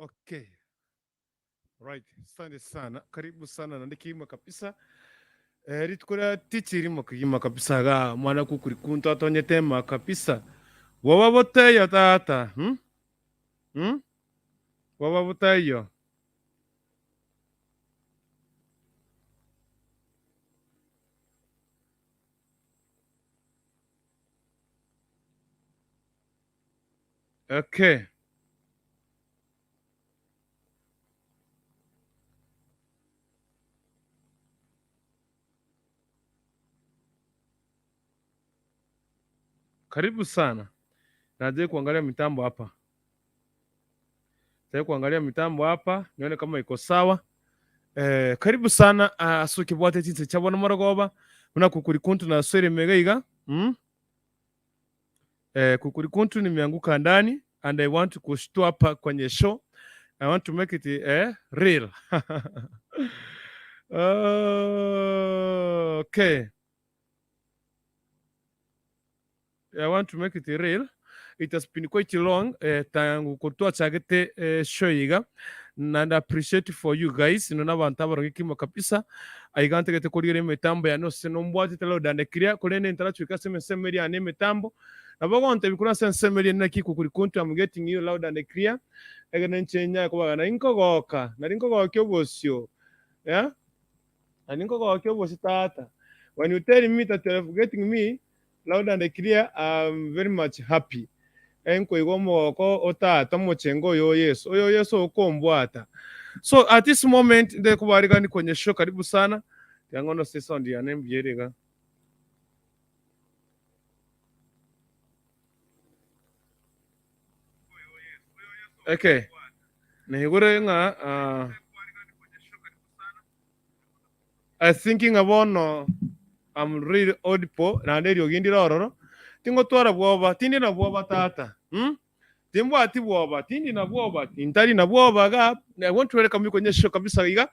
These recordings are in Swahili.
Okay. Right. Asante sana. Karibu sana na ndikima kabisa. Ritukura tichirimo kuyima kabisa ga mwana kukuri kunto atonye tema kabisa. Wawa bote ya tata. Hmm? Wawa bote yo. Okay. Karibu sana. Naje kuangalia mitambo hapa. Naje kuangalia mitambo hapa. Nione kama iko sawa. Karibu sana. Asuki bwate tinse chabona morogoba. Muna kukuri kuntu na swere megaiga. Kukuri kuntu nimeanguka ndani and I want kushtua hapa kwenye show. I want to make it real. Okay. I want to make it real. It has been quite long tangu kutoa chagete show yiga and I appreciate for you guys nona bantu abarongikimo kabisa aigante gete kurire mitambo ya no senombwati telo dande kiria kurene interachu ikaseme semeri ane mitambo nabagonte bikuna sensemeri na kiku kuri kuntu I'm getting you loud and clear egene nchenya kubaga na inkogoka na inkogoka obosio yeah and inkogoka obosio tata when you tell me that you're getting me loud and clear I'm very much happy enko igomoko otata mochengo yo Yesu okombwata. So at this moment nde kubarika ni kwenye show karibu sana yangono sesa ndi anembyerega. Okay. Nehigure nga I thinking about no I'm really audible na nderio gindira ororo tingo twara bwoba tindi na bwoba tata timbo ati bwoba tindi na bwoba tintari na bwoba ga I want to welcome you kwenye show kabisa iga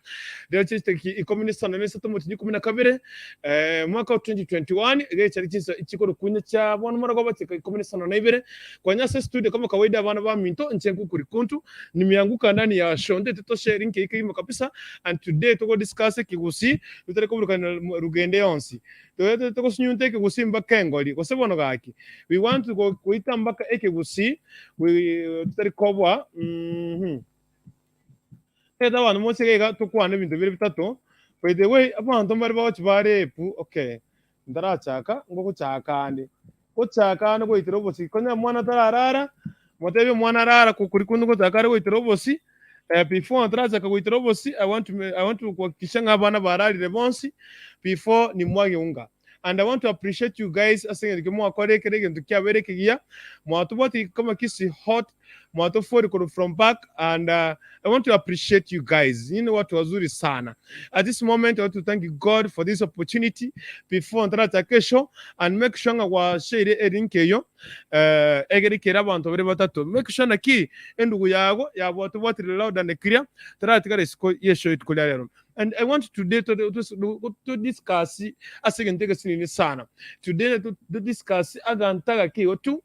leo chiste ikomunisa na mesa tomo tini 12 mwaka wa 2021 ge chari chisa ichikoro kunya cha bwana maragoba tika ikomunisa na ibere kwenye studio kama kawaida bana ba minto nchengu kuri kuntu nimeanguka ndani ya show ndete to sharing ke ikimo kabisa and today to go discuss kigusi tutare kubruka rugende yonsi to ko sunyunte kigusi mbakengoli ko sebono gaki we want to go kuita mbaka ekigusi we tutari kobwa Eda wanu monsega tukwane bintu biri bitatu. By the way, abantu bari bachibarepu, okay. Ndarachaka ngo kuchakande. Kuchakande ko itirobosi konya mwana tarara. Motebe mwana rara kukuri kundu ko takare ko itirobosi. Before ndarachaka ko itirobosi, I want to kuhakikisha ngabana barari bonsi before ni mwage unga. And I want to appreciate you guys asenge kimo akore kerege ntukia bereke gia. Mwatuboti kama kisi hot Mwato from back and I want to appreciate you guys. You know what wazuri sana. At this moment I want to thank God for this opportunity before ntarata kesho and make sure nga wa share erinkeyo egeri kera abantu bari batatu make sure naki endugu yago yabo watu loud and clear tarata kare siko yesho itukulia lero. And I want today to discuss asegenteke sinini sana. Today to discuss agantaga ki otu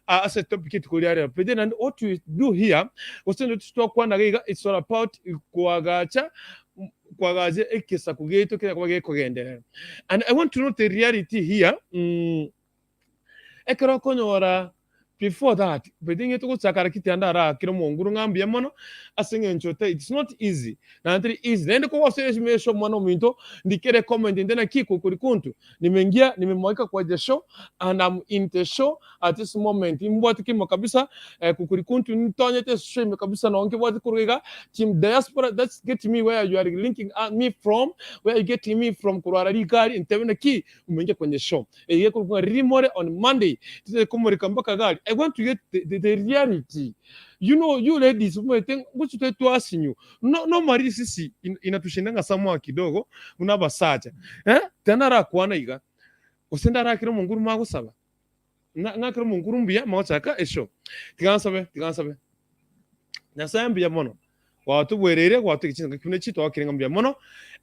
as a topic itukulia but then and what we do here was to talk one it's all about kuagacha kuagaje ekesa kugeto kina kwage kugendera. And I want to know the reality here ekero konyora before that but then to sakara kitandara kiro monguru ngambia mono asenge nchote it's not easy na not easy nende ko wase mesho mwana minto ndikere comment ndena kiko kuri kuntu nimeingia nimemweka kwa the show and I'm in the show at this moment imbwati kimo kabisa kukuri kuntu ntonyete show kabisa na onke bwati kuriga team diaspora that's get me where you are linking me from where you get me from kurara rigari ntebena ki umeingia kwenye show yeko kwa remore on Monday tete kumurika mpaka gari I want to get the reality. You know, you ladies, which to ask you. No mari sisi inatushindanga samwa kidogo unabasacha. Tenara kuana iga. Usendara kiro munguru magusaba. Na kiro munguru mbia mawachaka esho. Tigansabe. Nasambia mono. watubwerere watukikinga kimune kitu wakirenga mbya mono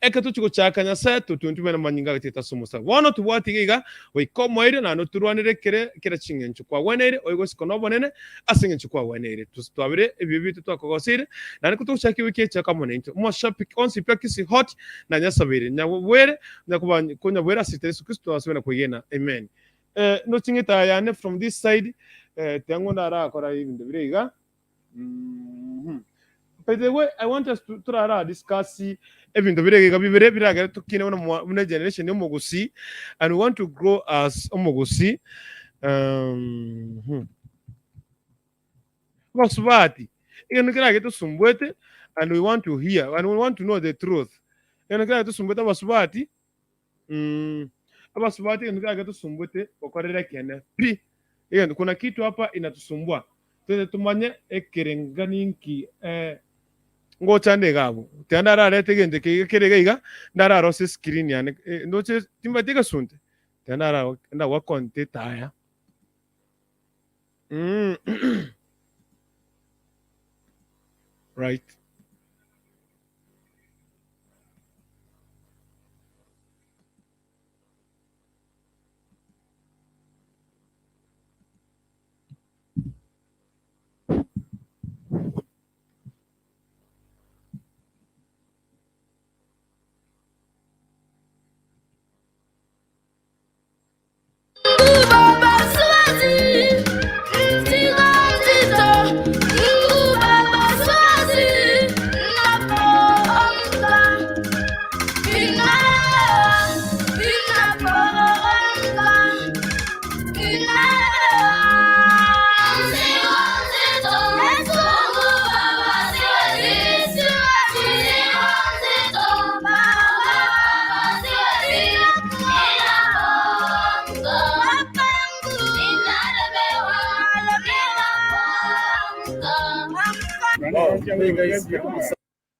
eka tuchiko chakanya sa tutuntumena manyinga gateta sumusa wono tubwatigiga wikomoire na no turwanire kira chingencho kwa wenere oigo sikono bonene asingencho kwa wenere tustwabire ebyo bitu twakogosire na niko tuchaki wiki chaka monento mo shopic on si prakisi hot na nyasabire nyabwere nyakubanya kunya bwera sitesu kristo asubira kuyena amen no chingita yane from this side tengo ndara akora ibintu biriga by the way, I want us to discuss ebintu bibere biragera tukine una generation y'omugusi and we want to grow as omugusi basubati ino kirage tusumbwete and we want to hear and we want to know the truth ino kirage tusumbwete basubati abasubati ino kirage tusumbwete okorera kene pi iyo kuna kitu hapa inatusumbua tumanye ekerenganinki ngochande gabo tandara rete gente kerega ndara rose screen yani ndoche timbatika sunte tandara nda wa konte taya right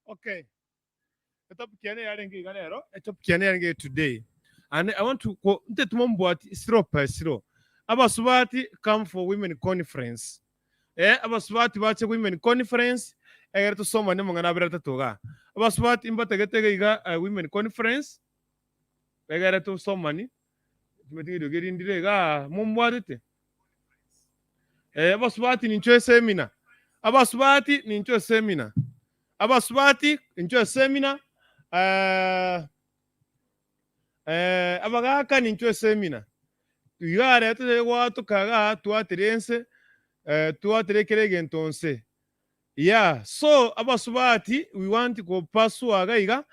okay etapikiane today and I want to go ntetumomboati siro per siro abasubati come for women conference abasubati bache women conference egera tusoma ne mungana abirata toga abasubati imbategetege iga women conference egera tusoma ni tumetigido gerindire ga mumbwarite abasubati nincho seminar abasubati nincho seminar abasubati nincho seminar abagaka nincho seminar tuyare tutegwa tukaga tuatirense tuatirekerege entonse yeah so abasubati we want ko paswaga iga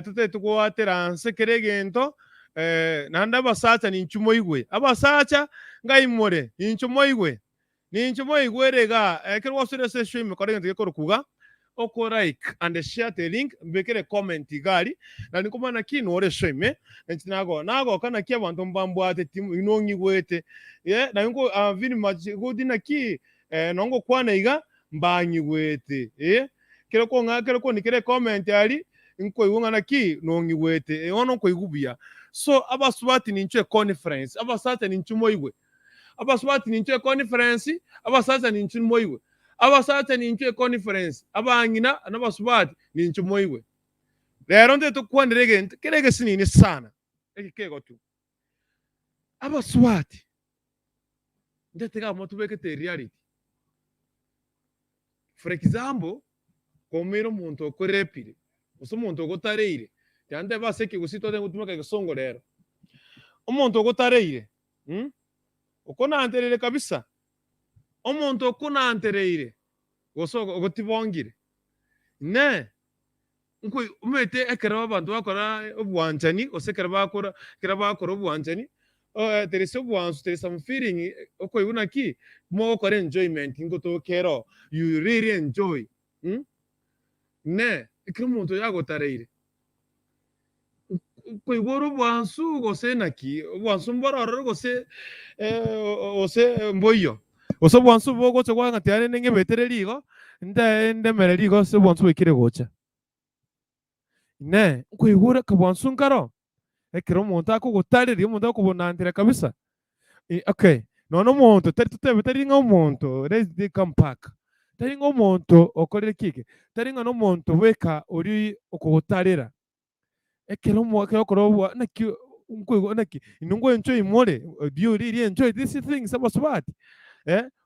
tute tukwatiranse keregento nanda basacha ninchumo igwe abasacha ngaimore ninchumo igwe rega kerwa sure session me korege kuga oko like and share the link mbekere comment gali na nikomana kino ore sheme nago kana kia bantu mbambwate timu inongi gwete na yungo vini godina ki nongo kwana iga mbanyi gwete kero ko nikere comment ali inko iwungana ki nongi gwete ono ko igubia so abasubati ninche conference abasata ninchumo igwe abasubati ninche conference abasata ninchumo igwe abasata ninche conference abangina n'abasubati ninchumo igwe rero nde tukwandirege kerege sinini sana ekego tu abasubati ndetega motubeke te reality for example komero muntu okorepire uso muntu ogotareire yande baseke gusito de gutumaka gasongo rero umuntu ogotareire ukona anterere kabisa umuntu okuna antereire goso ogotibongire ne nko umete ekera abantu bakora obwanjani osekera bakora obwanjani terese obwansu terese some feeling oko ibuna ki mo okora enjoyment ngoto kero you really enjoy ne ekera umuntu yagotareire koiboro bwansu gose naki bwansu mbororo gose ose mboyo ose bwansu bogo tse kwanga tiane nenge betererigo nde mererigo se bwansu wekire gocha ne koibora ka bwansu ngaro ekero umuntu akogotareri umuntu akubonantira kabisa okay nono umuntu tari tutebe tari nka umuntu let's come back taringa omonto okorere kike taringa n'omonto weka ori okugutarira ekero mwakero korobwa naki nkwe naki inungo enjoy more dio really enjoy these things abasubati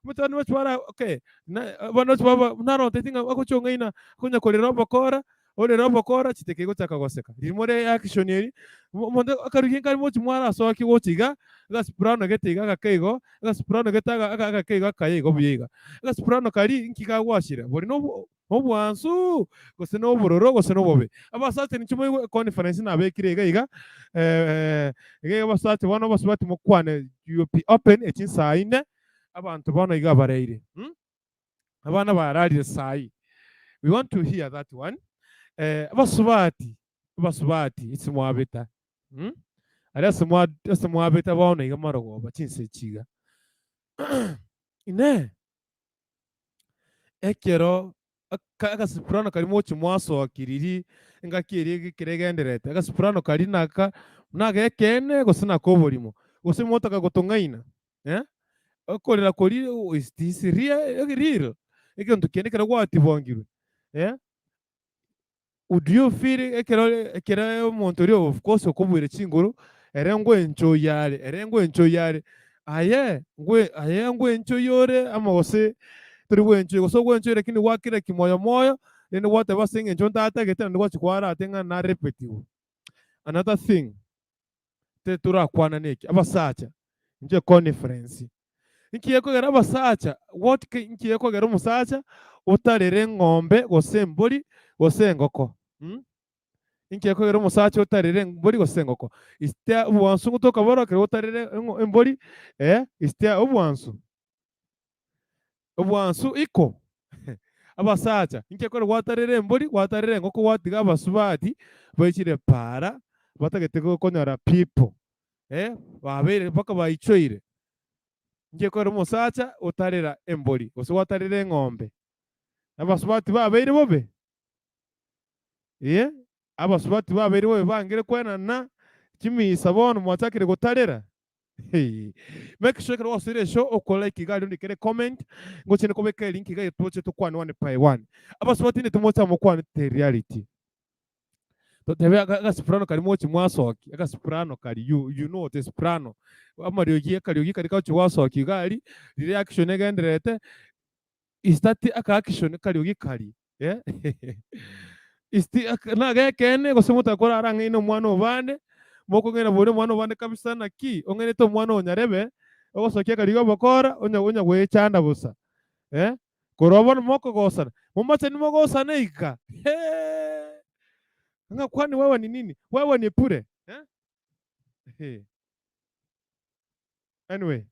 mutano bachwara okay na bano baba naro tetinga akochongaina kunya kolera bakora olera bakora chiteke gotaka goseka rimore action eri monde akaruginga mochi mwara so akiwochiga gasprano getiga gakeigo gasprano getaga agakeiga kaigo buyiga gasprano kari nkika gwashira bori no obwansu gose no bororo gose no bobe abasate ni chimo conference na bekire iga ege abasate bano basubati mukwane UP open ekinsaine abantu bano iga bareire abana bararire sai we want to hear that one abasubati itsimwabeta ari asimwabeta bano iga marogo bakinse kiga ine ekero agasipurano karimo kimwaso akiriri ngakiri kiregenderete agasipurano kari naka ekene gose nakoborimo gose motaka gotongaina okorera kori is real ekintu kene kera gwatibongirwe would you feel ekero omonto ori of course okobwire chinguru erengo enchoyare aye ngwe enchoyore ama gose turi gwencho gose gwencho lakini wakira kimoyo moyo then what was saying encho tata gete ndo chikwara atenga na repetitive another thing te turakwana neki abasacha nje conference nkiye kogera abasacha what nkiye kogera umusacha utarere ng'ombe gose mburi gose ngoko nkiye kogera umusacha utarere mburi gose ngoko istia ubwansu gutoka borokere utarere mburi istia ubwansu iko abasacha nkekore gwatarere mburi gwatarere ngoko gwatiga abasubati baikire para batagete konyara people babere paka baichoire nkekore umusacha utarera emburi gose gwatarere ng'ombe abasubati babere bobe abasubati babere bobe bangire kwenana kimisa bono mwatakire gutarera. Hey, make sure that was the show or like you got to comment. Go to the link you got to watch one by one. About what in the most of the reality. So the way I got soprano can watch Mwasoki. I got soprano can you know the soprano. Amario Kari couch Wasoki Gari, the reaction again the is that the action Kari Kari. Yeah, is the Naga Ken was somewhat a Korang in one of one. Moko ngena bone mwana bane kabisa na ki ongene to mwana onyarebe ogosokia karigo bokora onya wechanda busa korobon moko gosana mumache ni mogosana ika nga kwani wewe ni nini wewe ni pure anyway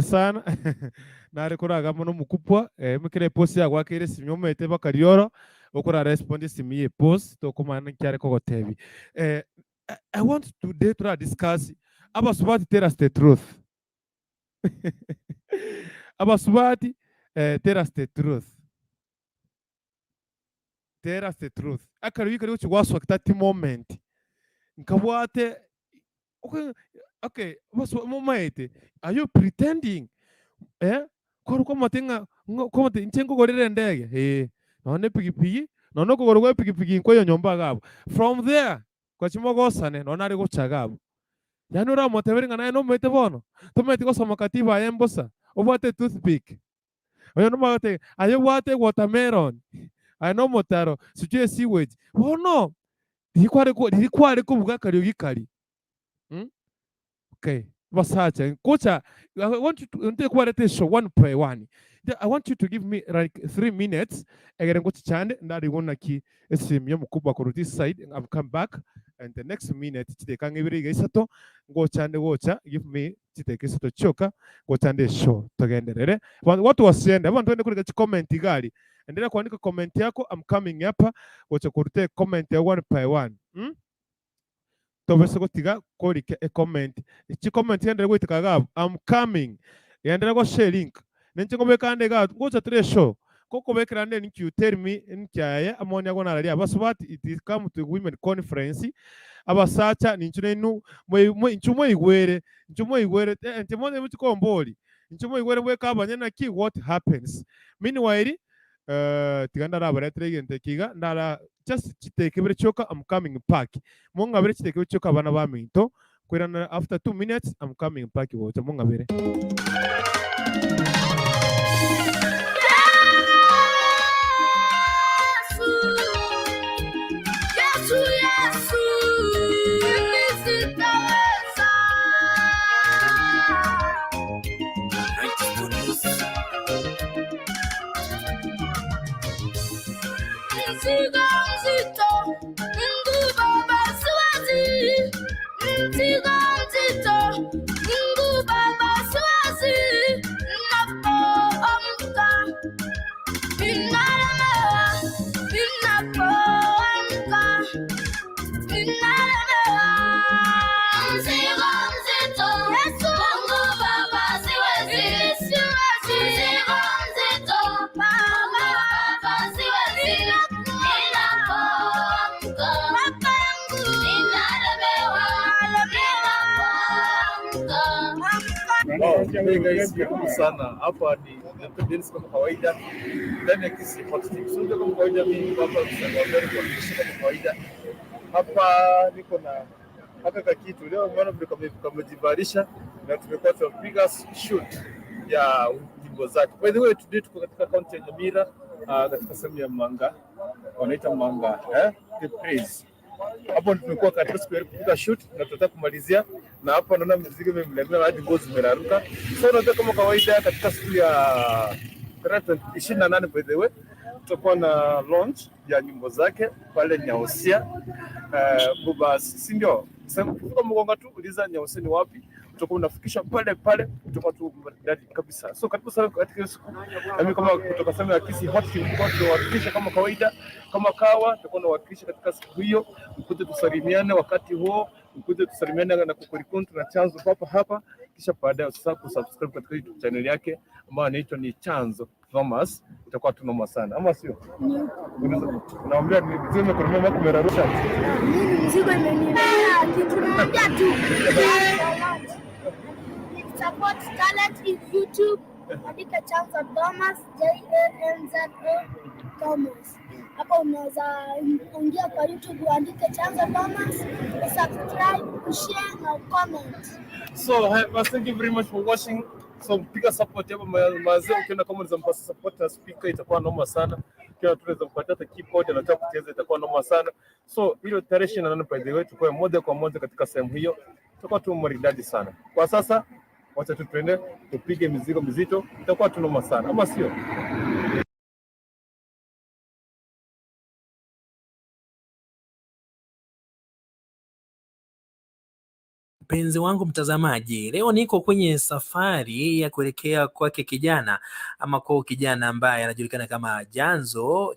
sana nari kuraga muno mukupwa mukire post ya gwakire simyomete bakarioro okora respond simiye post to komana kyare kogotebi I want today to discuss abasubati tell us the truth abasubati tell us the truth akari kari uchi waswa that moment nkabwate okay momaete are you pretending kwa matenga kwa nchengo gorere ndege none pigipigi none kugorwa pigipigi kwa yo nyomba gabo from there kwa chimogosane none ari guchagabo yani ura motebere ngana no mete bono tomete ko soma katiba embosa obate toothpick oyo no mate ayo wate watermelon ayo motaro suje sewage bono dikware ko buga kari ugikari okay basacha kocha I want you to take what it is show one by one I want you to give me like 3 minutes. Egere ngo chichande ndari gonna ki esimye mukubwa ko this side. I've come back and the next minute chiteka ngibiri gaisato ngo chande gocha give me chiteka isato choka ngo chande show tugenderere. Watu wasiende abantu wende kuri comment gali. Endelea kuandika comment yako. I'm coming hapa gocha kurute comment ya one by one. Tobese gotiga korike a comment. Ichi comment yendere goitikaga I'm coming. Yendere go share link. Nenche bekande ga gocha tre show. Koko bekrande ni you tell me nkyaye amoni agona ali abasubati it is come to women conference abasacha ninchune nu inchumo igwere ntimone mutikomboli inchumo igwere bwe kabanya na ki what happens meanwhile tiganda rabare tregente kiga ndara just chitekebere choka I'm coming back monga bere chitekebere choka bana ba minto kwera after 2 minutes I'm coming back wote monga bere sana hapa ni Dennis kama kawaida ndani ya Kisi Hot Tips. Sio kama kawaida mimi hapa kama kawaida hapa niko na haka kitu leo umeona vile kamejivalisha na tumekuwa tunapiga shoot ya nyimbo zake. By the way, today tuko katika kaunti ya Nyamira katika sehemu ya Manga wanaita Manga the praise. Hapo tumekuwa katika siku ya kupiga shoot na tutataka kumalizia na hapo naona muziki imemlemea hadi ngozi zimeraruka. So unataka kama kawaida katika siku ya 28 by the way tutakuwa na launch ya nyimbo zake pale Nyausia Bubas, si ndio? Sasa kufika Mgonga tu uliza Nyausia ni wapi, tutakuwa unafikisha pale tutakuwa tu ndani kabisa. So karibu sana katika siku mimi kama kutoka sema ya Kisi Hot Tips kwa kuwakilisha kama kawaida kama kawa tutakuwa tunawakilisha katika siku hiyo, mkuje tusalimiane wakati huo, mkuje tusalimiane na kukurikont na Chanzo hapa kisha baadaye sasa kusubscribe katika YouTube channel yake ambayo inaitwa ni Chanzo Thomas. Itakuwa tunoma sana ama sio? Naomba niseme kwa mama kumerarusha. Mimi mzigo imenilea kitu moja tu. Support talent in YouTube. Andika Chanzo Thomas JANZO Thomas. Hapo unaweza ingia kwa YouTube uandike Chanzo Thomas, subscribe, share na comment. So thank you very much for watching. So piga support hapo mazee, ukienda kama unaweza mpasa support na speaker itakuwa noma sana. Kila tunaweza kupata hata keyboard na nataka kucheza itakuwa noma sana. So hilo tarehe 28 by the way tukue moja kwa moja katika sehemu hiyo. Tutakuwa tu maridadi sana. Kwa sasa wacha tu twende tupige mizigo mizito, itakuwa tu noma sana. Ama sio? Mpenzi wangu mtazamaji, leo niko kwenye safari ya kuelekea kwake kijana ama kwa kijana ambaye anajulikana kama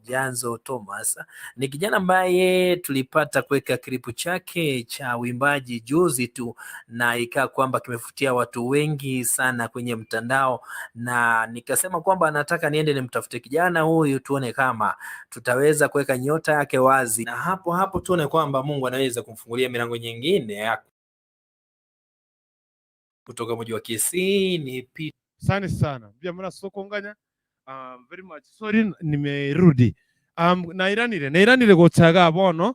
Janzo Thomas. Ni kijana ambaye tulipata kuweka klipu chake cha uimbaji juzi tu na ikaa kwamba kimefutia watu wengi sana kwenye mtandao, na nikasema kwamba nataka niende nimtafute kijana huyu tuone kama tutaweza kuweka nyota yake wazi, na hapo tuone kwamba Mungu anaweza kumfungulia milango nyingine. Kutoka mji wa Kisii ni Pete. Asante sana. Pia mna sokonganya. Very much sorry nimerudi. Nairanire gochaga bono.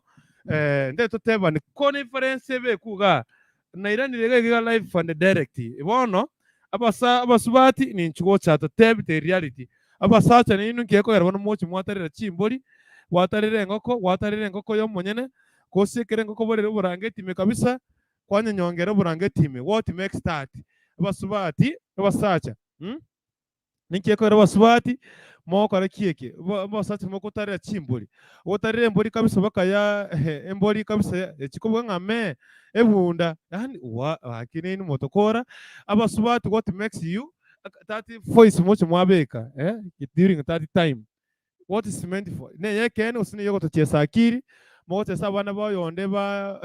Ndeto teba ni conference be kuga. Nairanire ga live and direct. Bono abasubati ni nchugo chata tebe the reality. Abasacha ni nunke ko yarabona mochi mwatarira chimbori. Watarire ngoko yo monyene. Kosekere ngoko borere burangeti me kabisa. Kwanya nyongera burangeti me what makes that abasubati abasacha ninkekora basubati mokora kieke bosati mokutara chimboli otarire emboli kabisa bakaya emboli kabisa ekikobwa ngame ebunda yani akineni motokora abasubati what makes you that voice much mwabeka during that time what is meant for ne yekene usine yoko tochesa akiri mote sabana ba yonde ba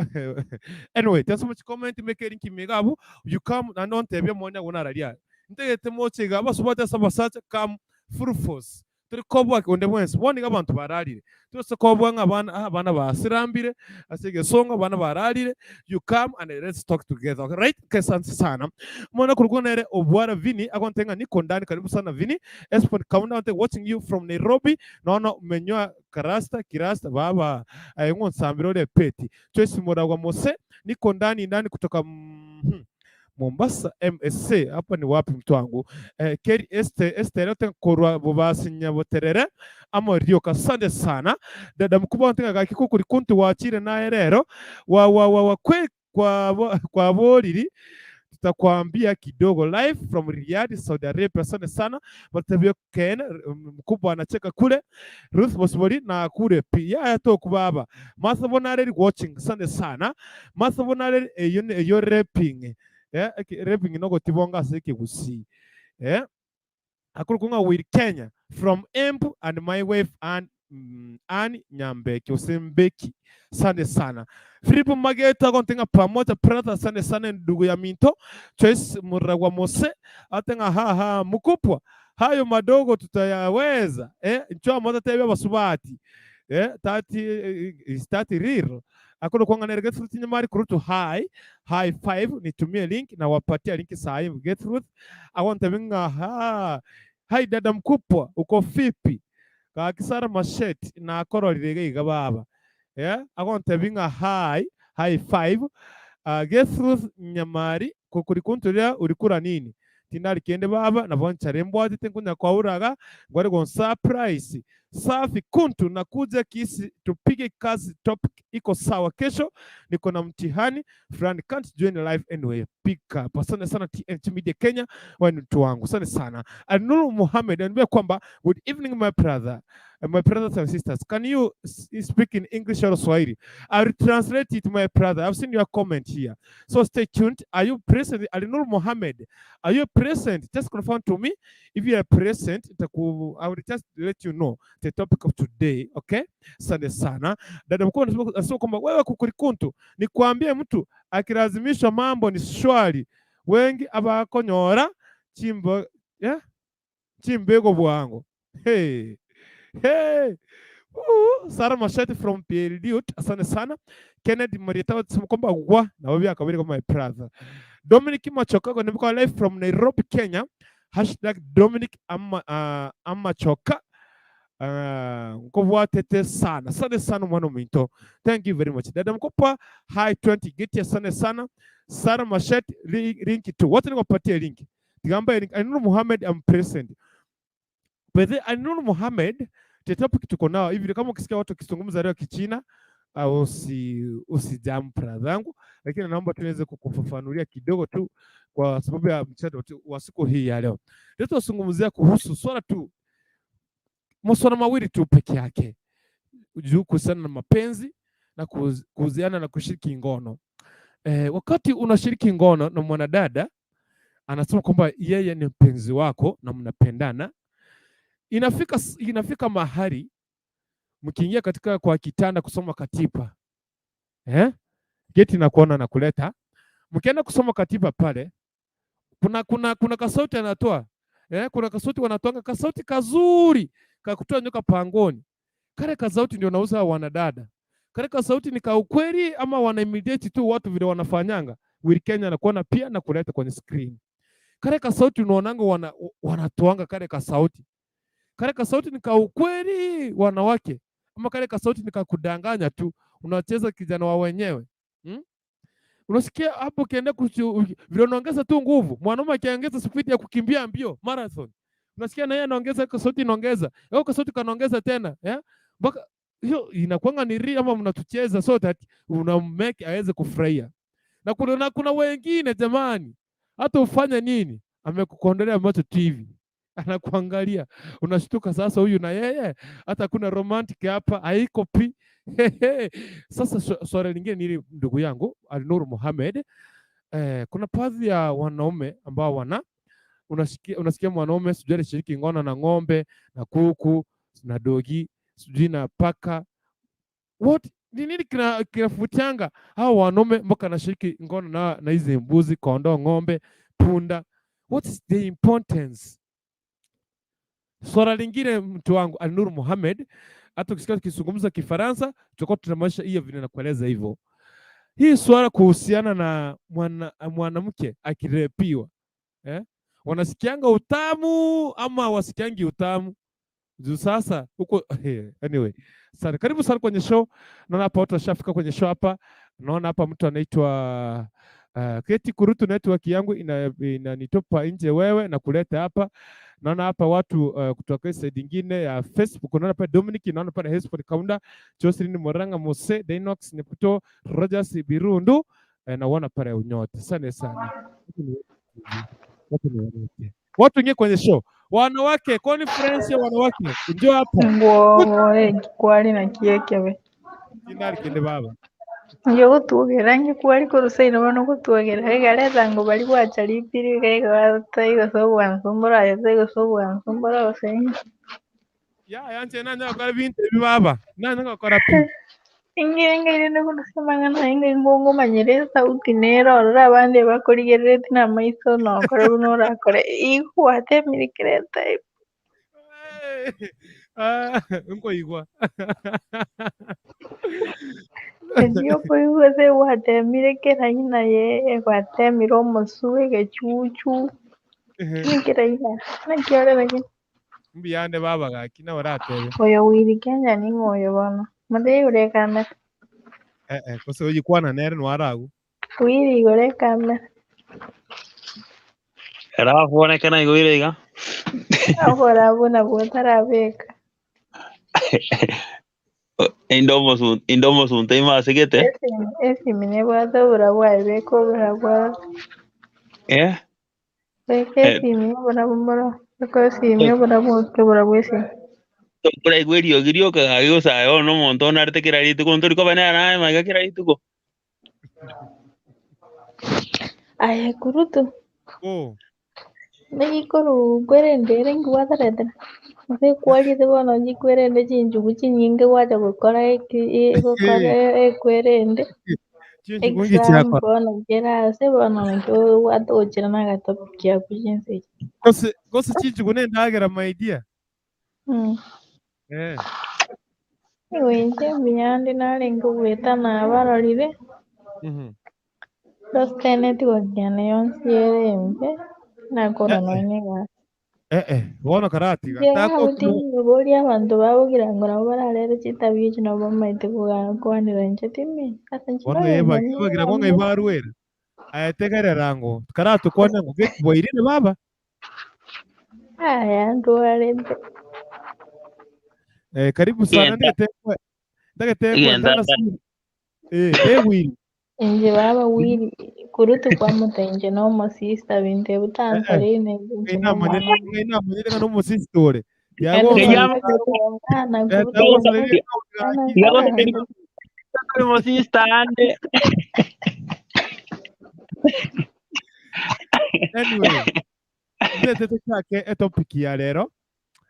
anyway that's much comment make link megabu you come and don't tebye monya gona radia ntegete moche ga basubata sabasacha come full force turi kobwa onde mwensi boni abantu bararire tose kobwa abana basirambire asige songa abana bararire you come and let's talk together right kesansi sana mona kurugonere obwara vini agontenga niko ndani karibu sana vini esport kauna watching you from Nairobi naona umenywa kirasta baba ayengo nsambiro le peti choice muragwa mose niko ndani kutoka Mombasa MSC hapa ni wapi mtu wangu Keri este yote korwa bubasi nyaboterere ama rio kasande sana dada mkubwa wantenga gakiko kuri kuntu wachire naye rero wa kwe kwa boriri tutakwambia kidogo live from Riyadh Saudi Arabia. Asante sana Batabio Ken mkubwa anacheka kule Ruth Bosbori na kule pia yato kubaba Martha Bonare watching. Asante sana Martha Bonare yo rapping rapping inogo tibonga seki gusi akurukunga with Kenya from Embu and my wife and Annie Nyambeki Usembeki. Asante sana Filipo Mageta gontenga pamoja brother. Asante sana ndugu ya Minto Choice Muragwa Mose atenga mkupwa hayo madogo tutayaweza nchoa moja tebe basubati tati riro akono kwanga nere get through nyamari kurutu high five nitumie link na wapatia link saa get through awante minga hai dada mkupwa uko fipi kakisara masheti na akoro lirege igababa agonte binga high five get through nyamari kukurikunturia urikura nini tindari kende baba na boncha rembwadi tenkunya kwa uraga ngwari gon surprise safi kuntu na kuja kisi tupige kazi topic iko sawa kesho niko na mtihani friend can't join live anyway pick up. Asante sana TNT Media Kenya wani mtu wangu asante sana Anuru Muhammad anambia kwamba good evening my brother my brothers and sisters, can you speak in English or Swahili? I'll translate it, my brother. I've seen your comment here. So stay tuned. Are you present? Alinur Mohammed, are you present? Just confirm to me. If you are present, I will just let you know the topic of today. Okay? Asante sana. Dada mkuu anasema kwamba wewe kukurikuntu ni kuambia mtu akilazimishwa mambo ni shwari. Wengi abakonyora chimbego bwango. Hey. Hey, Sara Mashati from PLD, asante sana. Kennedy Marieta anasema kwamba wa na wewe akabiri kama my brother. Dominic Machoka nimekuwa live from Nairobi, Kenya. #Dominic Amachoka. Kwa tete sana. Asante sana mwana mwito. Thank you very much. Dada mkopa high 20 get asante sana. Sara Mashati link tu. Wote nikupatia link. Tigamba link. Anuru Muhammad I'm present. But Anuru Muhammad the topic tuko nao hivi kama ukisikia watu wakizungumza leo Kichina usijam zangu, lakini naomba tuweze kukufafanulia kidogo tu kwa sababu ya mchezo wa siku hii ya leo. Leo tunazungumzia kuhusu masuala mawili tu peke yake juu kuhusiana na mapenzi na kuhusiana na kushiriki ngono. Wakati unashiriki ngono na mwanadada anasema kwamba yeye ni mpenzi wako na mnapendana, inafika mahali mkiingia katika kwa kitanda kusoma katiba geti na kuona na kuleta mkienda kusoma katiba pale kuna kasauti anatoa kuna kasauti wanatoanga kasauti kazuri kakutoa nyoka pangoni. Kale kasauti ndio nauza wanadada. Kale kasauti ni ka ukweli ama wana imitate tu watu vile wanafanyanga. Will Kenya anakuona pia na kuleta kwenye screen. Kale kasauti unaonanga wanatoanga kale kasauti. Kale kasauti ni ka ukweli wanawake ama kale kasauti ni ka kudanganya tu unacheza kijana wa wenyewe. Unasikia hapo kienda vile unaongeza tu nguvu. Mwanaume akiongeza speed ya kukimbia mbio marathon. Unasikia na yeye anaongeza kasauti inaongeza. Hiyo kasauti kanaongeza tena, mpaka hiyo inakuanga ni real ama mnatucheza so that una make aweze kufurahia. Na kuna wengine jamani hata ufanye nini amekukondolea macho TV. anakuangalia, unashtuka sasa, huyu na yeye hata kuna romantic hapa haiko pi. Sasa swali lingine ni hili, ndugu yangu Alnur Mohamed, kuna baadhi ya wanaume ambao unasikia mwanaume sijui alishiriki ngono na ng'ombe na kuku na dogi sijui na paka. What ni nini kinafutianga hao wanaume mpaka anashiriki ngono na hizi mbuzi, kondoo, ng'ombe, punda? What is the importance? Swala lingine mtu wangu Alnur Mohamed, hata ukisikia tukizungumza Kifaransa tutakuwa tunamaanisha hiyo vile nakueleza hivyo. Hii swala kuhusiana na mwanamke akirepiwa, wanasikianga utamu ama wasikiangi utamu? Juu sasa huko anyway. Sana karibu sana kwenye show. Naona hapa watu washafika kwenye show hapa. Naona hapa mtu anaitwa Keti Kurutu, network yangu inanitopa nje wewe na kuleta hapa. Naona hapa watu kutoka side nyingine ya Facebook. Naona hapa Dominic, naona hapa Hesper Kaunda, Jocelyn Moranga, Mose Dinox, Neputo, Rogers Birundu, naona pale unyote. Asante sana. Watu wengine kwenye show. Wanawake, conference ya wanawake. Njoo hapa. Nguo kwali na kiekebe. Kinari kende baba. Njoo gutugera ngi kwali kurusaino bano gutugera gareza ngo bali gwachali piri gega taigo so wansombora yego so wansombora osenyi. Ya yanje nanya kwa binte baba. Nanya kwa rapi. Ingire no kurusamanga na inge ngongo manyere sauti nero ora bande bakorigerere tina maiso no kora no rakore ihu ate mirikireta. Unko igwa. Ndio kuiweze wate mirekera ina ye wate miromo suwe ge chuchu. Nikira ina na kiore lagi. Mbiyande baba ga kina waratebe. Oyo wiri Kenya ni ngoyo bana. Made ure kame. Kose oji kwana nere no aragu. Wiri ure kame. Era fone kana igwire iga. Ahora buna botara beka. Indomo sun tema asigete. Esi mine bwata bura beko bura. Beke si mine bura. Beko si mine bura bwesi. Kura igwerio girio ka ayo sayo no montón arte kirarito con tori ko bana na maga kirarito ko. Ay kurutu. Oh. Nagi koru gwerendere ngwata redra. Ose kwali de bono ji gwerende jinju chinyinge wacha gukora gwerende. Exam bono gera se bono ngo wato ochira na gato kya kujinse. Kose chinju kunenda agera my idea. Iwinje miyandi nalengo gweta na barorire. Los tenet gogyane yonsi yerembe na korona nega. Wono karati gatako bori abantu babugira ngo nabo bararere kitabye kino bamaite kuganira nje timi asanchi bagira ngo ngaibarwera ayategerera ngo karatu kone ngo boirine baba aya ndwarende. Karibu sana ndege wili inje baba wili kurutu kwa mutenje no musista binte butantarine ina manyere no musistore yago musista ande. Anyway, ndete chake topic ya lero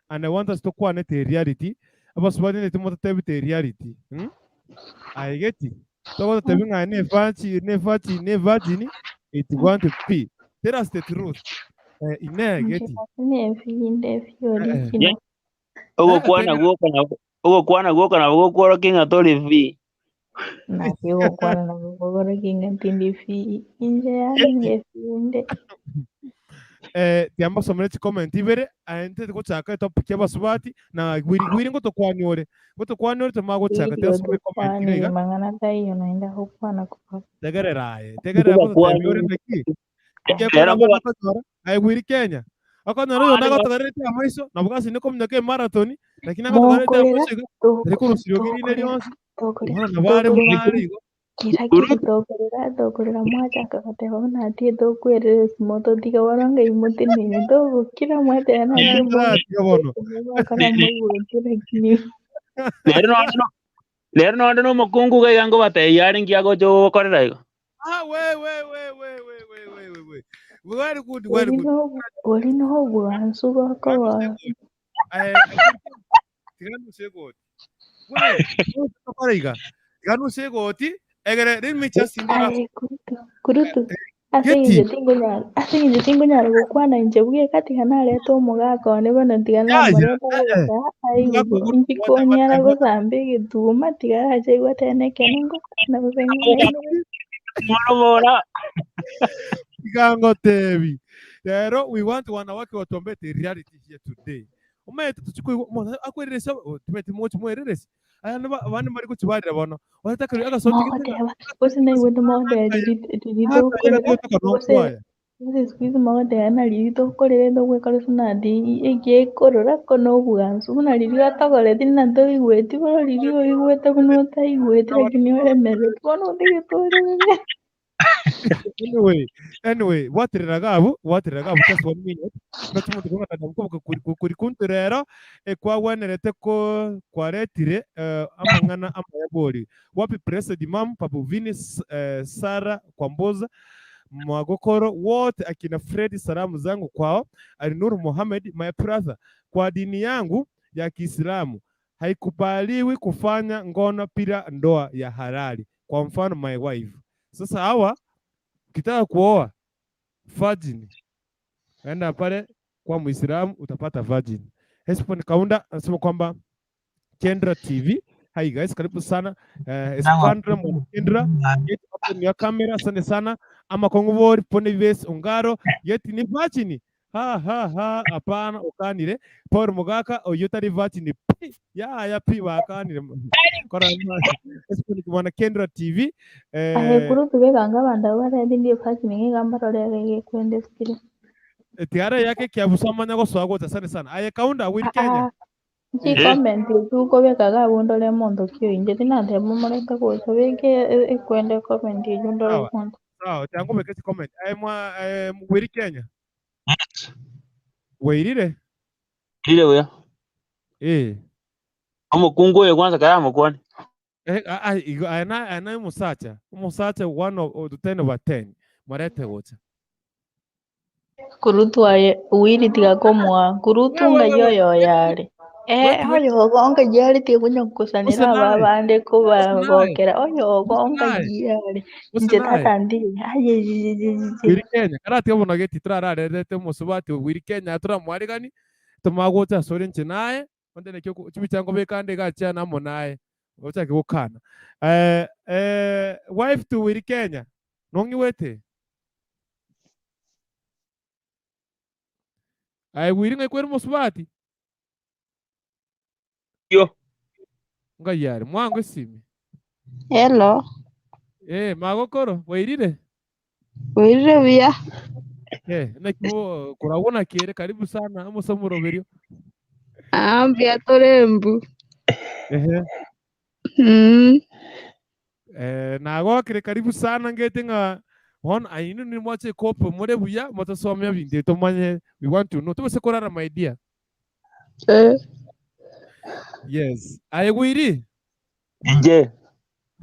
and I want us to kwane te reality abasubani ne timo te reality I get it. So the thing I never it want to be. Tell us the truth. Ine get it. Ogo kwana go kana go kworo kinga tori fi. Na kigo kwana na go kworo kinga tindi fi. Inje ya inge finde. Tiamba somene comment ibere ante ko chaka topic ya basubati na gwiri ngo to kwanyore to mago chaka te somene comment ni mangana tai yo naenda hokwana ko tegerera ko temyore ndeki era ko ai gwiri Kenya akona ro na ko tagarete amaiso na bugasi niko mnyake marathon lakini ako tagarete amaiso riko rusiro giri ne lionsi na bare kira tokorera mwachaka kateba natie tokwerere simoto tiga waranga imuti nini to kira mwate natie bono kana moyo kira kini Lero no ando no mukungu ga yango bate yarin ki ago jo korera igo. Very good, very good. Olino bwansu bakawa Tiganu segoti. Wait, tiganu segoti. Egere rin sindi ga. ai kurutu asinje tingo nyara gukwana nje bwiye kati kana leto mugaka ne bana tigana mareta gusa ai impiko nyara gusambe gituma tigara je gwatene kenengo na busenga Mora. Tigango tevi. Pero we want wanawake watuambie reality here today. Umeeta tuchukue akwereresa tumete mochi mwereresa. Aya bana bari kuchibarira bono. Wataka aga sote Modeba, what's the name with the model? Squeeze model, na lito korendo we kalsuna di ege korora kono bugansu na lito atagole din na to iweti bono lito iweta bono ta iweti lakini wale mele bono de to Anyway, watiragabu just 1 minute. Natumu tukona kadamko kuri kuntu rero kwa wanerete ko kwaretire amangana amayabori. Wapi presa di mam papu Vini Sara Kwamboza Mwagokoro wote akina Freddy salamu zangu kwao. Alinuru Mohamed my brother, kwa dini yangu ya Kiislamu haikubaliwi kufanya ngono bila ndoa ya halali. Kwa mfano my wife. Sasa hawa ukitaka kuoa virgin, enda pale kwa Muislamu utapata virgin. Hespo Kaunda anasema kwamba Kendra TV. Hi guys, karibu sana. Espandra Kendra, yeti open your camera, asante sana. Ama konguvori pone ves ungaro, yeti ni virgin. Hapana ukanire. Paul Mugaka oyotari virgin. Ya pi wakanire. Kora Espo Nikimwana Kendra TV. kuru tugekanga banda bara ndindi fasi ninge gambaro lege kwende skile. Tiara yake kiabusama nyago swagota asante sana. Aye Kaunda win Kenya. Chi comment tuko bekaga bundole mondo kyo inje tinande mumoreta ko sobeke kwende comment yundole mondo. Sawa, tangu meketi comment. Mwa wiri Kenya. Weirire? Ile wewe. Amukungu ye kwanza kaya mukwani. Ana musacha 1 of the 10 over 10. Marete wote. Kurutu aye wiri tiga komwa kurutu nga yoyo yari. Oyo gonga yari tiga kusanira babande ko bagokera oyo gonga yari. Nje tatandi aye wiri Kenya karati obona geti turararete musubati wiri Kenya turamwarigani tumagota sori nche naye onde nekyo chibichango bekande gacha namo naye ochake gukana wife to wiri Kenya nongi wete wiri ngai kwero musubati yo ngayari mwangu simi Hello. Magokoro wairire Wirire bia. Nakimo kurabona kere karibu sana amusomuro berio Ambia torembu. Nagokire karibu sana ngetinga on ainu ni mwache kopo more buya motasomya binde tomanye we want to know tubase korara my dear. Yes ayegwiri nje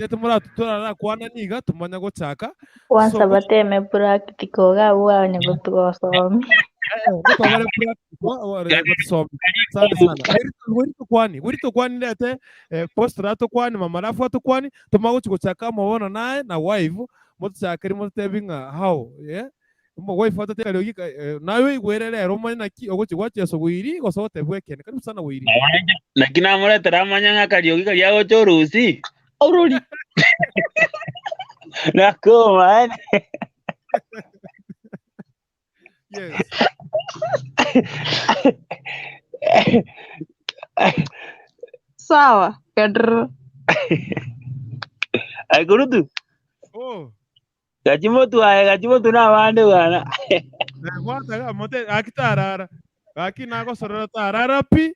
tumura tutorara kwana niga tumanya gochaka wansa bateme practical ga wanya gutugosoma gutobare practical gutosoma sana wirito kwani lete postrato kwani mamarafu to kwani tumago gochaka mabona naye na wife motochaka rimo tebinga how mo wife ate kali ogi nawe igwerere roma na ki ogochi gwache so wiri gosote bwekene karibu sana wiri lakini amore taramanya ngakali ogi kali ago chorusi Oroli. Nako man. Yes. Sawa, kadr. Ay kurutu. Gachimotu na bande bana. Kwata mote akitarara. Akinago sorora tarara pi.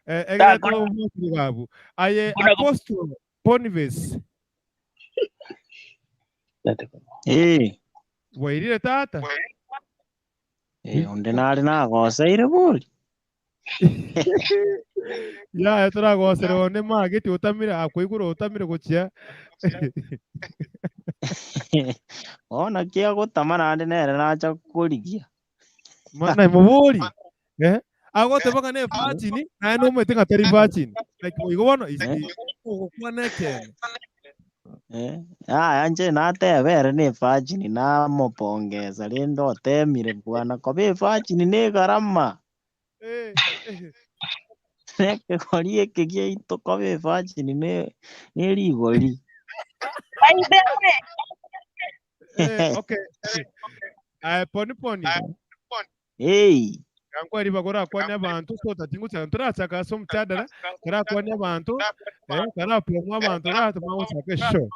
Egreto mutu gabu. Aye apostol Boniface. Wairire tata. Onde nari nagoceire buri. Ya turagocera one magiti utamire akwigura utamire gucia. Ona kia gutama nandi nere nacha kurigia. Mana muburi. Agote baka ne virgin na no mete ngatari virgin. Like igono is connected. Anje natebere nĩ virgin namũpongeza rĩndĩ otemire bwana kobe virgin nĩ garama gĩkĩgori gĩkĩ gĩitũ kobe virgin nĩ rigori. Okay. Poni. Kankwari bagora kwanya abantu so tatingu chantura chaka som chadara kara kwanya abantu kara promo abantu ra tumawo chake show.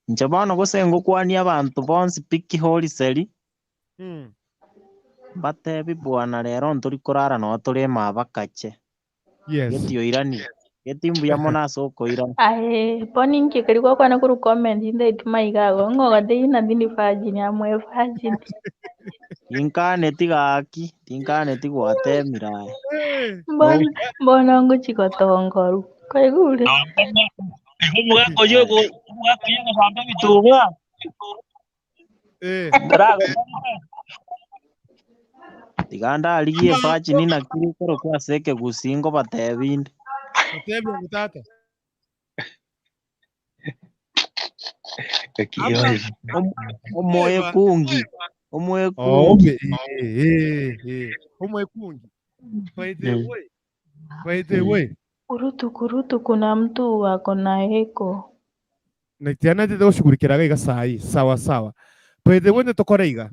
Nchabono gusengo kwania abantu bonsi piki holy seli. Batebi bwana rero nturi kurara no turi mabakache. Yes. Getio irani. Getimbu ya mona soko irani. Poni nkikirikwa kwana kuru comment inde itumaigago ngoga deina ndini virgin amwe virgin. Inkaneti gaki, inkaneti gwatemira. Mbona ngo chikotongoru. Kwaigure. Mugako yogo samba bituga. Tiganda aligie virgin na kiri koro kwa seke gusingo batebinde. Batebinde mutata. Omoye kungi. Omoye kungi. Omoye kungi. By the way. Kurutu kuna mtu wako na eko. Na tiana tete gushugurikiraga iga sai sawa. By the way tokore iga.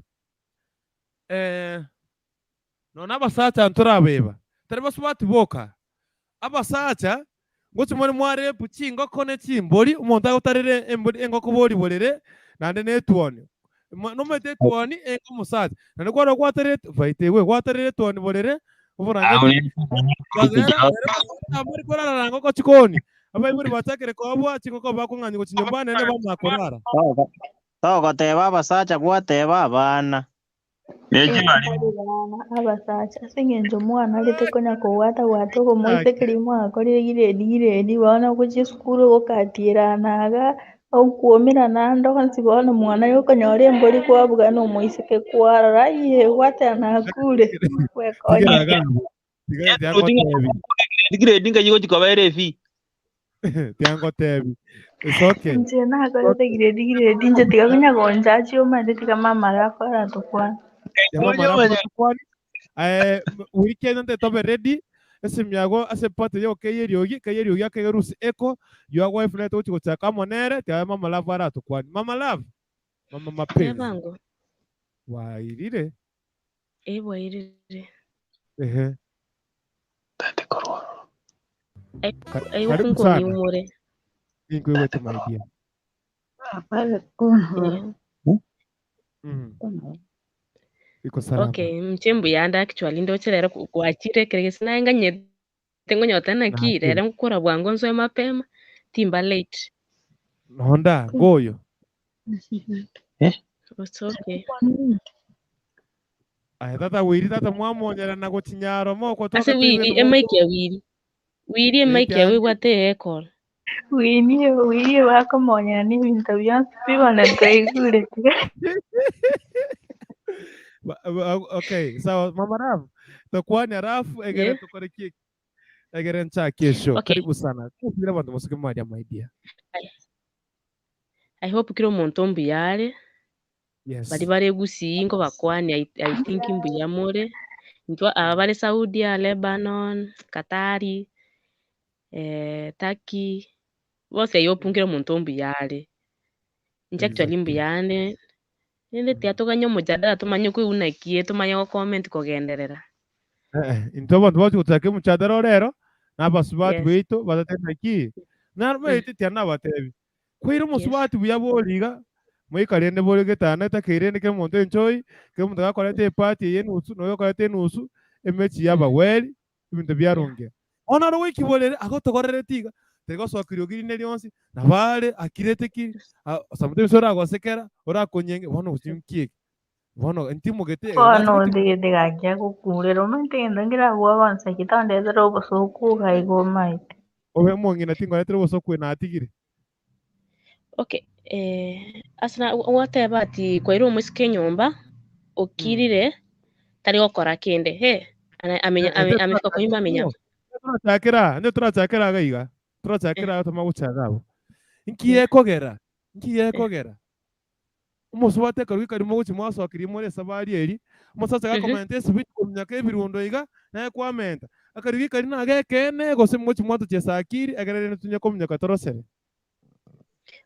Nona abasacha nturabeba. Tari basubati boka. Abasacha ngochi mwari mware puchingo kone chimbori umuntu agotarire embori engoko bori borere nande netuone. No mete tuoni engo musacha. Nane kwaro kwatarire vaite we kwatarire tuoni borere uburange. Amuri korara ngoko chikoni. Abai muri batakere kwabwa chingoko bakunganye go chinyumbane ne bamakorara. Togo teba abasacha gwateba abana. Abasacha singenjo mwana alite konya kugwata gwatugo moise kirimo akorire giredi wana kuchi skuru gokatiranaga au kuomira nando kansi bona mwana yuko nyore mbori kwabuga no moise ke kwara iye gwate anakure we konya Grade nga yigo chikobere fi. Tiango tebi. It's okay. Nje na akorite giredi nje tigakunya gonja chio mande tikamama rakora tukwa. Weekend ante tobe ready ese miago ase pate yo kayeriogi akagerusi eko yo agwa ifnet uchi kuchaka monere tia mama love ara tukwani mama love mama mapenzi bango wairire wairire Tante kororo funko ni umure ingo wetu my dear Apale kuna. iko salama. Okay, mchembu yanda actually ndo chelera kuachire kiregesina nganye tengo nyota na kire ngukora bwango nzo mapema timba late. Honda goyo. It's okay. Ay tata wiri tata mwamonyera na gochinyaro moko toka. Ase wiri emaike wiri. Wiri emaike we wate ekol. Wiri wako monyera ni bintu byansi bibona twigure. Okay, so Mama Rav, takwani rafu egere tukore kiki. Egere ncha kesho. Karibu sana. Kugira bantu musike mari my dear. I hope kiro muntu mbiyare. Yes. Bari bare gusingo bakwani I think mbiyamore. Ntwa abare Saudi, Lebanon, Katari, Turkey. Bose yo pungiro muntu mbiyare. Nje actually mbiyane. Nende tiatuganya mujadala tumanye ko unakie tumanye ko comment kugenderera. Intobo ntwaje utake mujadala rero nabasubati bwito batatena ki. Narumete tiana batebi. Kwira musubati buyaboliga mwikarende boli getana takirende ke muntu enjoy ke muntu akorete party yenusu no yokorete nusu emechi yaba weli ibintu byarunge. Ona ro wiki bolere ago togorere tiga tego sokiro kiri ne lyonsi na bale akirete kiri sometimes ora gosekera ora konyenge bono uchimkie bono ntimo gete Kono digajya gukurira umentinda ngira gwa bansa kitandethera ubusuku gaigomite. obe mongina tingo letero bosokwe na atigire. Okay, asina wateba ati kwaira omusike nyumba okirire tari gukora kinde he amefika kwa nyumba amenya ndio turachakera gaiga turachakera tamaguchaga abo nkiye kogera umusubate karugi karimo guchi mwasokiri muri sabari eri umusasa gakomenta esibiti kumyaka ebirundo iga naye kwamenta akarugi kari nagekene gose muchi mwato chesakiri agarere tunye kumyaka torosere.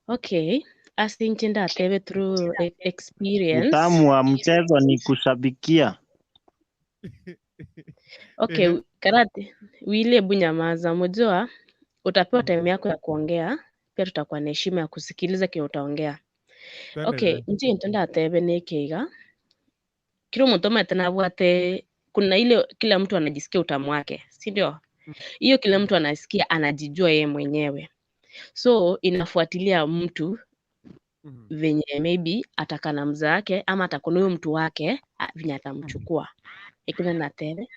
Okay, asinche ndatebe through experience. Utamu wa mchezo ni kushabikia. Okay, karate wile bunyamaza, mjua utapewa time yako ya kuongea, pia tutakuwa na heshima ya kusikiliza kile utaongea. Okay, nje ntenda atebe nekiga kila mtu ametana bwate, kuna ile kila mtu anajisikia utamu wake, si ndio? Hiyo kila mtu anasikia, anajijua yeye mwenyewe, so inafuatilia mtu venye maybe atakana mzake ama atakona huyo mtu wake venye atamchukua. Ikuna na tebe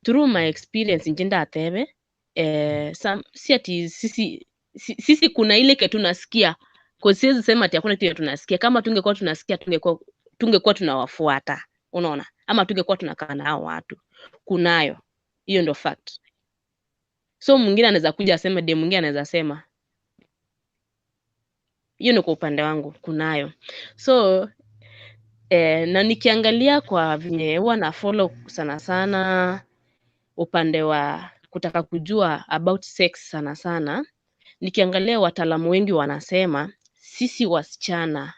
through my experience njenda atebe si ati sisi kuna ile kitu tunasikia, kwa siwezi sema ati hakuna kitu tunasikia. Kama tungekuwa tunasikia tungekuwa tunawafuata, unaona, ama tungekuwa tunakaa na hao watu. Kunayo hiyo, ndio fact. So mwingine anaweza kuja aseme de, mwingine anaweza sema hiyo. Ni kwa upande wangu kunayo. So na nikiangalia kwa venye huwa na follow sana sana upande wa kutaka kujua about sex sana sana, nikiangalia wataalamu wengi wanasema sisi wasichana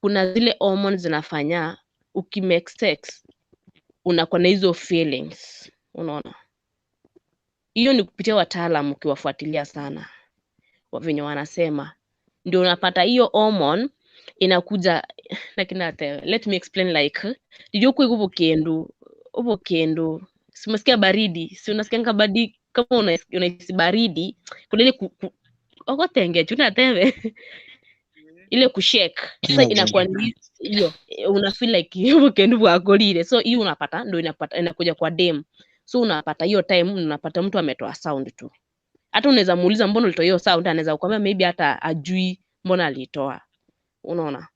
kuna zile hormones zinafanya ukimake sex unakuwa na hizo feelings, unaona. Hiyo ni kupitia wataalamu, ukiwafuatilia sana venye wanasema, ndio unapata hiyo hormone inakuja. Lakini let me explain, like ndio uko kendo simasikia baridi, si unasikia baridi, kama unahisi baridi kuna ile okotenge tuna tebe ile kushake. Sasa inakuwa hiyo una feel like uko kendo bwagolile, so hiyo unapata ndio inakuja kwa dem. So unapata hiyo time unapata mtu ametoa sound tu, hata unaweza muuliza mbona ulitoa hiyo sound, anaweza kukwambia maybe hata ajui mbona alitoa, unaona.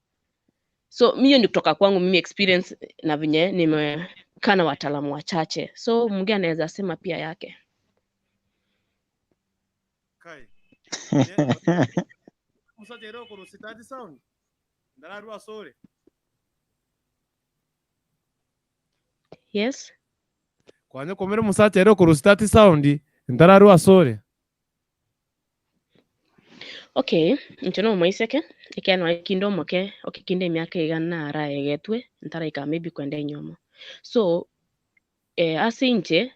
So mimi ni kutoka kwangu mimi experience na venye nimekaa na wataalamu wachache, so mwingine anaweza sema pia yake. Kai musajero ko rusitati sound ndararwa sore. Yes, kwanye komere musajero ko rusitati sound ndararwa sore. Okay, nchono mwaiseke ikianwa kindomo ke okikinde myaka igana ara egetwe ntaraika maybe kwenda inyomo. So asinje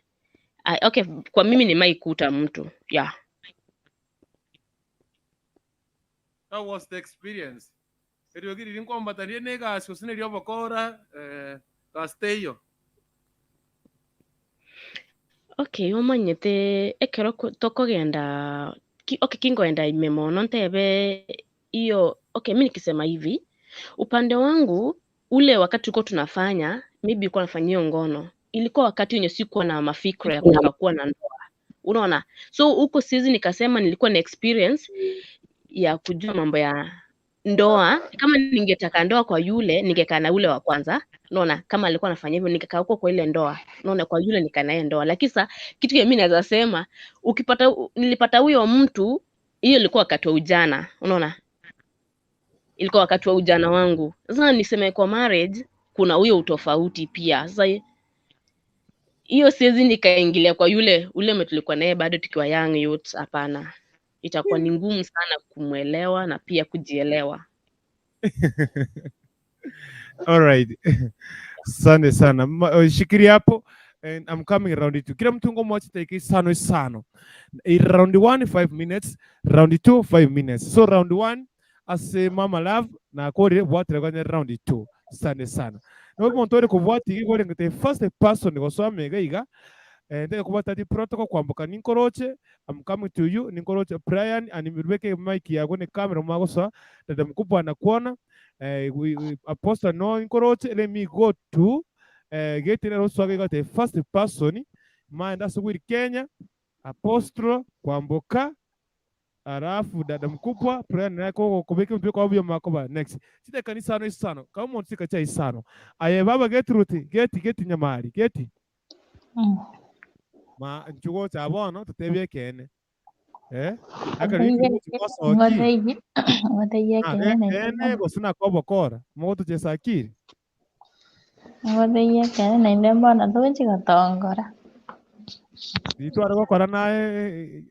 okay, kwa mimi ni maikuta mtu yeah. How was the experience? Eriogiri rinkwamba tariye nega asosine ryo bakora gasteyo. Okay, omanyete ekero tokogenda okay, kingoenda imemono ntebe hiyo. Okay, mimi nikisema hivi, upande wangu ule wakati tulikuwa tunafanya maybe ilikuwa nafanyia ngono, ilikuwa wakati wenye sikuwa na mafikra ya kutaka kuwa na ndoa, unaona. So huko sizi nikasema nilikuwa na experience ya kujua mambo ya ndoa. Kama ningetaka ndoa kwa yule, ningekaa na ule wa kwanza, unaona. Kama alikuwa anafanya hivyo, ningekaa huko kwa ile ndoa, unaona, kwa yule nikaa naye ndoa. Lakini sasa kitu mimi naweza sema, nilipata huyo mtu, hiyo ilikuwa wakati wa ujana, unaona. Ilikuwa wakati wa ujana wangu. Sasa niseme kwa marriage kuna huyo utofauti pia. Sasa hiyo siwezi nikaingilia kwa yule tulikuwa naye bado tukiwa young youth, hapana. Itakuwa ni ngumu sana kumuelewa na pia kujielewa. All right. Asante sana. Shikiria hapo, and I'm coming round 2. Kila mtu ngomoacha take sano. Round 1 5 minutes, round 2 5 minutes. So round 1 as mama love na kore bwatira kwenye round 2. Asante sana. Na montore ko bwati gore ngate first person ko so amega iga ndege kuba tati protocol kwambuka ninkoroche. I'm coming to you ninkoroche Brian animibeke mic yago ne camera magosa dada mkubwa anakuona. Apostle no ninkoroche, let me go to get in the first person mind that's with Kenya Apostle kwambuka arafu dada mkubwa Brian nako kubeke mpiko obyo makoba next sita kanisa no isano kama monsika cha isano aye baba get nyamari get ma nchugo cha bono tutebye kene akari Ngoteigi kene kene gosuna kobo kora moto chesakiri ngoteigi kene nende mbona tuchi gatongora ditwara gokora nae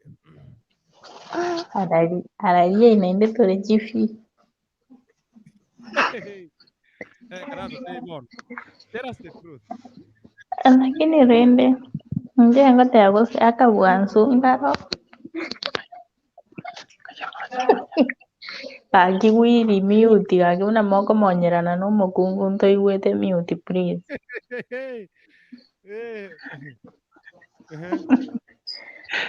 ararie nende tore chifi Gracias, Simon. Tell us the truth. lakini rende nje ngote agose akabwansu ngaro kakiwiri mute kakibuna moko monyerana n'umukungu ntoigwete mute please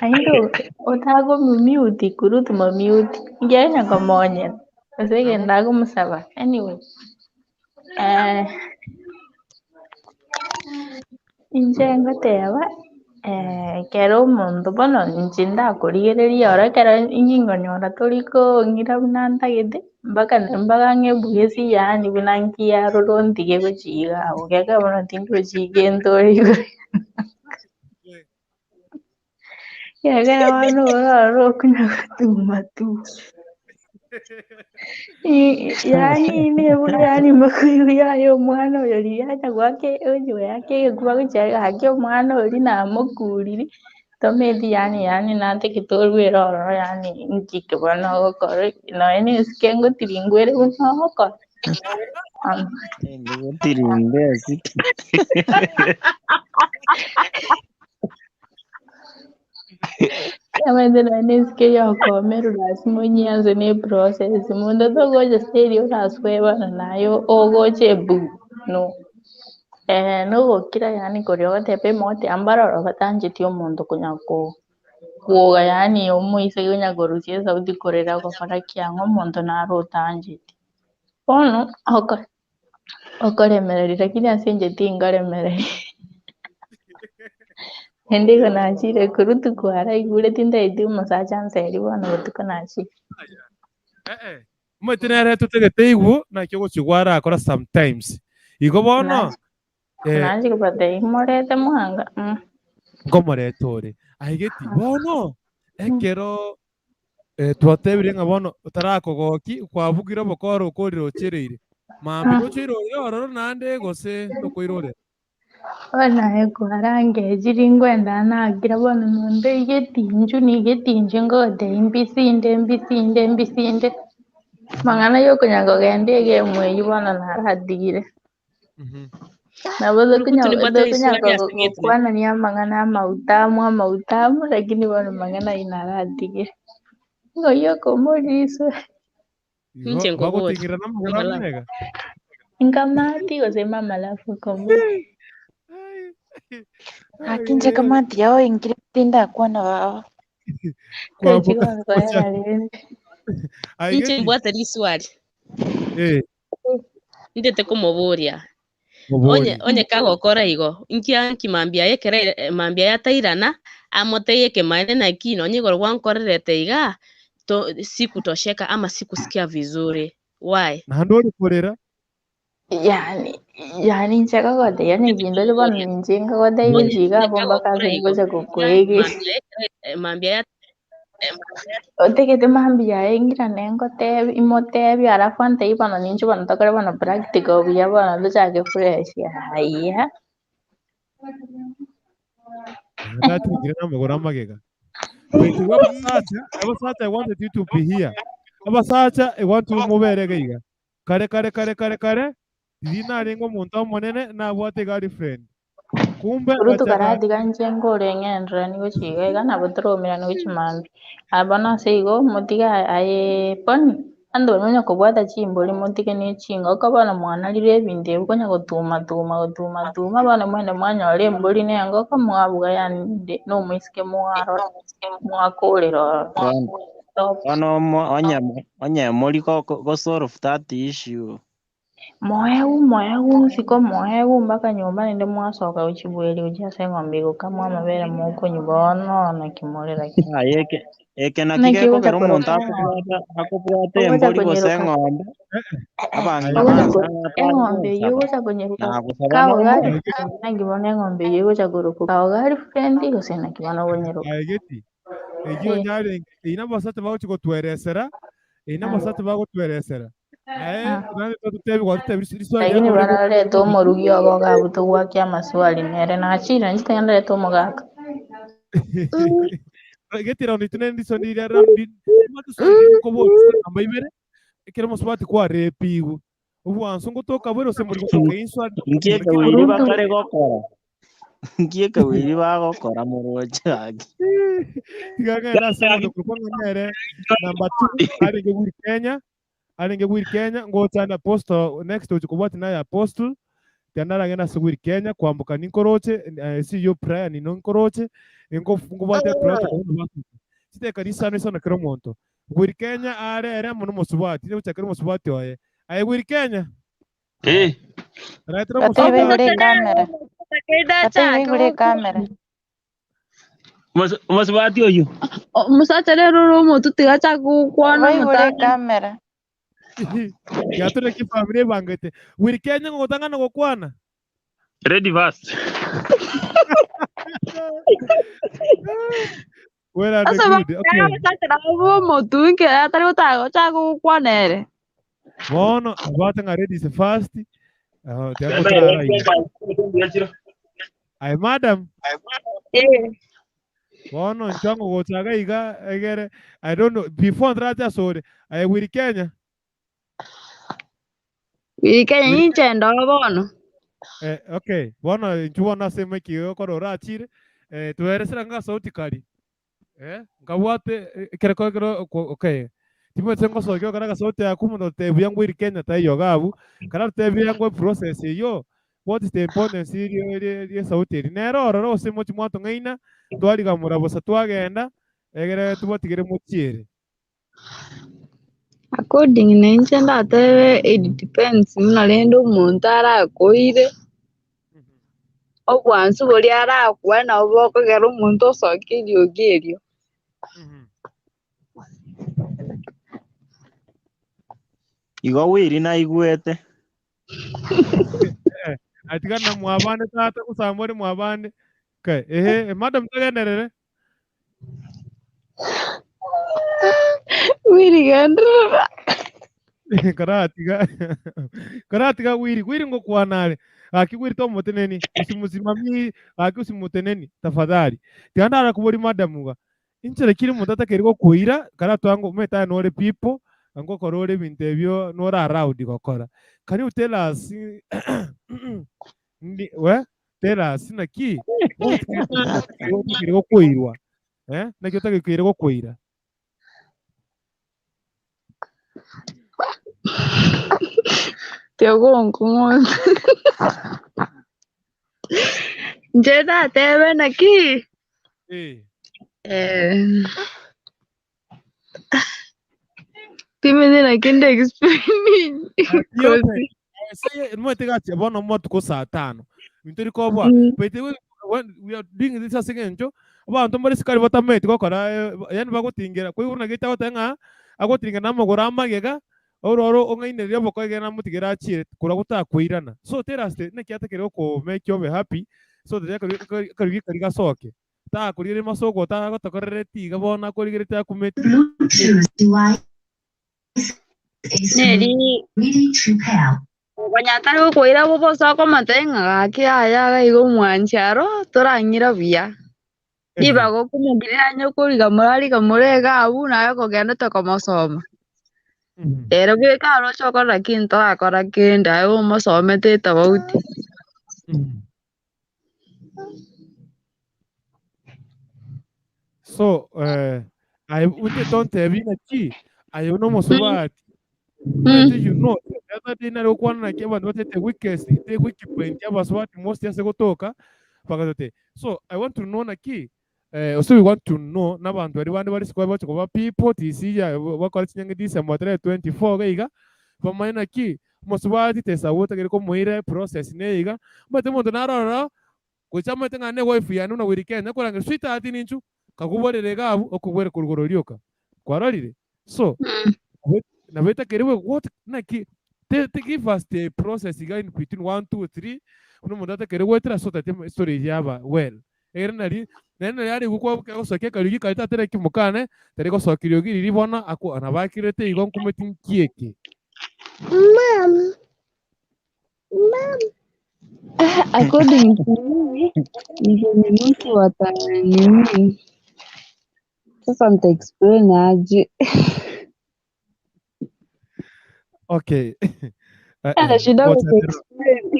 aindo otago mute kurutu ma mute ngenya komonyera asege ndago musaba anyway inje ngoteba kero omonto bono inche ndakorigereria ora kero ingingonyora toriko ngira buna ntagete mpaka ng'ebugesi yaani buna nkiaroro ntige gochiga abo geka bono tingochiga entorigo geka bono ororo okunya gotuma tu yaani nebura yaani makuru yayo omwana oyo riacha gwake oyo yake gekuba gochega haki omwana ori namokuriri tomedi yaani nante kitorwera ororo yaani nkike bono ogokora noe nesike ngotiringwere buna ogokora ngotiringwe asike Amende noe nesike yokomera lazima onyianze ne process mondo togocha stage orasweba nayo ogoche bu no nogokira yaani koria ogotepa emote ambaroro batancheti omonto konya kwoga yaani omoise konya korusia esauti korera gokora kiang'o omonto nare otancheti bono okoremereri lakini ase inche tinkoremereri endigo nachire kurutu kwaraigure tindaeti omosacha nseri bono botuko nachire mwetinere tutegete igwo nakio gochigwara akora sometimes igo bono nachi kobata imorete mwanga ngomoretore aigeti bono ekero twatebire ng'a bono otarakogoki kwabugire obokoro okorire ochereire mambi gochirorire ororo nande gose tokoirore bono ekwarangechiri ngwenda nagira bono nondo igetinchu ngote mbisinde mang'ana yokonya kogenda egemo bono naratigire nabo tokonya gokwanania amang'ana amautamu lakini bono mang'ana aria naratigire ngoyo komoriso Inche ngobocha. bagotingira namagoro amega nkamati gosema malafu komori Akinje kamati yao ingire tinda kwana wao. Inche mbwate riswali ndete kumuburia onye kagokora igo nkimambia yekere mambia yatairana amoteye kemane na kino nyigoro gwankorerete iga sikutosheka ama sikusikia vizuri why nandori korera yani nchakakote yani kindo bono ninchingakakote igochiga bomba kasi ngocha kokwege mambia otegete mambia engira nengotebi imotebi alafu ante bono nincho bono tokore bono practical buya bono tochake fresh haiya ndatigire namagoro amagega abasacha I wanted you to be here abasacha I want to muberege iga kare dinarengo omonto omonene nabwate girlfriend kumbe kurutu karatiga nchengore ng'enre nigochiga iga nabo toromera nigochimambi abono ase igo motiga aye poni ando bamenya kubwata chimboli motike ne chinga kabana mwana lire binde bukonya gutuma bana mwene mwanya ole mboli ne ngo kamwabuga yani no mwisike mwaro mwakolero Wano onye mori go solve that issue. Mohewu siko mohewu mpaka nyumbani ndio mwasoka uchibweli ujase ng'ombe gukamwa amabere muko nyubono na kimorera Eke na kigeko kero umuntu akubwate embori gose ng'ombe eng'ombe yugocha kunyeruka kawo gari nangibona eng'ombe yugocha kuruka kawo gari frendi gose nakibona bonyeruka Aigeti egiyo nyare ina basate bago kutweresera ina basate bago kutweresera nani tutebi kwa tutebi lakini banaleta omorugi ogo gabuto gwakia amaswali nere nachira nchitenda omogaka Geti raundi tune ndiso ndira raundi matu sori kobo amba ibere kero muswati kwa repigu ubu ansongo toka bwero se muri gutoka inswa ngiye wiri bakare gokora ngiye wiri bagokora mu rojagi tigaga na sema kupanga nere namba 2 aringe gwiri Kenya ngo tana posto next ukubati naye apostle tandara ngena sugwiri Kenya kwambuka ninkoroche si yo prayer ni nonkoroche ngo ngubate prayer ko batu site kanisa no sona kero monto gwiri Kenya are muno musubati ne uchakero musubati oye ay gwiri Kenya retro musubati kamera Musubati oyo Musacha rero romo tutigacha kukwana Waigure kamera ya tore ki family bangete gwiri Kenya ngo tangana go kwana ready fast where are the good okay Musacha rero motu ke atari utago cha kukwanere bono abate nga ready se fast tiago tra ay madam bono nchango go taga iga egere I don't know before ndrata sore ay gwiri Kenya Kenya inchendo bono okay bono nchuona sema kiyo korora achire tueresera nga sauti kali ngabwate kero okay timwe tsengo sogyo kana sauti ya kumundo tebuya ngwiri Kenya tayo gabu kana tebuya ngwe process yo what is the importance ya sauti nero roro semo chimwato ngaina twali gamura bosa twagenda egere tubatigere muchire according na inchendo atebe it depends munalendo umuntu arakoire obwansu buri arakwa na oboko gero umuntu osokirio gerio igo wiri na igwete atigana mwabane tata kusamore mwabane kai madam tagenderere wiri gandra karatiga wiri ngo kwanare akigwiri to moteneni usimusimami usimuteneni tafadhali tiandara kubori madamuga inchere kiri mutata keriko kuira karatwango meta nore people ngo korore bintebyo nora around gokora can you tell us tell us na ki keriko kuirwa nakyo take keriko kuira Tegongo Jeda tebe naki Timene na kinde experiment mwetega bono motuko saa 5 mintori ko bwa bete we are doing this again jo abantu muri sikari batamete gokora yani bagutingira kwi una gita batanga agotinga namagora amagega ororo ongaine ryo bokoge na mutigera achire kura gutakwirana so teraste ne kyatekere ko make you happy so that kari gasoke ta kurire masoko ta gotokorere tiga bona kurigire ta kumeti Neri Wanyatari ukwira bubosa ko matenga gake aya gaigo mwancharo toranyira bia Ibago kumugirira nyokuriga murari kamurega abu nayo kogenda tokomasoma Era bwe karo chokora kinto akora kenda ayo masomete tabauti so I would don't have been a key I don't know most about you know the other day na kwa na kiba ndote the weakest the weak point ya baswati most ya segotoka pakatote. So I want to know na ki also we want to know n'abantu bari sikwa bacho kuba people tisi ya bakora kinyange December 24 gaiga bamaina ki moswati tesa wota geriko muire process neiga mate mondo narara kuchama tenga ne wife ya nuna weekend nakoranga sweetheart ninchu kakuborere gabu okubwere kurugororioka kwararire. So na beta kerewe what na ki te give us the process in between 1 2 3 uno mudata kerewe tra so tate story yaba well ernari nene yari gukwa ko soke karugi kalita tere kimukane tere ko sokirio giri bona ako anabakirete igon kumetin kieke Mom. According to me, ni mtu wata nini? Sasa nita-explain aje? okay Anashindwa ngocha ku-explain.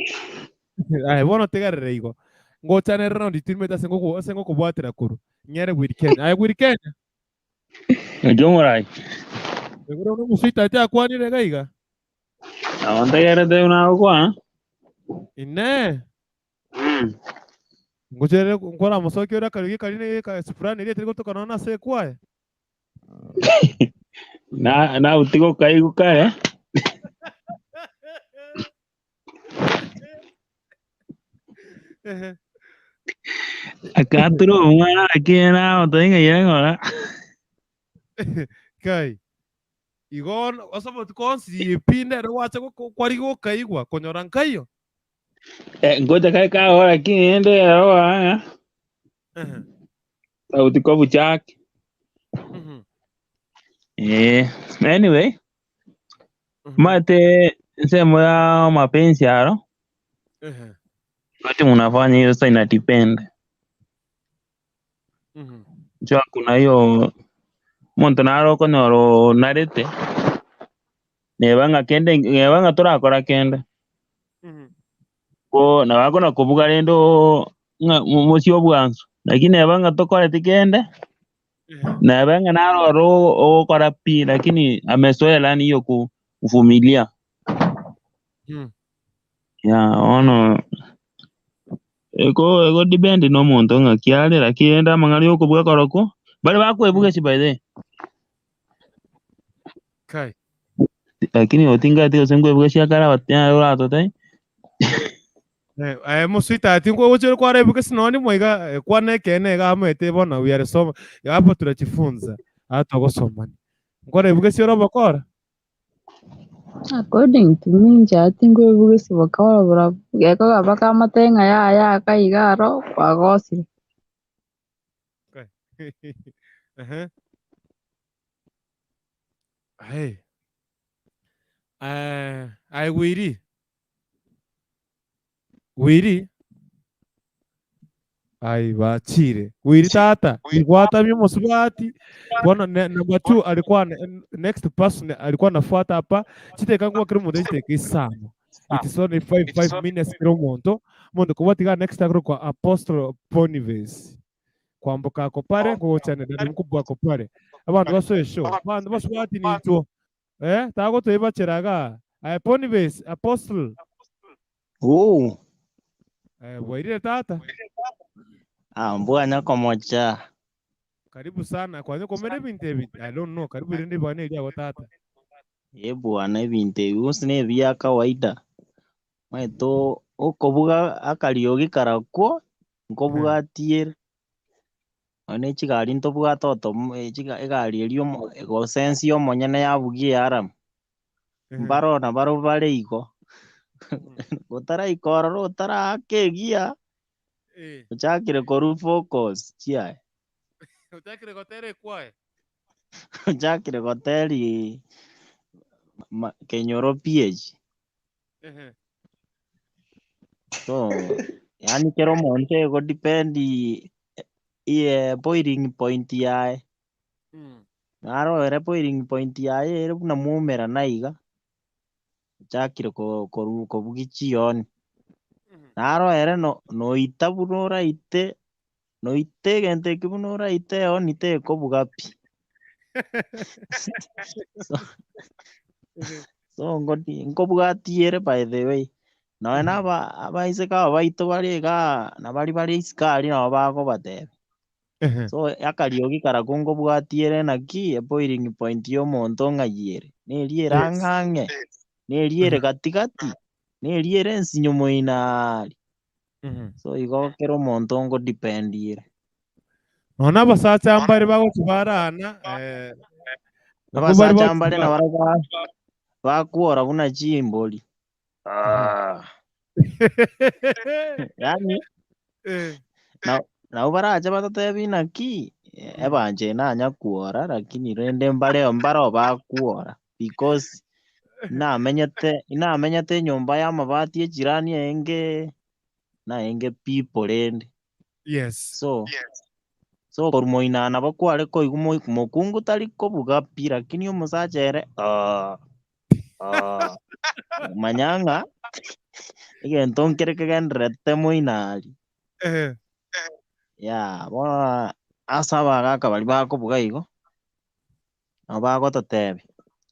ai bona tegarere igo ngocha ne round itimeta sengo kubwatira kuru nyere weekend ai weekend Jomorai. egoro no musita ate kwani re gaiga Aonta yara de una kwa. ine ngochere nkora musoki ora karugi karine ka sufrani ile tiko toka naona se kwae Na utiko kai kukae. Akaturo mwana akina otoinga yengora. kai igon osobo konsi pinde ro wacha ko kwari go kaigwa konyoran kayo Ngoja kai ka ora kiende ora. Utiko buchak. Anyway, mate semo ya mapenzi yaro. Wakati mnafanya hiyo sasa ina depend. Jua kuna hiyo montonaro konoro narete. Nebanga turakora kende. Ko na wako na kubuga rendo musio bwanzo. Lakini nebanga tokore tikende. Nebanga naro okora pi lakini amesoea lani hiyo kuvumilia. Ya ono ego depend no muntu ngakiale lakini enda mangari okubuga koroko bali bakwebuga si by the kai lakini otinga tio sengwebuga sia kara watya urato tai musita ati ngo woche kwa rebu kesinoni mwiga kwane kene ga mete bona we are so hapo tunajifunza hata gusomani ngo rebu kesiro bakora According to me, njati ngwebuge sibakora buravuga ko gabaka amatenga ya kaigaro kwagosire. Hey. I wiri. Ai bachire. Wiri tata. Igwata mimi musubati. Bwana number 2 alikuwa next person alikuwa nafuata hapa. Chiteka ngwa kiri munde chiteka sana. It is only 5 minutes kiro monto. Mondo kubatika next agro kwa Apostle Boniface. Kwambuka ako pare ngo cyane dali mukubwa ako pare. Abantu basoye show. Abantu basubati ni to. Tago to ibacheraga. Boniface Apostle. Oh. Wairire tata. Mbwana komocha. Karibu sana. Kwanza komere binte I don't know. Karibu rinde bwana ile tata. Bwana binte usine bya kawaida. Maito okobuga akariogi karakwo nkobuga tier. One chigari ntobuga toto chigari elio go sense yo monyene yabugie aram. Baro bare iko. Gotara ikoro utara kegia. Uchakire koru focus chia. Uchakire gotere kwae. Uchakire goteri kenyoro PH. So yani kero monte go dependi boiling point yae. Naro ere boiling point yae ere buna mumera naiga. Uchakire koru kobugichi yon. Naro ere no itabunora ite no ite gente kibunora ite on ite kobugapi. so nkobwatiere by the way noe abaise kaba baito bari bari iskari nabo bakobateba so akariogi karaku nkobwatiere naki boiling point ya omonto ng'ayiere neriere ang'ang'e neriere katikati neriere ensinyo moinari so igo kero omonto nkodependire nona abasacha mbare bagochibarana abasacha mbare nabaro bakwora buna chimbori yani nabo baracha batatebi naki ebanje nanya kwora lakini rende mbaro bakwora because inamenyete nyumba ya mabati ejirani enge people rende so korumoinana bakware koigu mokungu tari kobuga pi lakini omusachere manyanga egento nkere kegenderete moinari ya bona asa bagaka bari bakobuga igo nabo bagototebi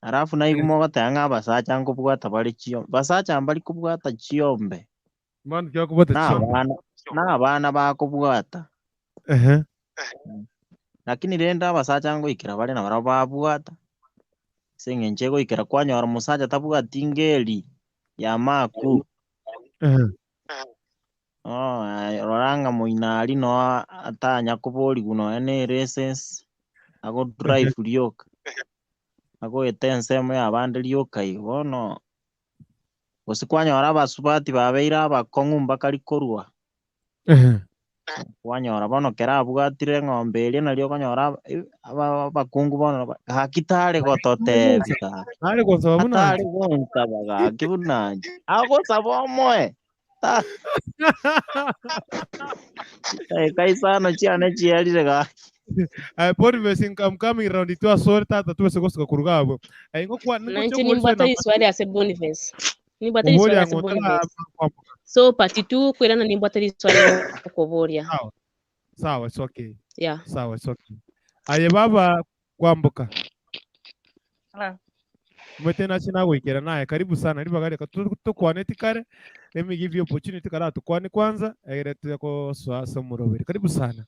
arafu naigu mogoteba ng'a abasacha nkobwata bari chiombe basacha mbari kobwata chiombe n'abana bakobwata lakini rende abasacha ngoikera bare nabaro babwata ase eng'encho egoikera kwanyora omosacha tabwati ngeri ya maku rora ng'a moinari no atanya koboriwu noe na erases agodrive rioka agoeta ensemo ya bande rioka igo bono gose kwanyora abasubati babeire abakong'u mpaka rikorwa kwanyora bono kera abwatire ng'ombe eria nari okonyora abakungu bono gaki tare gototebi atare gonsaba gaki buna agosaba omoe kaisano chiane chiarire gaki Boniface, I'm coming around it was sort that tuwese gosuka kurugabo aingo kwa nanchi nimbata iswali ase Boniface nimbata iswali ase Boniface so part 2 kwirana nimbata iswali koboria sawa it's okay yeah sawa it's okay aye baba kwambuka mwetena china gwikera naye karibu sana riba gari tukwane tikare let me give you opportunity kara tukwane kwanza ere tuko swasa muroberi karibu sana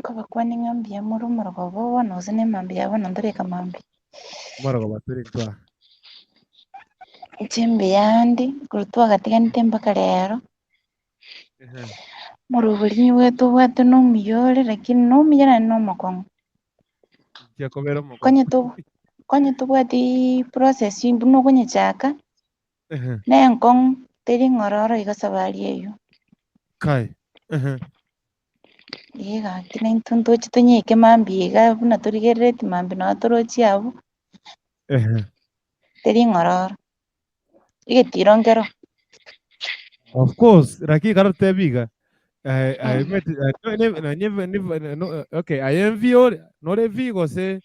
Kabakwani ng'ambi ya morogo bobo noze nemambi yabo nandoreka mambi morogo baturi twa chembe yandi kurutwa katika mpaka lero muruburi wetu watu no miyore lakini no miyana no makongo yakobera makongo konye tu bwati process imbuno kwenye chaka na enkong teri ngororo igasabari eyo kai iga kina intundu chitonye ke mambi iga buna turigereti mambi no torochi abo teri ngororo igetirongero of course raki karate biga I met no okay I envy or no le vigo se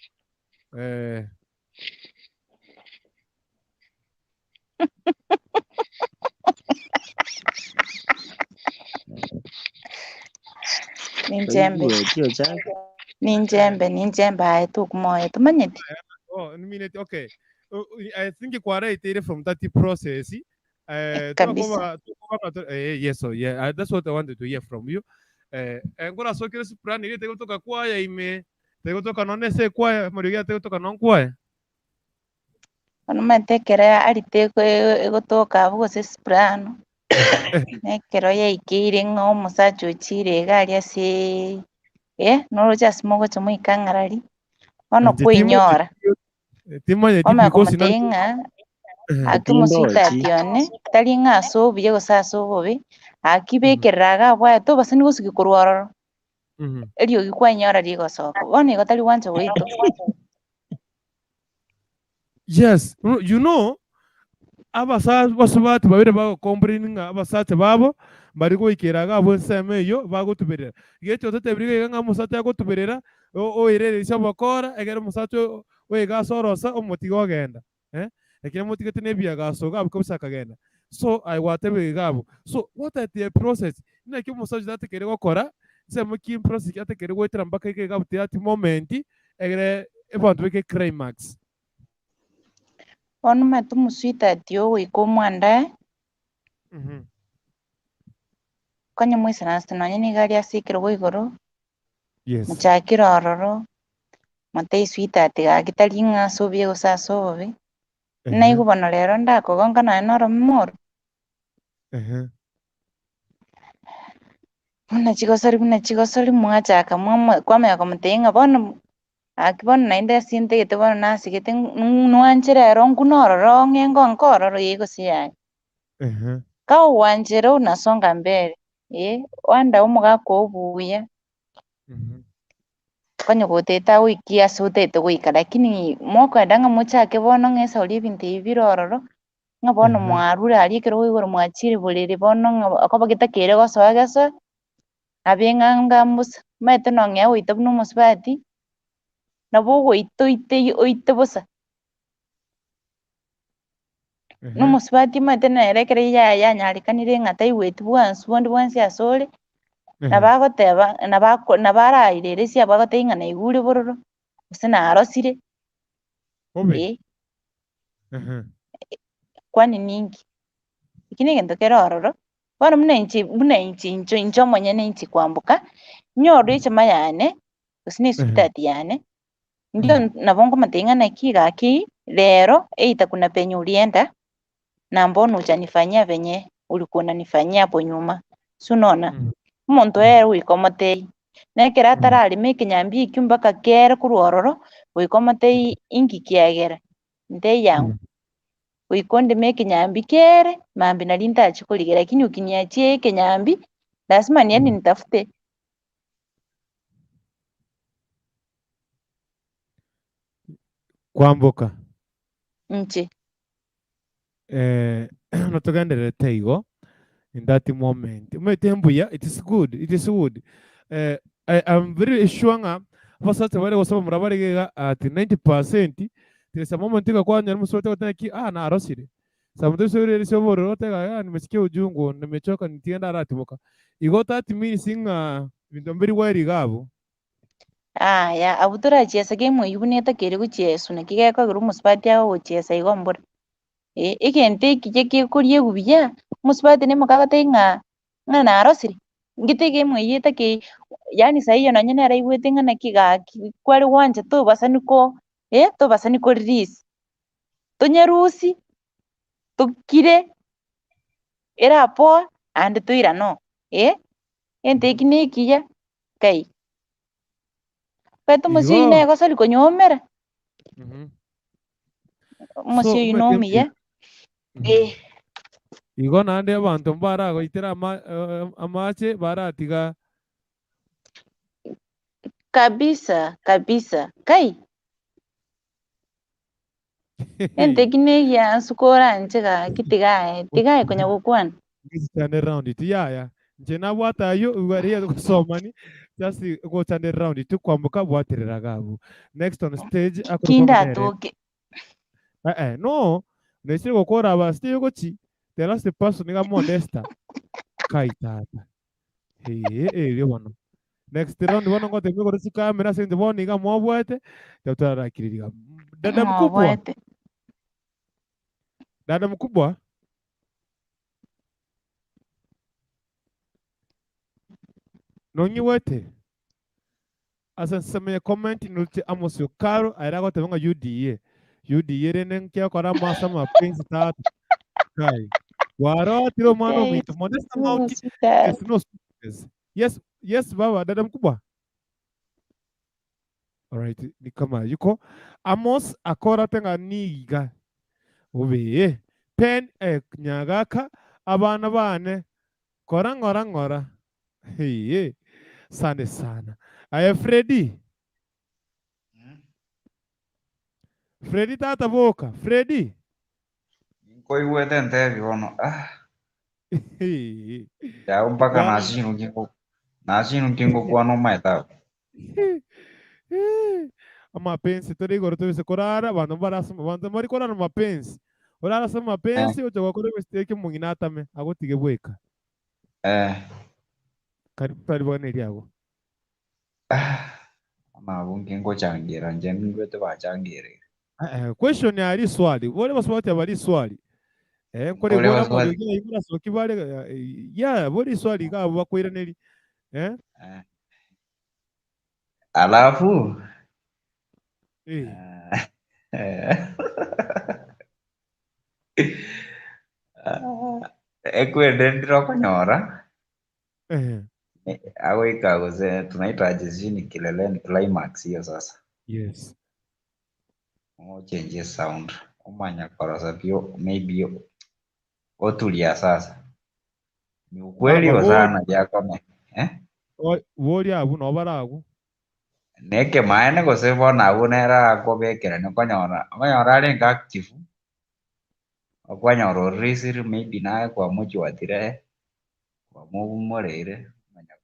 ninjembe aituk moye tumanyeti oh minute okay I think kwara itere from that process kabisa yes so yeah that's what I wanted to hear from you ngora so kile plan ile tego toka kwaya ime tego toka none se kwaya mariga tego toka non kwaya ono matekera ariteko egotoka abo se plano nekero yaikire ng'o musacha ochire gari ase noro just mogo chomo ikangarari ono kwinyora timanye because na akimusita atione tari ng'aso obuye gosasa obobe akibekereraga bwato base nigosiki korwaroro erio gikwanyora rigosoka bono igo tari wancha goito yes you know abasasa basubati babire bagokombraining abasate babo bari goikeraga abo nseme iyo bagotuberera gecho tetebiriga ng'a musate agotuberera oirereria abakora egere musate oigasorosa omotigo ogenda ekire motigete nebia gasoga abiko bisakagenda so I whatever gabo so what at the process ina kyo musaje datekere gokora nsemo kim process atekere goitera mpaka ike gabo at moment egere abantu beke climax Bono matu sweetheart yo wiko mwanda konya mwisana sinonya ni gari asikirwo iguru yes muchakira ororo matei sweetheart gagitari ng'aso bie gusasa obi naigubona rero ndakogonga naye noro mmoru buna chigosori mwachaka kwamenya komutei ng'a bono akibono naende asintegete bono nasigete nwanche rero nkunororo ng'engo nkororo yigosi yaye ka uwanjire unasonga mbele wanda omogaka obuya konya goteta wiki ase otete goika lakini mokwenda ng'a mochake bono ng'esa oria ebinto ebi birororo ng'a bono mwarure aria ekero igoro mwachire borere bono ng'a akoba getakere gosoa gesoe abe ng'anga mbusa maete nong'ea goita buna omosubati nabo ogoita oite bosa na omosubati maete nere ekero yanyarikanire ng'a taigweti bwansu bondi bwansi ase ore nabagoteba nabarairerisia bagotebia ng'a naigure bororo gose narosire kwani ninki eki na egento kere ororo bono buna inche inche omonyene inchi kwamboka nyorire echama yane gose na esweetheart yane ndio nabo nkomotebia ng'a naki gaki rero eita kuna penye ulienda na mbona hujanifanyia venye ulikuwa unanifanyia hapo nyuma si unaona omonto ere goikomotei na ekero atararema ekenyambia ekio mpaka kere korwa ororo goikomotei inki kiagera ntei yangu goika ondeme ekenyambi kere mambia nari ntachi korigera lakini ukiniachia ekenyambi lazima niende nitafute kwamboka nche notogenderere teigo in that moment umete mbuya it is good I'm very sure nga basatse bare gosaba murabarega at 90% tesa moment kwanya musote gotaki na arosire samuto sore soboro tega nimesikia ujungu nimechoka nitienda aratiboka igo 30 minutes nga bintu mbiri wari gabo ya abuturachesa game yubuneta kere guchesu nakigekogera omusubati ago gochesa igo mbura egento eki gekikoria buya omusubati nemokagotebia ng'a narosire ngite game eye etake yani saiyo nonye nere aigwete ng'a naki gaki kware gwanja tobasani tobasani ko release tonyerusi tokire erapoa ande toirano egento eki na ekiya kai kate omosi oyi negosori konyomera omosi oyi na omuya igo nande abantu mbaragoitera amache baratiga kabisa kai egento eki na egia nsukora nche tigae konya gokwana chane round tu yaya nche nabwata yo ugaria gusomani just go chane round tu kwambuka bwaterera gabo next on stage kindatoke no nesire gukora abasite gochi the last person niga modesta kaitata rio bono next round bono ngote mwe gorisi kamera sente bono niga mwabwete tatara kiririga dada mkubwa nonyi wete asa nseme comment nuti amosio karo airago tebenga UDA rene nkia kora masa mapenzi tatu kai waro tiro mano mito modesta mauti yes no yes baba dada mkubwa alright ni kama yuko amos akora tenga niga ube pen nyagaka abana bane ngora hey sande sana aya Freddy tata boka Freddy koigwete ntebi bono ya mpaka nasinu kingo kwano maeta amapenzi tori igoro tubise korara abantu barasoma abantu bari korara amapenzi orara soma amapenzi ojo gakora mistake munginatame agotige bweka karibu bane ryabo na bunge ngochangira nje ngwete bachangire Question yari swali. Wale baswati abali swali. Kore ole gora mo waswali yogi imura soki bale ya boli swali ga bakwira neri. alafu ekwende ndiro konyora au ikagoze tunaitaje zini kileleni climax hiyo sasa. Yes. Change sound umanya korosa pio maybe otulia sasa ni ukweli sana jakome wori abu no baragu neke maene gose bona abunera kobekera ne konyora ringa active okwanyora risiri maybe naye kwa muchi watire kwa mumorere manya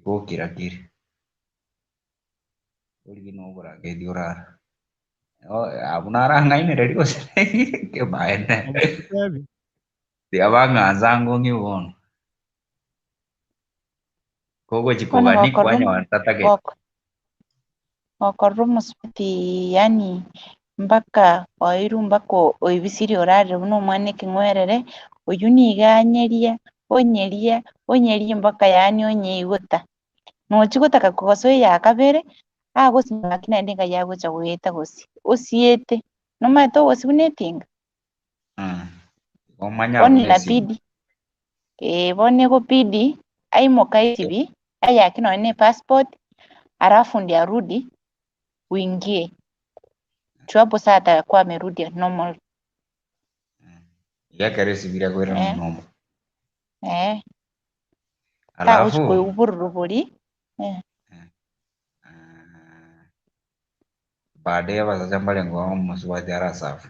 ko kiri uri no burage diora abunara ngaine redi gose ke maene dia banga zangu ngiwono kogo chikogani kwanyora tatake wakorwo musipiti yani mpaka wairu mpaka oibisiri orare buno mwana kingwerere oyuniganyeria onyeria mpaka yani onyeiguta nochigutaka kugoso ya kabere agosimba kinende nga yagocha gweta gosi osiete nomato gosi bunetinga omanya oni napidi bone go pidi aimoka hivi aya kino passport alafu ndio arudi uingie chuapo saa atakuwa amerudi normal yakare sibiria kwera normal alafu kwa uburuburi baadaye bazaza mbale ngo musubati arasafu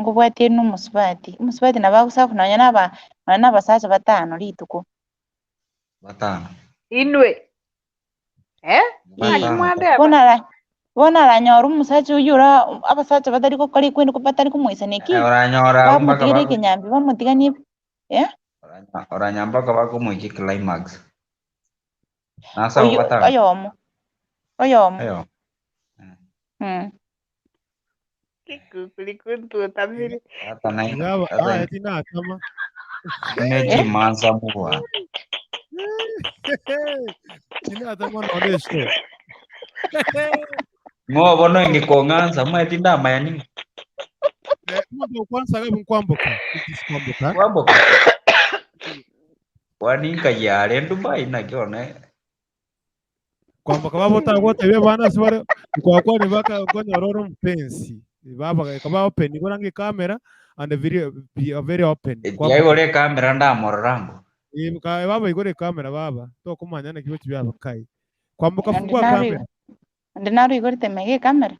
ngubwate no musubati nabagusafu nanya basacha batano lituko batano inwe bona ranyora umusacha uyura abasacha batari ko kari kwenda kupatari kumwisaneki oranyora mpaka kinyambi bamutiganie oranyamba kabako mwiki climax nasa batano oyomo kulikuntu tamiri tina kama neji mansa mwa tina kama nodesto ngo bono ngikonganza mweti ndama yani mtu kwanza gabu kwambuka waninka yale Dubai nakione kwambuka babota gote be bana sibare kwa ni baka gonyororo mpenzi baba kaba open igorange camera and video very open kwa igore camera ndamororango baba igore camera baba to kumanya na kibo byaba kai kwambuka fungua camera ndinaro igore temege camera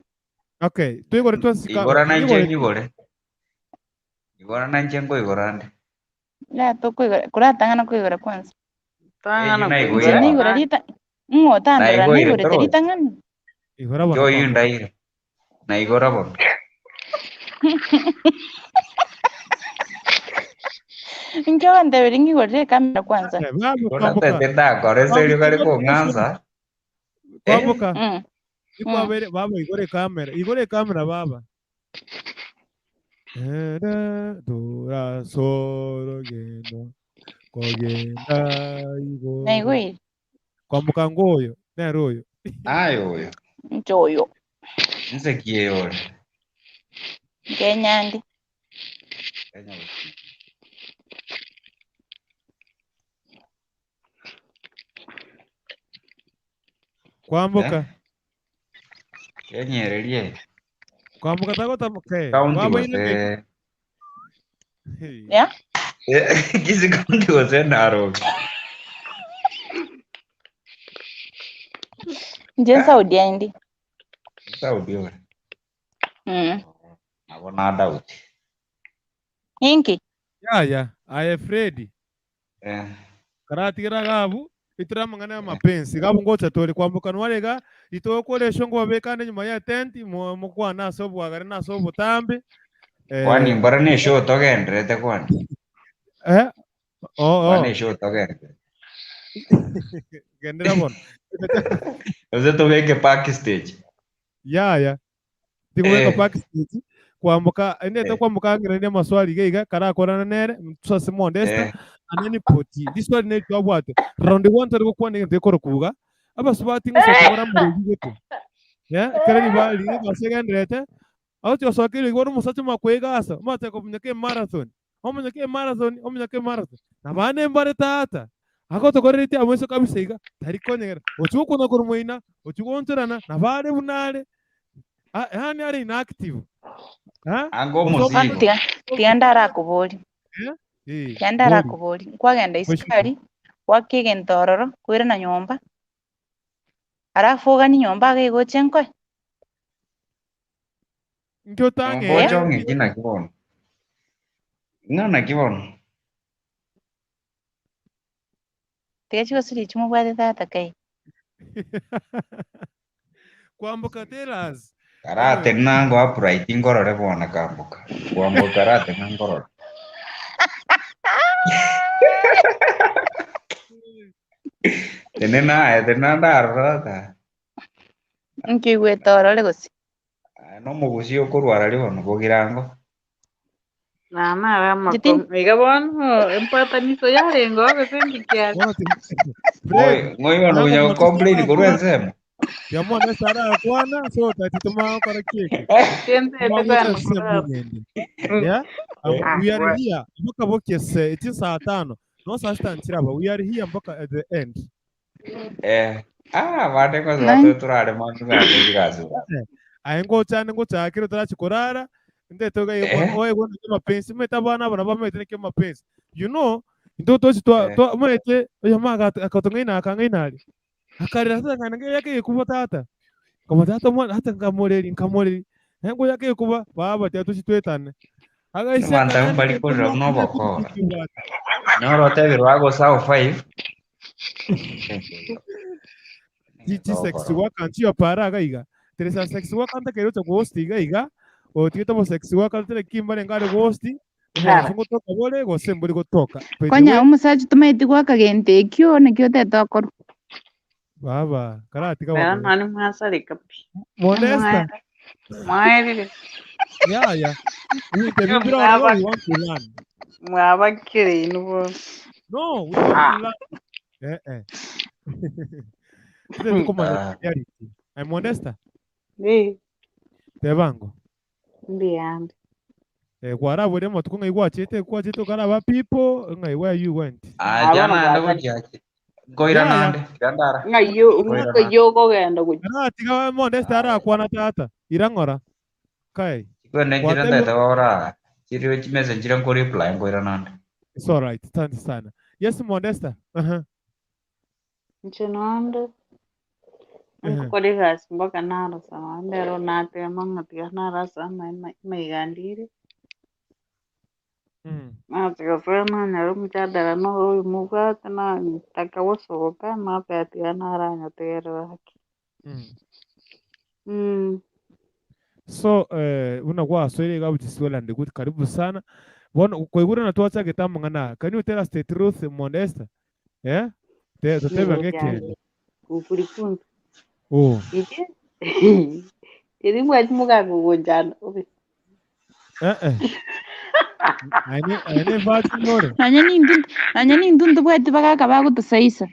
okay tu igore to sika igora na njengo igorande ya to kuratangana kuigora kwanza tangana igora rita tandara ni igora ritangana igora bana yo yindaire na igora bon Injo ndebere ngigore kamera kwanza tenda koreseri kali kunganza kwambuka ikwabere baba igore kamera baba dura solo gendo kogenda igo naigwe kwambuka ngoyo neroyo ayo njoyo nse kiyo kenyandi kwambuka kenyererie kwambuka tagota muke baba ile ya kisi kaunti wose naro nje Saudi andi Saudi ore abona doubt inki ya I afraid karatira gabu itira mangana ya mapenzi gabu ngocha tori kwambuka nwarega itokoresho ngo babekane nyuma ya tent mu kwana sobu agare na sobu tambe kwani mbara ne show togendrete kwani kwani show togendrete gendera bono Ose tubeke backstage. ya tikuweka backstage kwambuka ende kwambuka ngirende maswali geiga karakorana nere tusase Modesta anani poti this one ne twabwate round 1 tari kwande ndekoro kuga abasubati ngusokora muri gito ya kare bali basegendrete auti osokiri goro musacho makwegasa mate ko munyake marathon omunyake marathon nabane mbare tata akoto korete amweso kabisega tari konyera ochuko na kurmoina ochuko onterana nabare bunare hani ari inactive Ango musigo. Tiandara kuboli. Tiandara kuboli. Kwagenda isikari wakige ntororo kwira na nyomba. Arafu gani nyomba gego chenkwe. Ndio tange. Bojo ngikina kibono. Ngana kibono. Techo siri chumo bwade tata kai. Kwambuka teras. Karate nango upright ingorore bona kambuka. Kwambuka karate ngorore. Tenena darota. Nkigwe torole gosi. No mugusi okurwara libono kugirango. Nana rama igabon empatanizo yarengo besengikyali. Ngoi bano kunya complain kurwensema. Yamo na sara kwana so tatituma kwa keke. Siente tekano. Yeah. We are here. Mpaka bokese iti saa 5. No saa 6 ntiraba. We are here mpaka at the end. Vate kwa zote turare mandu gazi. Ayengo cyane ngo cyakiro tarachikorara ndetoga yebo oye ngo mapenzi meta bana bana bamete ke mapenzi. You know, ndo tochi to mete yamaga akatongaina akangainali. Akarira sasa ngenge yake kuba tata. Kama tata mwana hata nkamoreri. Ngo yake kuba baba tatu twetane. Agaisha manta mbali ko no boko. No rote virwago sao 5. Titi sexy wakanti ya para gaiga. Teresa sexy wakanta kero to ghosti gaiga. O tito mo sexy wakanta le kimbale ngale ghosti. Ngo toka bole go sembuli go toka. Konya umusaji tumaiti gwakagente kyo nekyo tetokoro. Baba, karati ka Pero nani mwasali kapi. Modesta. Mwairi. Ya. We can be all we want to learn. Mwabakire nubo. No, we want to learn. Sisi tuko reality. I'm Modesta. Tebango. Ndiambi. Kwara bode mo tukunga igwa chete kwa chete karaba people ngai where you went. Jana ndo kujaje. Goira nande gandara. Ngayo kogenda kuja. Karati ka Modesta ara kwana tata. Irangora. Kai. Kwende kiranda tawara. Chiri chimeze chira ko reply goira nande. It's all right. Asante sana. Yes Modesta. Nchinondo. Nkukole gasi mboka naro sama. Ndero nate mangatia narasa maigandire. Nataka sana nero mchadara no muga tena takawosoka na patia naranya tero haki. So unakuwa swali gabuti swala ndikuti karibu sana. Bona kwa na tuacha getamu ngana. Can you tell us the truth Modesta? Yeah? Toteba ngeke. Ukurikundu. Oh. Ije. Iri mwati muga kugonjana. Aine vati nore. Nanya ni ndundu bwati bakaka bagutusaisa.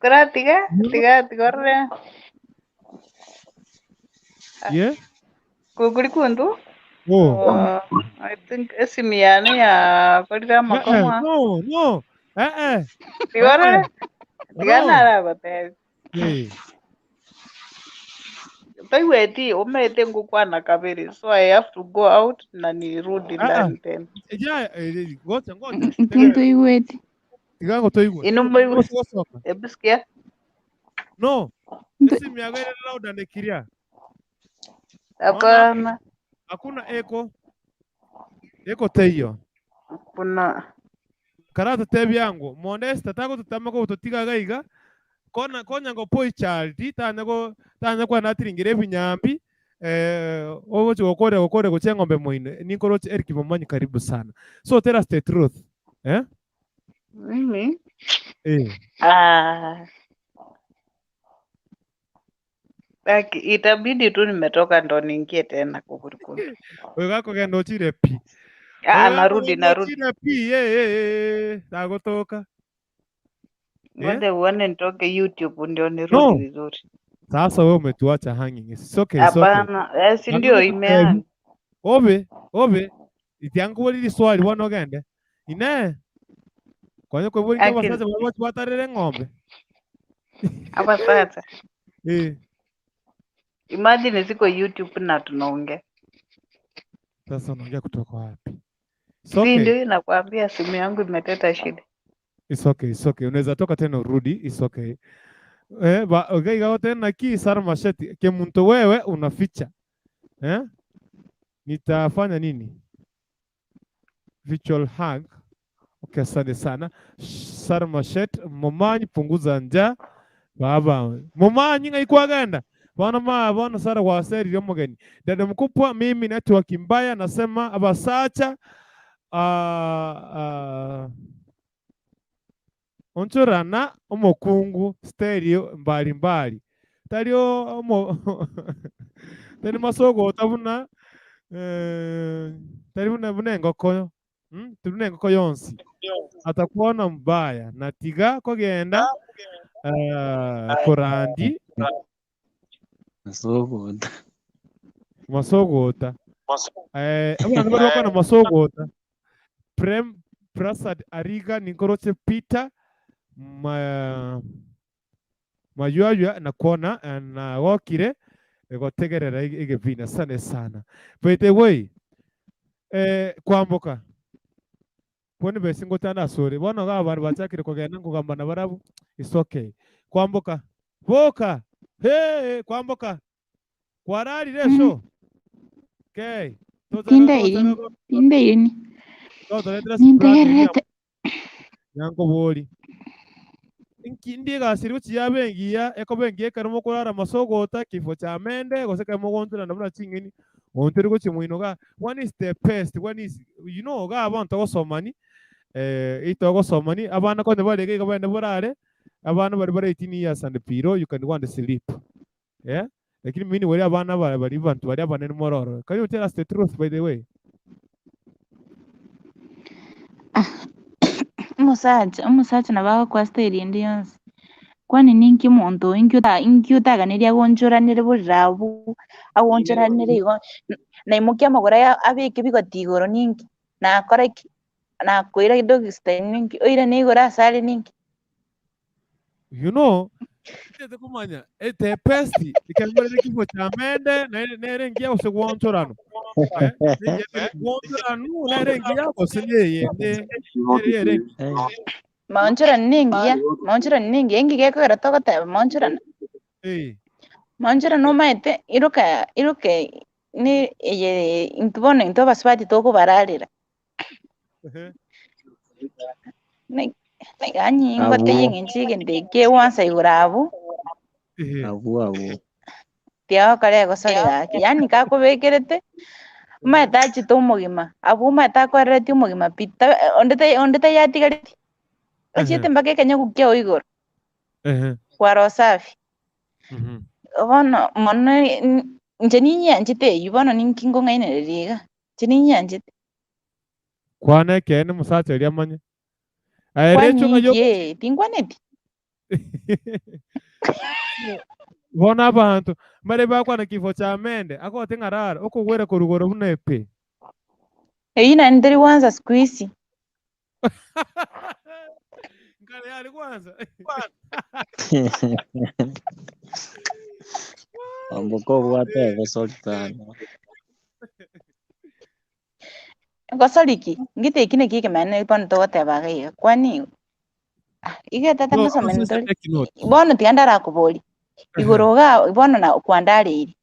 Kora tiga. Yeah? Kukurikundu? Oh. I think esimiane ya kodira makoma. No. Tigora. Tigana bate. Toiweti umete ngukwana kabiri, so I have to go out na nirudi ndani tena. Ngoja. Toiweti. Tigango toiweti. Inombo ebiskia. No. Simu ya gari loud and kiria. Hapana. Hakuna eko. Eko teyo. Kuna Karata tebi yangu. Modesta tako tutamako utotiga gaiga. Konya ngo poi charity tanya kwa natiringire binyambi obochi gokore goche ng'ombe moine nikoro Eric Momanyi karibu sana. So tell us the truth. Mimi itabidi tu nimetoka ndo niingie tena kukurukuru. Wewe kugenda uchire pi. Narudi. Uchire pi nagotoka. Ngoja uone nitoke YouTube ndio nirudi vizuri. Sasa wewe umetuacha hanging. It's okay. Hapana, si ndio imeanza. Obe. Itiangu wali swali wana ogende. Ine. Kwa hiyo wewe ndio wasaza watarere ng'ombe. Hapa sasa. Imagine siko YouTube na tunaongea. Sasa unaongea kutoka wapi? Si ndio nakwambia simu yangu imeteta shida. It's okay. Unaweza toka tena urudi. It's okay. Gao tena ki sarmasheti ke muntu wewe unaficha. Nitafanya nini? Virtual hug. Okay, asante sana. Sarmashet momanyi punguza njaa. Baba. Momanyi ngaikuaganda. Bwana Sara waseri yomugeni. Dada mkubwa mimi network mbaya nasema abasacha onchorana omokungu stereo mbali. Tario tani masogo tabuna taribuna bunengo koyo. Turunengo ko yonsi. Atakuona mbaya na tiga kogenda korandi masogota abana bari bakona masogota Prem Prasad Ariga Ninkoroche Peter mayuayua na kona na wokire gotegerera igevina sana by the way kwamboka pone besingo tanda sore bona ga abantu bachakire kugenda ngugambana barabu it's okay kwamboka boka kwamboka kwarari resho okay Inde yango boli inkindi gasiri uchi yabengiya eko bengiye karimo kurara masogota kifo cha mende goseka mugontuna ndabona chingeni onteri go chimuinoga one is the best one is ga abantu gosomani ito gosomani abana ko nebarege ga bende borare abana bari 18 years and piro you can go and sleep lakini mimi wali abana bari bantu bari abana ni mororo can you tell us the truth by the way umusacha nabaho kwa stage ndi yonse kwani ninki muntu inkyutaganirya gonchoranire burirabu awonchoranire igo na imukia magora abike bigotigoro ninki nakora iki nakwira idogista ninki oira nigora sale ninki tete kumanya the best ikambere kifo cha mende nere ngia usegwonchorano gwonchorano nere ngia oseye nere maonchora ningi engi geko garatoka ta maonchora no maete iruke ni intubone intoba swati toko bararira ganyi ngote yenginchige ndeke wansa igurabu abu tiao kare gosalira yani kako bekerete matachi to mugima abu matako reti mugima pita ondete yati gareti ochite mbake kenya kukia oigor kwaro safi bono mono njeni yanjite yubono ninkingo ngaine riga njeni yanjite kwana kene musacha ryamanye aerecho ngayo tingwaneti bona abantu mare bakwana kifo cha mende akote ngarara okugwera kurugoro bunepe ina ndiri wanza squeeze ngale yali kwanza amboko bwate gosoltana gosoliki ngite kine kike mane pon to tebaga kwani ige tata musomentori bono tiandara kuboli igoroga bono na kwandariri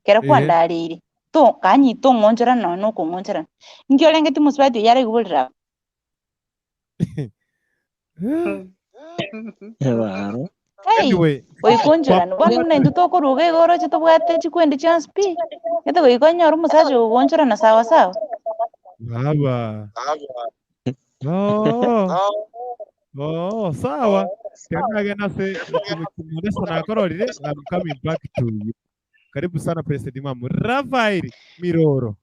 kera kwandariri to kanyi to ngonjera no ko ngonjera ngiolenge timusbati yare gubulira anyway oikonjera no bono nendo to ko ruge goro chito bwate chikwende chance pi eto ikonyoru musaje ugonjera na sawa baba Sawa. Kanage nase kimudesa na kororire. I'm coming back to you. Karibu sana President Mamu. Rafael Miroro.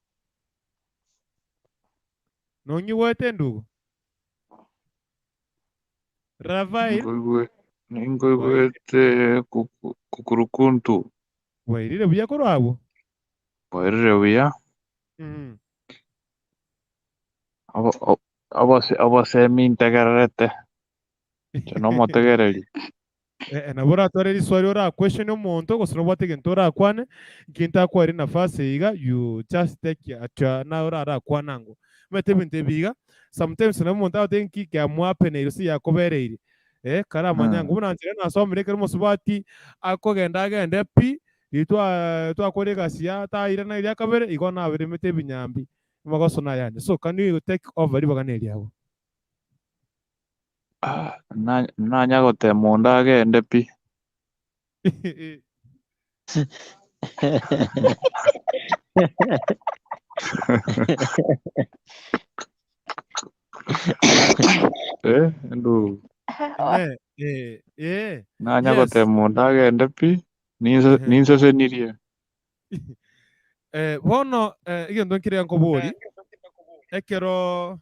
Nonyi wote ndugu. Rafael. Ningoigwete kukurukuntu. Wairire buya korwabo. Wairire buya. Abasemi integerete. Kino mutegereri. Nabora toreri swali ora question omuntu gosino bwatege ntora akwane kinta kwari nafasi iga you just take acha na ora ara kwanango mete binte biga sometimes na muntu atenki kya mwape irusi yakobereire kara manyango bunanzire na somere kero musubati akogenda agende pi itwa kore gasia ta ira na ira kabere igona abere mete binyambi magoso na yanje so can you take over ribaganeri yabo Nanya gote munda agende pi. Ndu. Nanya gote munda agende pi. Ninse senirie. Bono iyo ndonkire yankobori ekero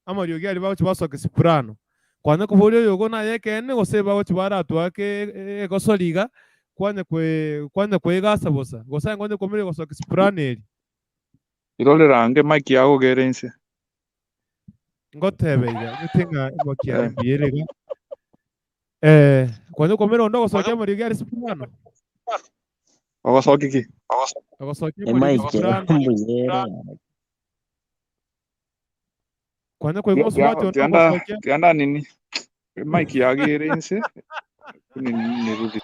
amario gyari basoke soprano kwana kuborio yogo na yekene goseba gochibara atwake gosoliga kwane kwe gasa bosa gosa ngonde komire gosoke soprano eri Irole range mike yago gerense ngotebeiga gutinga mokia mbierega kwane komire ondo gosoke amario gyari soprano Ogosoke ki ogosoke amario soprano Kwana kwa hivyo swati tianda nini Mike yagerense nini nirudi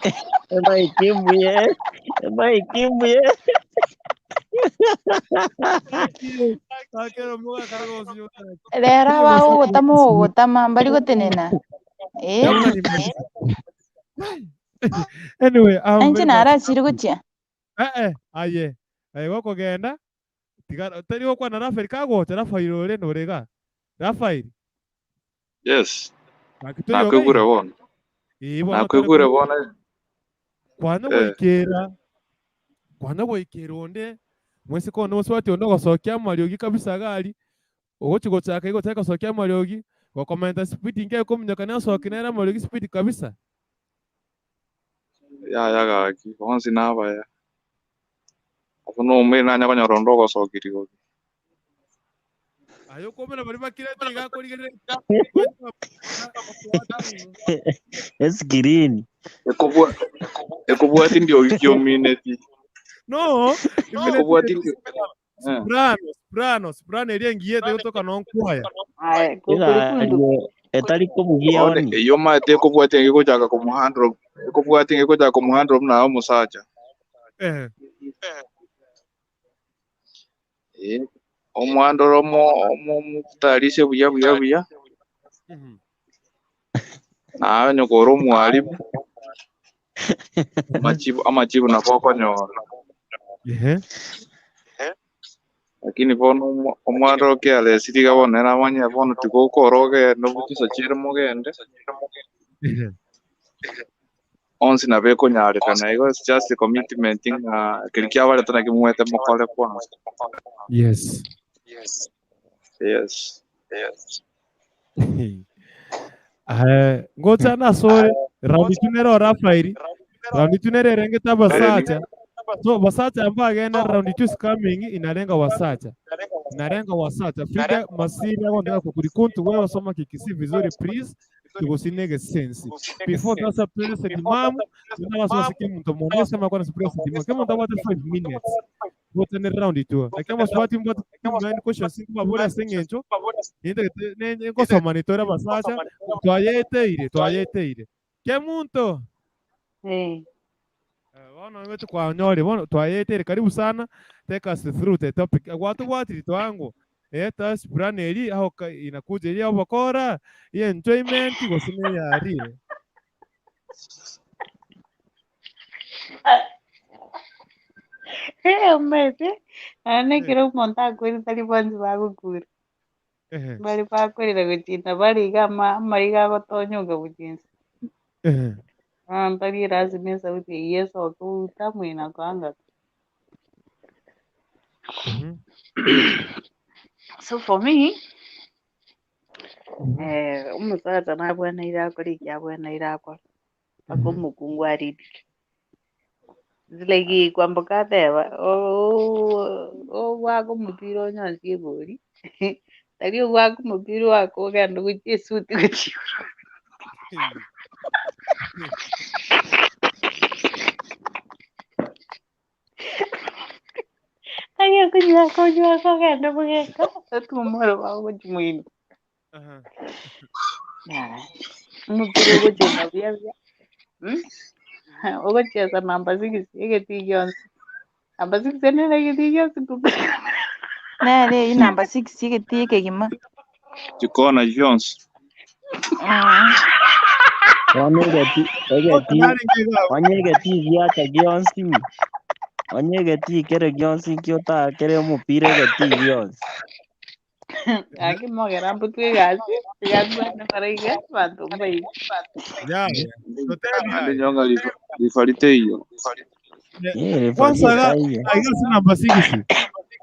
Mike Rera wa utama mbali gotenena. Anyway, Anchi nara chiri gutia. Aye wako genda tari kwa na Rafael kago Rafael ore norega Rafael. Yes. Nakwigure bona. Nakwigure bona. Kwana boikera onde mwese kono muswati ondo gosokia mariogi kabisa gari ogochigo chaka igo taka sokia mariogi go komenta speed inge kumnyakana sokinera mariogi speed kabisa ya gaki onsi naba ya afuno umwe nanya kanyorondo gosokirigo ayo komena bari bakire tiga korigere Screen ekobwati ndio ikiomineti no ekobwati ndio Soprano eri engiye kutoka nonkwaya etari kumugia oni iyo mate ekobwati ngiko chaka kumuhandro ekobwati ngiko chaka kumuhandro na musacha omwandoro omutarise buya nawe nyokoro mwalimu amachibu nakoko nyora lakini bono omwandoro kiale siriga bonera manya bono tikokoroge nobutusa chire mugende onsi na beko nyare kana ego just a commitment na kirikia wale tana kimwete mokole kwanza yes ngocha na sore raundi tunero Rafael raundi tunero rengeta basacha so basacha ambaye agenda raundi 2 coming inalenga wasacha Frida masiri yako ndio kukurikuntu wewe soma kikisi vizuri please tugosinege sensi before that president mamu tunawaso kimuntu mmoja sema kwa president kama mtawata 5 minutes vote ne round tu kama swati mbote main question singu babora sengencho nende ko somanitora basacha twayeteire kemuntu Wana wetu kwa nyori, wana twayetere karibu sana. Take us through the topic. Watu watu wangu. Tas braneri au inakuja ili au bakora, ya enjoyment gosine ya rie. Umete. Ane kero monta kweli tali bonzi bago kuri. bari bakorera gutinda bariga mariga gotonyoga butinzi bari lazima sauti yeso kuta mwina kwanga. So for me, umusaza nabwana irakora ikyabwana irakora paka umukungu aridi zilegi kwamboka teba wako mupira onyansi ebori tari wako mupira wako ogenda guchia esuti guchiura ayo kunywa ogenda mugeka atumoro wako guchimwino umupira ogugenda buya buya ogacheza namba 6 egeti yonsi namba 6 nene egeti yonsi nere iyi namba 6 egeti kegima Chikona Jones. Wanyegeti vyata gionsi. Wanyegeti kere gionsi kiota kere umupira egeti gionsi. Aki mogera mbutwe gazi bana paraiga bantu mbai Ande nyonga lifarite hiyo. Kwanza aigasi namba 6.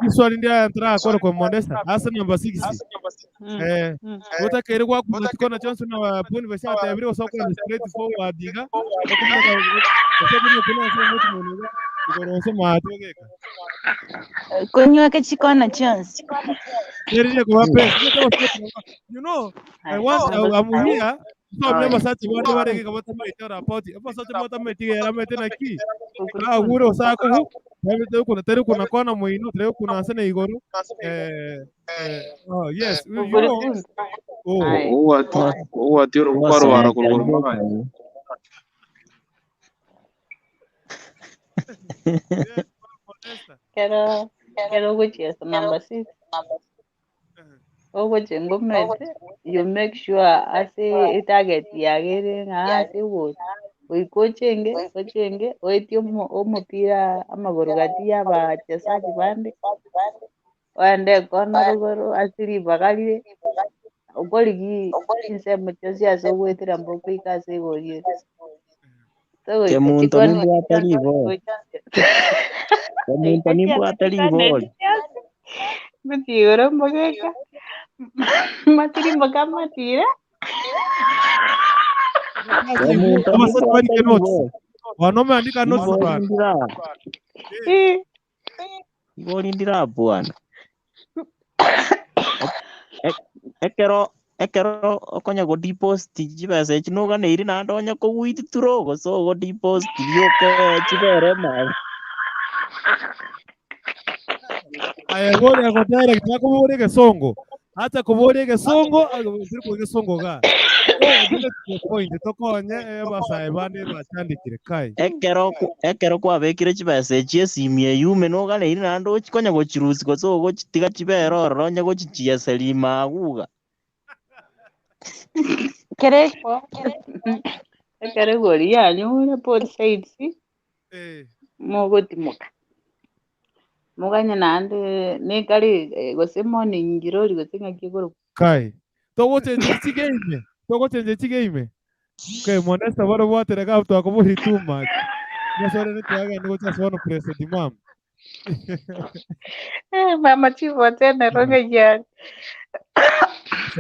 Kiswali ndia entra kwa Modesta. Asa namba 6. Wota kere kwa kutikona chance na puni basi atabiri soko ni straight forward diga. kunywa kachikona chance. You know, I'm here. So mnyama sasa watu wale kama tumeitora rapoti. Hapo sasa mtu ametia ametena ki. Na uro sako. Hapo kuna tele kuna kona muino, leo kuna sana igoro. Oh yes. Oh atiro kwaro wara kulwa. Kero guchesa number 6. Ogoche ngomete you make sure ase target yagere nga ase wote oikochenge oitio omupira amagoro gati y'abachezaji bande wande kona rugoro asiri bagalire okoligi inse muchozi ase wetera mboko ikase gorie que muntu nimbwata libo muntu nimbwata libo mutioro mbogeka matiri mboga matira wanaume andika notes bwana. Ngorindira bwana. Ekero okonya go deposit jibase chinoga neiri na ndonya ko witi turogo so go deposit yoke chibere ma. Aya bora go direct nakubore gesongo. Hata kubore gesongo ziri ko gesongo ga. Point tokonye basaye bande bachandikire kai. Ekero kwa bekire chibase chiesimie yume no ga neiri na ndo chikonya go chirusi go so go chitiga chibere oronya go chichieseli maguga. Kere gori yanyu por sides mogo timoka moganya nande ne kari gosemo ni ngirori gosinga kigoro kai togote chigame kai Modesta bora bote rega to akoburi too much nasore ne taga ni gocha sono preso di mam mama chivo tena ronga ya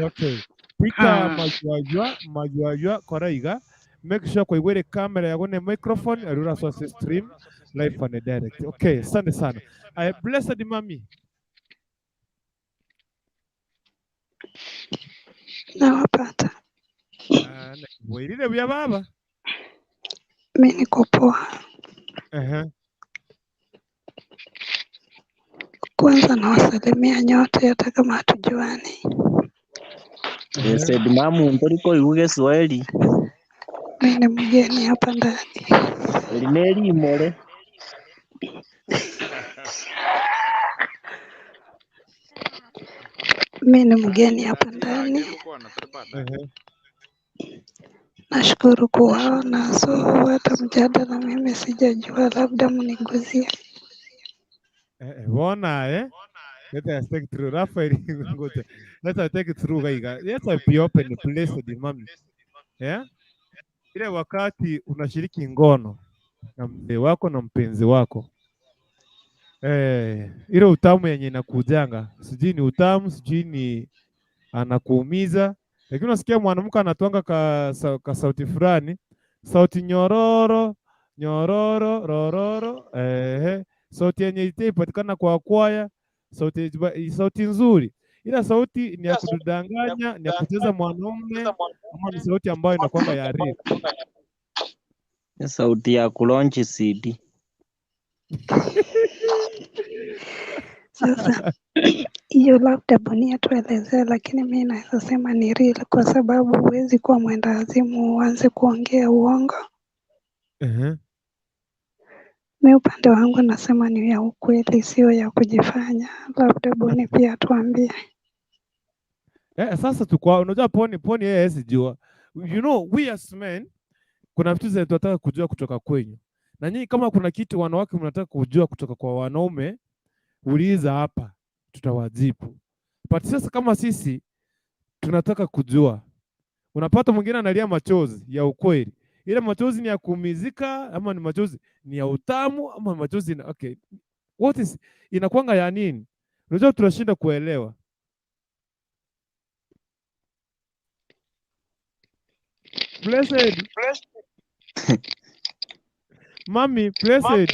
okay pika majua koraiga make sure kwa igwere camera yako ne microphone arura source stream live and direct. Okay, asante sana. Blessed mami. Nawapata. Wairide vya baba. Mimi niko poa. Kwanza nawasalimia nyote hata kama hatujuani. Said mamu mtoriko iuge Swahili. Mimi ni mgeni hapa ndani. Elimeli imole. Mimi ni mgeni hapa ndani. Nashukuru kuwaona, so hata mjadala mimi sijajua, labda mniguzie. Bona Let us take through. Raphael, ngoja. Let us take it through guys. Let us be open blessed mami. Yeah? Ile wakati unashiriki ngono na mzee wako na mpenzi wako. Ile utamu yenye inakujanga. Sijui ni utamu, sijui ni anakuumiza. Lakini unasikia mwanamke anatwanga ka sauti fulani, sauti nyororo, nyororo, rororo, sauti yenye ipatikana kwa kwaya, sauti nzuri. Ila sauti ni ya kudanganya, ni ya kucheza mwanaume, ama ni sauti ambayo inakwanga ya real. Sauti ya kulonchi CD. Sasa hiyo labda Bonia tuelezee, lakini mimi naweza sema ni real, kwa sababu huwezi kuwa mwendawazimu uanze kuongea uongo. Mimi upande wangu nasema ni ya ukweli, sio ya kujifanya. Labda Boni pia tuambie. Sasa tukwa unajua poni yeye asijua. You know we as men kuna vitu zetu tunataka kujua kutoka kwenyu. Na nyinyi kama kuna kitu wanawake mnataka kujua kutoka kwa wanaume, uliza hapa, tutawajibu. But sasa kama sisi tunataka kujua, unapata mwingine analia machozi ya ukweli. Ile machozi ni ya kuumizika ama ni machozi ni ya utamu ama machozi na okay. What is inakuanga ya nini? Unajua tunashinda kuelewa. Blessed. Mami, blessed.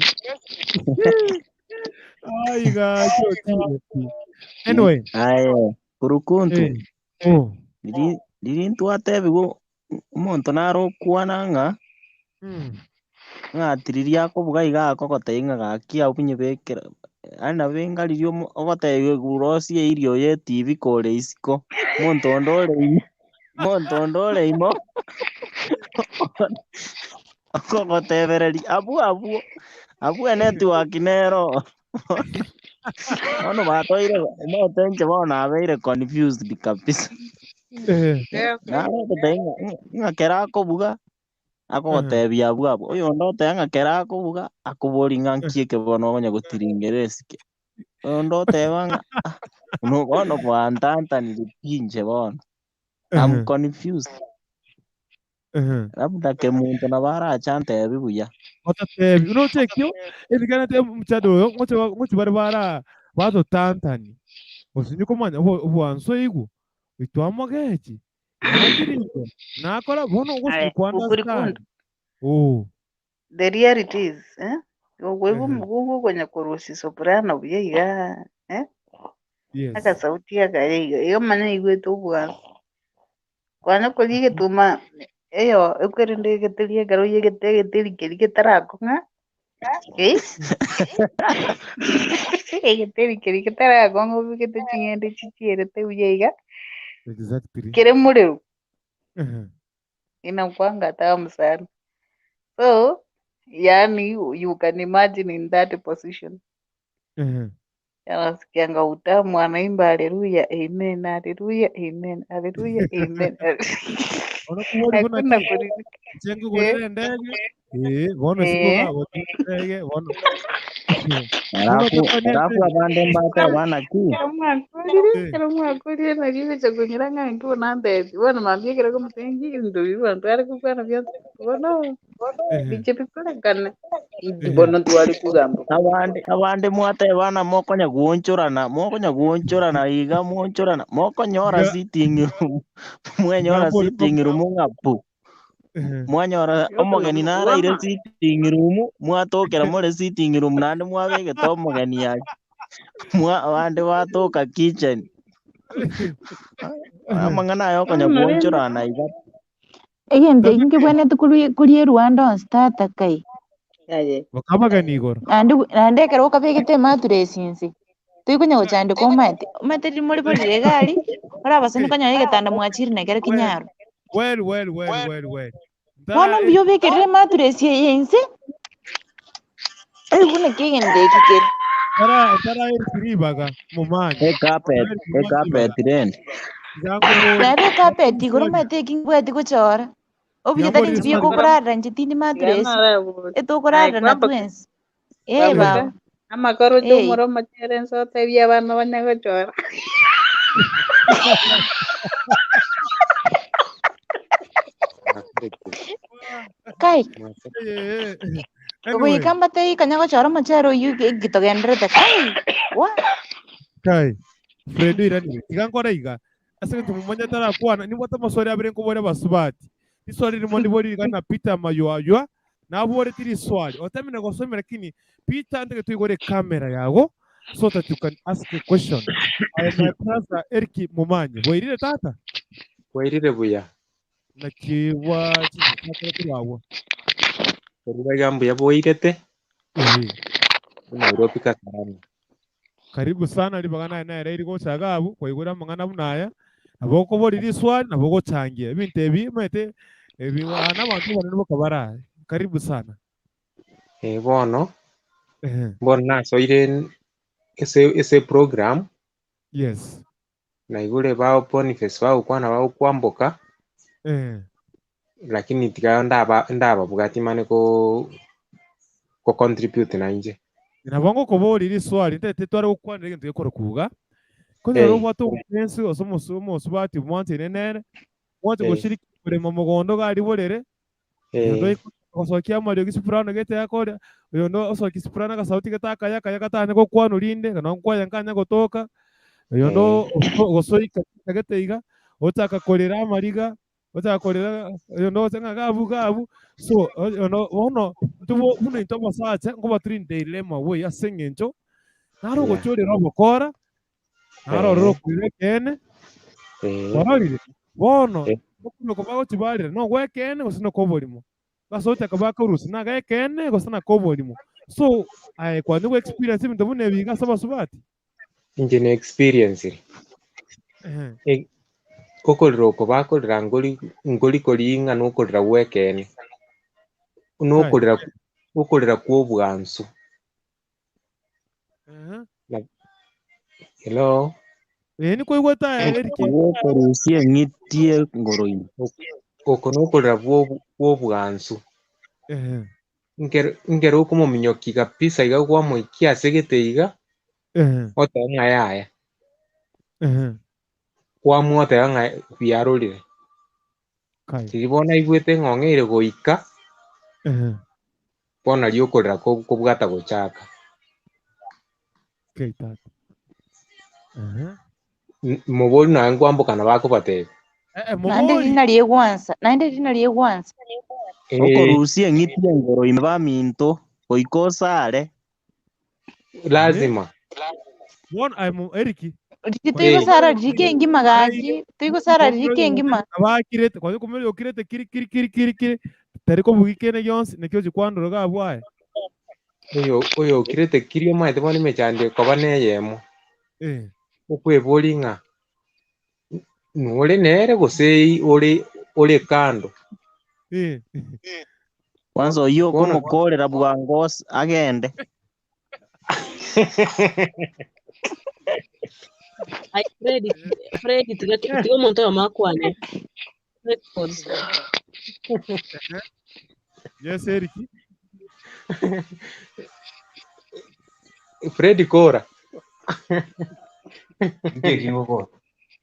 Ay, gacho. Anyway. Aye, kurukuntu. Dirintu atebi go umuntu narokwana nga. Ngatiriria ko bugai ga kokotenga gakia ubinye bekera. Ana benga lirio ogote gurosie irio ye TV kore isiko. Montondole imo. Kokotebereri abu network nero. Ono batoire motenje bona abeire confused kabisa. Ngakera ko buga akotebia bwabo oyo ndote ngakera ko buga akubori ngankieke bono onya gutiringeresike oyo ndote banga no bono kwantanta nilipinje bono. I'm confused. Labda ke muntu nabara chante bibuya Otatebi unotekyo ebigana te mchado yo ngote barabara bazo tantani osinye komanya obwanso igu bitwamogechi nakiringo nakora bono gosi kwanda the reality is wewe mgugu kwenye kurusi soprano byiga aka sauti ya gari iyo manya igwetu bwa kwana kulige tuma eyo ekerinde getelie garo yegeteli keriketara nga yegeteli ketara kongo bigete chingende chichiere te uyega exactly kere mureu inakwanga tamu sana. So yani you can imagine in that position. Yanasikianga utamu, anaimba haleluya amen, haleluya amen, haleluya amen. Hakuna kuridi. Chengo gore ndege bono siko ndege bono Alafu abande mbata bana ki Kero mwakurire na gibe cyo kunyira ngangi nandezi bona mambye kero kumusengi ndo biba ntware kugana byose bona bije bikolekana bono twari kugamba abande mwate bana mokonya guonchorana iga mwonchorana mokonyora sitting room mwenyora sitting room ngapu mwanyora omogeni nara ire sitting room mwatokera more sitting room nande mwabege to omogeni yake abande batoka kitchen amangana yokonya guonchorana iga egente inge bwene tukurie Rwanda stata kai bakamagani igoro ande kero kabegete maturesinsi tuikunya guchande ko mate rimuri bari gari ora basani kanya yegetanda mwachiri na kero kinyaro well bono biyo bekere maturesi yense egune kigende kikere tara iribaga mumanya carpet rent Rabe carpet igoro mate kingweti kuchora obije tani biyo ko kurara njitini maturesi eto kurara na twins baba Amakoro Hey. chomoro macheren sote bia bana banyagochora. Kai. Anyway, Kamba te kanyagochora machero yu gitogendrete. Kai. What? kai Fredo irani tigangora iga ase tumumanya tara kwana ni bota maswali abire ko bore basubati iswali ni mondi bori kana Peter mayo na bore tiri swali otamina go somera kini Peter ante tuigore camera yago so that you can ask a question. I am my brother Erki Mumanye boirire tata Wairire buya. na kiwa chini wawo Korira gambo ya boirete. Nairobi Kasarani. karibu sana libagana na rero go chagabu koigura mangana bunaya aboko bori riswali naboko changie ebintu ebi mete ebiwana abantu banene bakabara karibu sana Bono. Bona soiren ese program. Yes. Na igule bao Boniface bao kwana bao kwamboka. Lakini tiga ndaba bugati mane ko contribute na nje. Nabongo ko bori riswali ndete tware ukwanire ngende gukora kuga Konyero watu wensi osomusumo subati mwanti nenere mwanti gushiriki kure mu mugondo gari borere ndo osokia mario gisipurano gete yakora uyo ndo osokia sipurano ga sauti getaka yaka katane ko kwano linde kana kwaya nkanya gotoka uyo ndo osoika gete iga otaka korera amariga otaka korera uyo ndo senga gabu so ono tubo buno intoma sacha ngo baturinde dilema we asengencho naro gochorera bokora naro ro kwekene bararire bono okuno kobago tibarire no gwekene gosino koborimo basote kabaka urusi na gekene gosina koborimo so kwa ndo experience bintu bune biga saba subati Injine experience kokoriro kobakorera ngoli kolinga nokorera gwekene nokorera kwobwansu. Hello. Ni ko igweta Eriki. Korusie ngitie ngoroini. Okonokorera bwobwansu. Ngero como minyoki kabisa iga kwa moikia segete iga. Otanga yaya. Kwa muote anga biarorire. Tiribona igwete ngongere goika. Bona riokorera kobwata gochaka. Keitata. Moboli na ngwamboka na bako batebe. Naende rina riegwansa. Okorusie ngitie ngoro imba minto oikosare. Lazima. One I'm Eriki. Tuigo sara rike ngima gaji. Tuigo sara rike ngima. Abakirete kwa kumeli okirete kiri tariko bugikene yonse nekyo jikwandoro gabwaye. Oyo kirete kirio maite boni mechande kobane yemo. Okwebolinga. Nore nere gosei ore kando. Kwanza oyo kumukorera bwangos agende. Ai Fred tiga monto ya makwane. Records. Yes Eriki. Freddy Kora.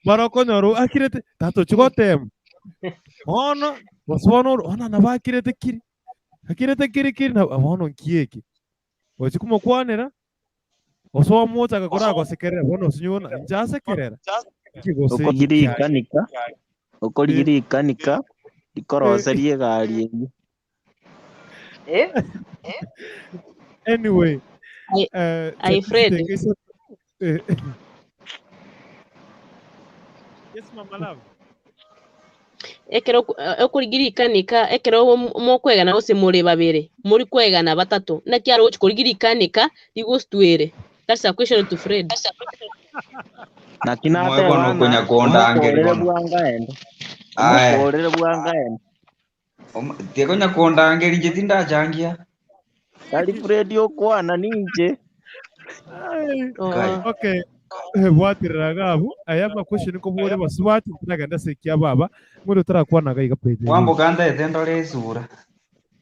Baroko noro akirete tato chigotem. Ono waswono ona nabakirete kiri. Akirete kiri na ono kieki. Ochikumo kwanera. Oswa mota akakora gosekerera bono sinyona njase kerera. Okorigirikanika ikoroserie gari enyu. Anyway, Fred. Yes, mama love. Ekero okurigirikanika ekero mokwegana gose muri babiri muri kwegana batatu na kyaro kurigirikanika ligostwere. That's a question to Fred. Na kinate wana kunya kondangeri bwangaende. Mukorere bwangaende. Tieko nya kondangeri jetinda changia. Kali Fred okwana ninje. Okay. Bwatirira gabu ayama question ko bore baswati naganda sekia baba muri tarakwanaga iga page. Kwamboka ndete ndore isura.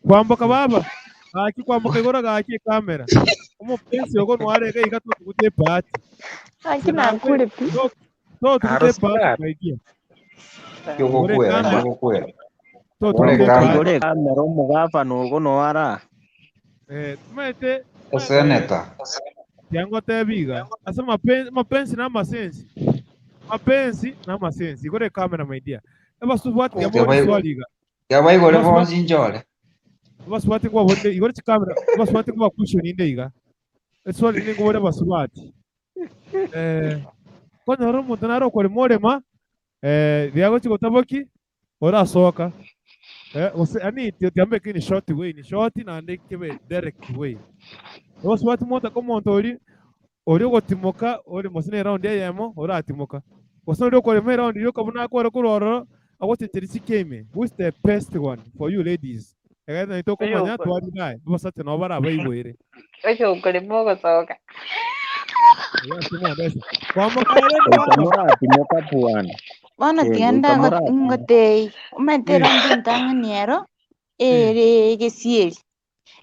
Kwamboka baba. Aki kwamboka igora gaki kamera. omupenzi ogo nwarega iga tugute party Akina kule pi. tugute party my dear Kyogokwera kyogokwera Igore kamera omugafa nugo noara. tumete Senator yango tebiga asa mapenzi na masensi igore kamera my dear abasubati yabone swaliga yabaye gore bonzi njole abasubati kwa bonde igore kamera abasubati kwa cushion inde iga swali ningo bore basubati kono horo mutanaro kore morema liago chiko taboki ora soka ani tiambe kini short way ni short na ndekebe direct way abasubati mota ko montori ori gotimoka ori mosine round ya yamo ora atimoka koso ri kore me round yo kabuna kore kuroro agoteterisi keme who's the best one for you ladies egana itoko manya twari dai basate no bara bayibwere Ocho kore mogo soka. Timoka puan. Bueno, tienda ngote umetero ndintanga niero gesieri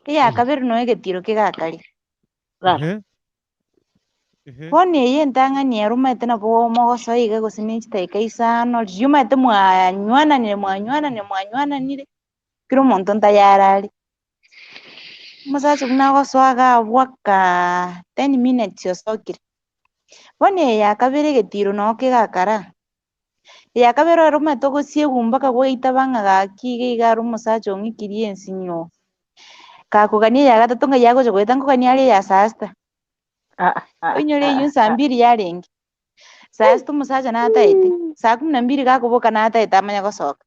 yakabere no egetiro kigakari Boni eye ntanga niero umete na bo mogoso iga gosini chitaika isano yumete mwanywananire kiro monto ntayarari musacha kunagoswaga bwaka 10 minutes osokire Boni yakabere getiro no kigakara yakabere roma togo siegumba kagweita bangaga kige igaro musacha ongikirie ensinyo kakugania yagatatu nga yago chogweta ngokania ari ya sasta Onyore yunsa mbiri yarengi sasta musacha nataite saa 12 gakuboka nataite amanya gosoka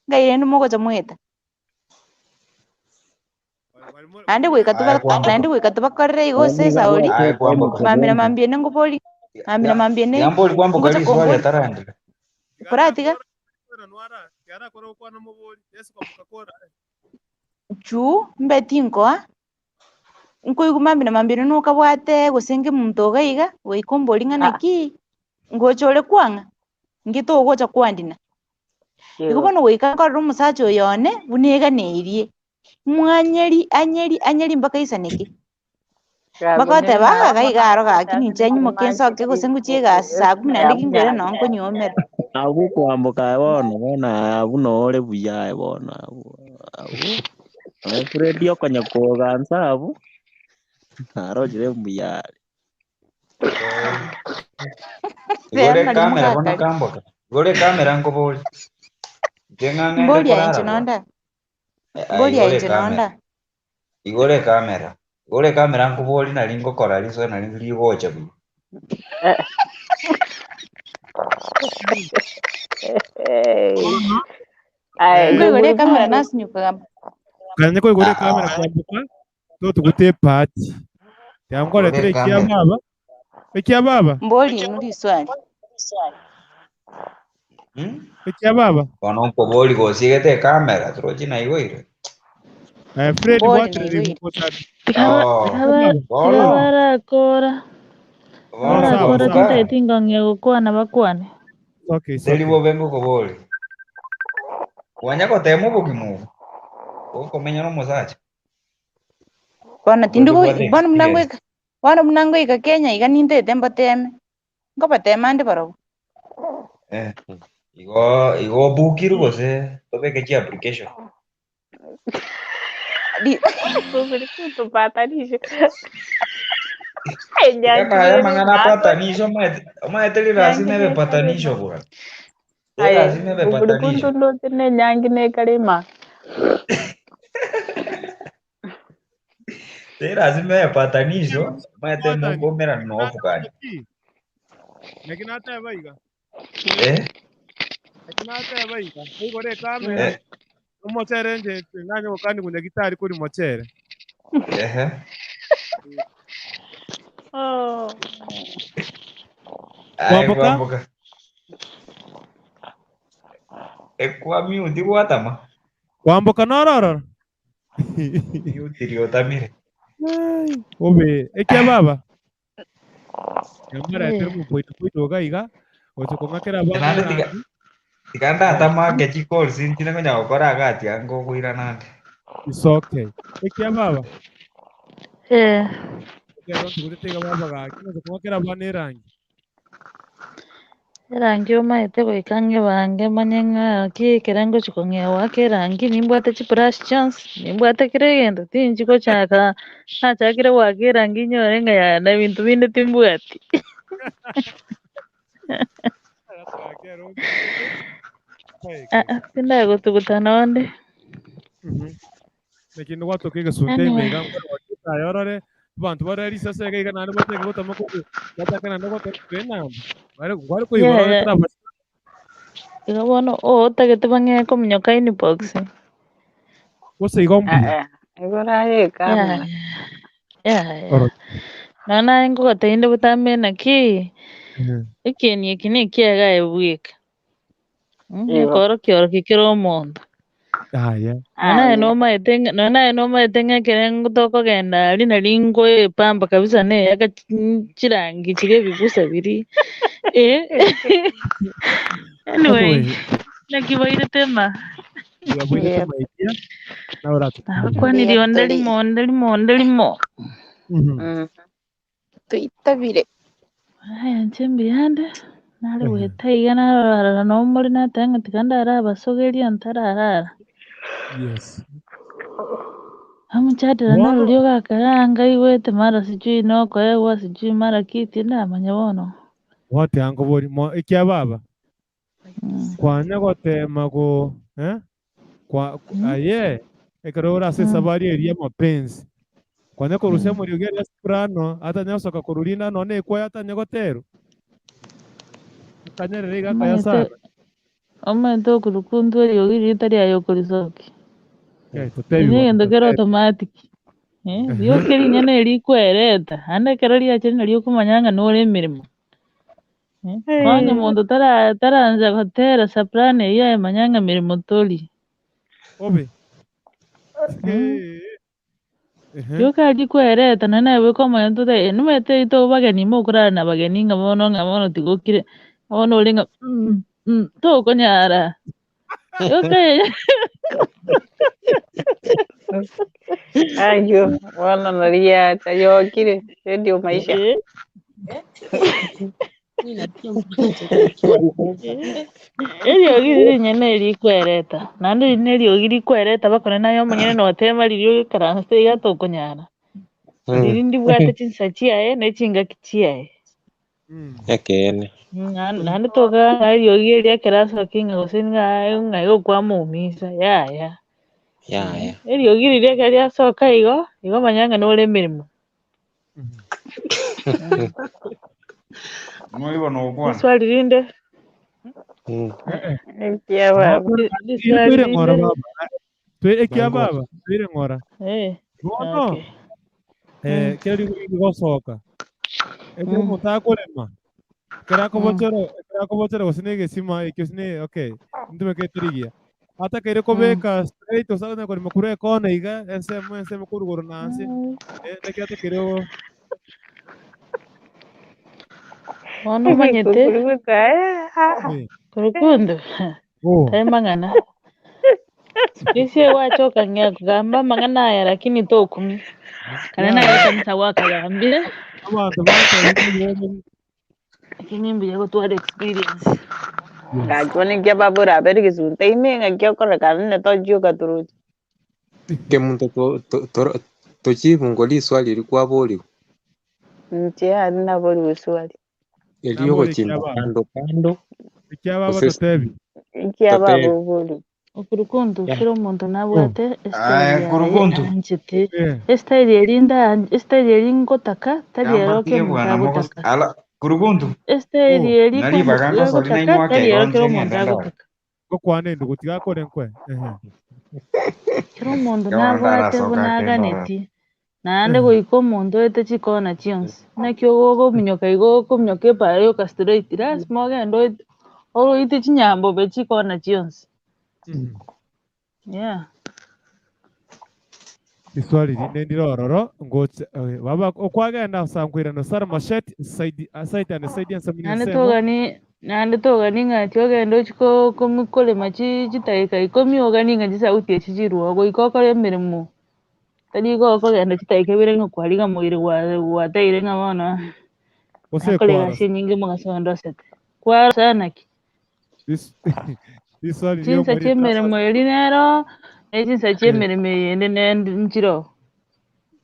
ngaire ndumogo chamweta Ande gwikatuba korre igose sauri mambire nengopoli mambire yamboli kwambo kali swali atarandi Kuratiga chu mbetinkoa mambire nuka bwate gosenge muntu gaiga goikomboli ngana ki ngochole kwanga ngito gocha kwandina igubono goikakora umusacha oyone bunega neirie anyeri mpaka isaniki bakote bagaiga gakini chenyu kensoke gosenguchie gasi saa 12 kingwera nonko nyomera Abu kwambuka bona abuno ore buyae bona abu Fred yokonya koganza abu arojire mbuyale Igore kamera ngoboli Tengane Mboli ya inchinonda Igore kamera ngoboli nalingo kora liso nalingo bu Igore kamera nasinyuka Kanye ko igore kamera kwambuka to tugute party Yangora tere kia baba Mboli muri swali kia baba Kono ngoboli gosigete kamera trojina igoire Fred what Kora tinta ngego kwana bakwane Okay Selibo vengo koboli Wanyako temo bokimu Komenya no musacha Bwana tindugo bwana mnango ika Kenya iga ninte tembo teme ngoba temande baro Igo bukiru gose tobe ke application Kutu patanisho. Kaya mangana patanisho maeteli lazima iwe patanisho bwana. Lazima iwe patanisho. Kuntu tene nyangi ne kalima. Lazima iwe patanisho maeteli ngomera nofu kani. Lakini hata yabaiga. Lakini hata yabaiga. Igore kamera. Umochere nje nganya kandi kunja gitari kuri mochere. Kwambuka. Kwa miuti watama. Kwambuka nororo. Miuti riotamire. Obe, ekia baba. Yamara termo poito gaiga. Ocho kongakera baba. Tikanda atama ke chikol sin tina konya okora gati ango kuira nande. It's okay. Ekia baba. abantu gutega babaga kino kumwakera banerangi erangi omaete goikange bange manyeng'a kiikerango chikong'ewa ake erangi nimbwate chibrush chance nimbwate kera egento tinchikochaka nachakire gwaka erangi nyore ng'a na bintu binde timbwati tindagotuguta nonde lakini watu kige sunte Anyway. mega ngoro yorore bantu barari sasa kige nani batege gutama ko bataka nando batena gwari ko Yeah, igoro yeah. traba Iga bono otagete bang'e kominyoka inbox wose igombi Igora kamuna. yeah. Nona ngogoteinde butamena ki ekieni eki nekiaga ebweka ekoro kioro kikire omonto nonaye nomaete ng'ekere tokogenda ari nari ngoepamba kabisa neyaka chirangi chire ebigusa biri anyway nakibaire tema nabakwanirie ndelimo Twitabire. aya nche mbiyande nari gweta iga nararara nomori natanga tiga ndarabasogeria ntararara yes amuchatira narurio gakaranga igwete mara sijui nokoegwa sijui mara kiti ndamanya bono wote ango bori mo ikia baba kwanya gotema go aye ekarora se sabari eria mapenzi kwanya korusha muri ugera soprano hata nyasoka kururina none kwa hata nyagotero kanyerere gakaya sana omaete okurukundu erio ritari ayo korisoki totebi ng'endo kero automatic riokeri nyene erikwereta ande kero riacheri nariokomanyanga nore emirimo kwanya omonto taranza gotera soprano eria emanyanga emirimo tori obe riokaria kwereta na nawe komanya tote numete ito bageni mokorara na bageni ng'a bono tigokire bono ore ng'a tokonyara Ayo, wana naria tayokire ndio maisha. Eriogiri nyene erikwereta nandi neriogiri kwereta bakone nayo manyene notema ririo karanse iga tokonyara riri ndibwate chinsa chiaye nechingaki chiaye ekene nandi toka ng'ariogiri eria kerasoki ng'a gose ng'a igokwamuumisa yaya eriogiri rieka riasoka igo manyanga nore emirimo iswali rinde Ekia baba. Twire ngora baba. Ekia baba. Twire ngora. Bono. Keri gosoka. Ekero mutakorema. Kerakobochera gosine gesima ikisine okay. Ndume ketirigia. Hata kere kobeka straight osana korima kure kona iga ensemo kurugoro nansi. Nekiate kereo Bono manyete kurukundo tai mang'ana isi wachoka ng'ea kugamba mang'ana aya lakini tokumi kana naye kanisa wakagambire lakini mbuya gotwara experience Gachoni kia babura beri kisunte imenga kia kore kanne tojio katuruji. ke muntu tochibu ngoli swali likuwa boli Nche harina boli uswali. eliyo gochimba kando Ikia baba totebi. Ikia baba boli. okurukundo kero omonto nabwate kurukundo. estaili eringotaka tari eroke omonto agotaka Ala kurukundu. estaili Nalibaganga solina erigotaka inwake tari eroke gonje omonto ngenda. agotaka Gokwane ndu gutigakore nkwe. kero omonto nabwate bunaganeti naende goika omonto oete chikona chionsi nakio gogominyoka igo okominyoka epara yoka straight lasima ogende oroite chinyambo be chikona chionsi yeah Iswali rinde ndirororo ngoche baba okwagenda sankwirano sara masheti side and side and samini nande togani ng'ati ogenda ochiko komikorema chitaika ikomi ogani ng'a chisauti echi chirwa goika okore emirimo tari go kogenda chitaikebire ng'okwariga mwiri gwateire ng'a bono Ose nakorega kwara. ase nyinge mogasondosete kwara sana ki This one niyo chinsa muri chiemirimo eri nero echinsa chiemirimo eyende nchiro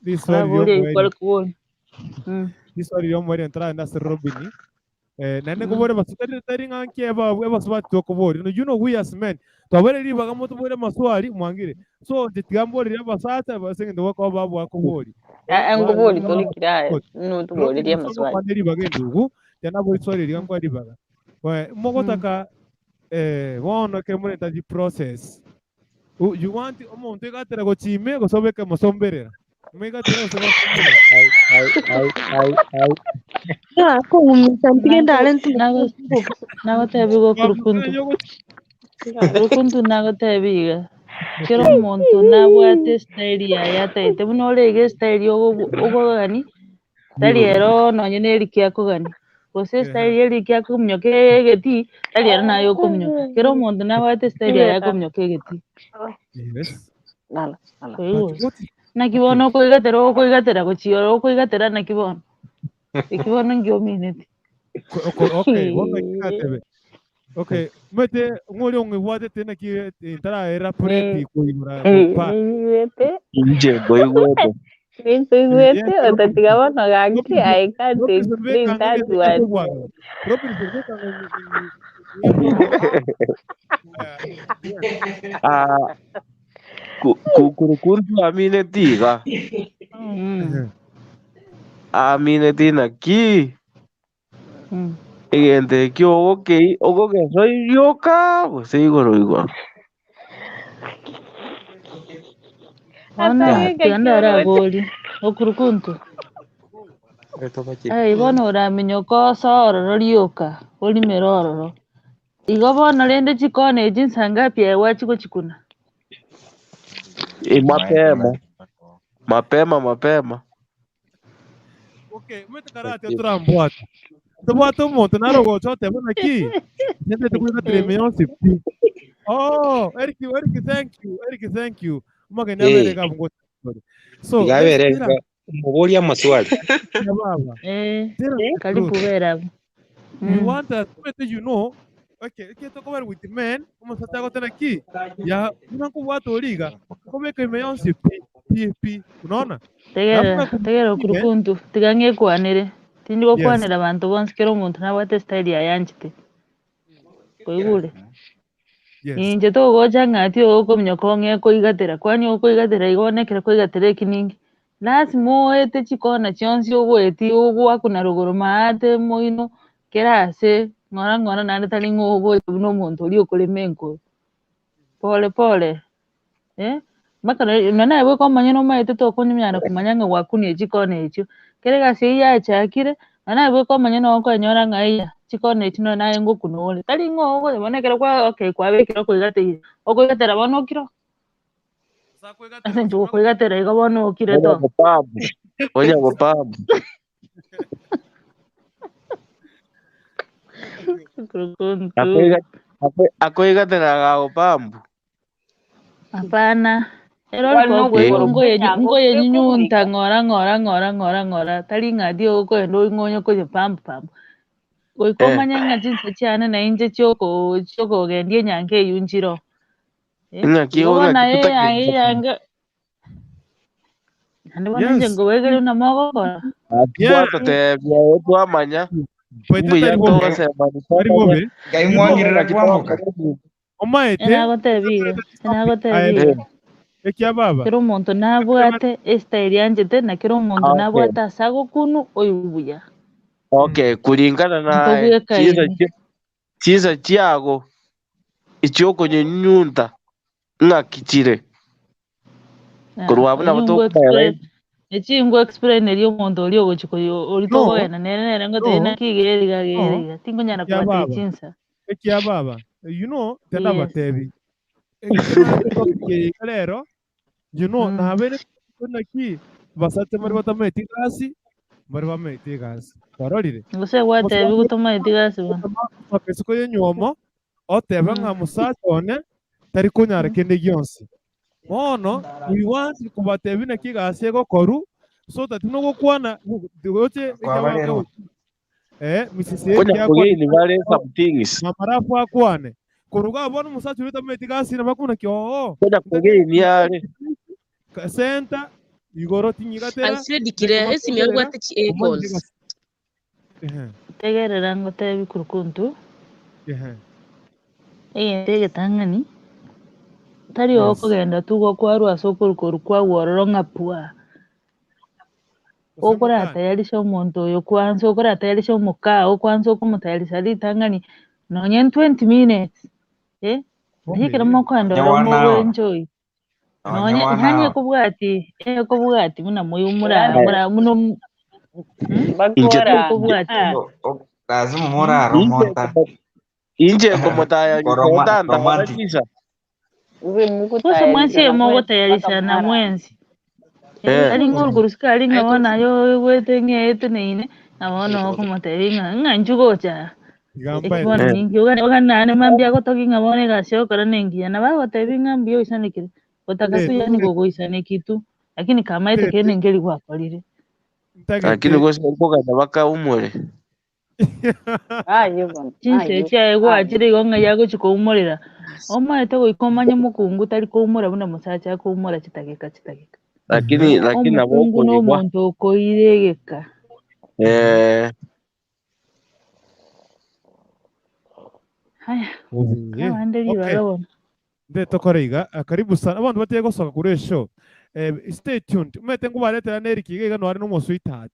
This one niyo oraburia muri. ikwari kubona This one niyo muri entrada ndase Robini. Nane kubore basutari tari nganke eba swati okubori. You know we as men. Twabere ribaga moto bore maswali mwangire. So tigambo ri basata basenge ndo ko babu akubori. angobori tolikira n'utubori ry'amaswali Kwande ribaga ndugu. Tena bori swali rigambo ribaga. Mogotaka wono ke muri taji process. You want omuntu gatera go chime go sobeke musomberera. Mega tera go Ya, ko umtampiga ndale nagotebiga kurukuntu nagotebiga kero omonto nabwate esitairi yaye ataite buna orege esitairi ogogani tari ero nonye neri kiakogani gose esitairi eri kiakomunyoka egeti tari ero naye okomunyoka kero omonto nabwate esitairi yaye akomunyoka egeti nakibono okoigatera gochiora okoigatera nakibono ikibono ngiomineti Okay, mete ngori ongibwate tena ki intara era preti kuimura pa. Inje boigwete. Nikuigwete otatigabono gaki I can't explain that one. Kurukuntu amine tiga. Amine tina ki. Egente ki ogo que soy yoka, pues igoro igual. Ona tiandara goli okurukuntu. Bono oramenya okosa ororo rioka oli merororo. Igo bono rende chikone jinsa ngapi ewachi gochikuna. Mapema. Okay, mete karate turambwata. Tubwata umuntu narogo chote bona ki. Nende tukuza 3 million 50. Oh, Eric, thank you. Umagenda bereka ngo. So, gabereka muboria maswali. Baba. Karibu bera. You want that you know. Okay, talk about with the men. Como se está gotando aqui? Ya, una kubwata oliga. Como que million 50. Unaona? Tegera okurukuntu. Tigange kwanire. Tindigo kwanira abantu bonse kero omuntu nabwate style yayanchite. Koigure. Inje togocha ng'ati okominyoka ong'e koigatera kwani okoigatera igonekera koigatera ekiningi. Lazima oete chikona chionsi obweti ogwakuna rogoro maate moino kerase ng'ora nande tari ng'ogo buna omonto ori okorema enko. Pole. Makana nana ewe komanya nomaete tokonyumyana kumanya ng'a gwakunia chikona echio. Kere gasi yachakire nana ewe komanya nokonyora ng'aiya chikona echio no naye ngokunore. Tari ng'ogo ibonekera kwa okay kwabekera koigateire. Okoigatera bono okiro. Ase njugo koigatera igo bono okire to. Onya gopabu. Akoigatera gagopambu. Hapana. Ero ngoye nyunta ng'ora tari ng'adi okoenda oing'onyo koyo pambu. Goikomanya ng'a chinsa chiane na inje chiokogendia enyanka eyio nchiro. Yanga nandi bono inje ngowegere na mogokora. Twatotebia twamanya. Mbuya togasema ni gaimwangirira kwamuka. Omaete. Enagotebia. Ekia baba. Kero omonto nabwate estyle yanchete na kero omonto nabwate ase agokunu oibuya. Okay, kulingana na chinsa chiago ichiokonyonyunta ng'akichire. Korwa buna botokera. Echingo explain eri omonto ori ogochiko ori togenda nere ngotena kigeriga tingonyana kwate chinsa. Ekia baba. You know, tena batebi. Lero, you know, na bene kuna ki basate mari batameti gasi. Parolire. Ngose wate bigutameti gasi ba. Mapesuko yenyuomo oteba ng'a musacha one tari kunyara kende gionsi. Bono we want kubatebina kigase gokoru so that no gukwana goche Kwabalero. misisi Konya kugeni vale some things. mamarafu akwane kuruga bono musachi wita metigasi na makuna kyo Konya kugeni yale. Senta igoro tinyigatera Alfred kire esimi yagwate calls. Tegerera ngotebi kurukuntu. Tege tangani. Tari okugenda tugo kwarwa sokurukoru kwa wororo pua. Okora atayarisha omuntu oyo kwanza okora atayarisha omuka okwanza okumutayarisha litangani nonye 20 minutes ndikira mokwanda mo enjoy nonye hanye kubwati muna moyo mura muno bakora kubwati lazima mura romonta inje komotaya romantic Kusa mwensi mo tayarisha na mwenzi ali ngurugurusika ali ngabona yo wetenge eteneine abona okumuteringa nganjugocha bona ningi ogana mambia gotoki ngabone gasho kora nengia na bago tebinga mbio isanikire otakatu yani gogo isanikitu lakini kama ete kene ngeli gwakorire lakini gose mboga na baka umure yebona chinse cha gwachire gonga yago chiko umurira omaete goikomanya mukungu tari ko umura buna musacha ko umura chitageka lakini nabo no muntu koiregeka haya abandi barabona ndetokoreiga karibu sana abantu bateye gosoka kuri show stay tuned umete ngo baretera neriki giga no ari no sweetheart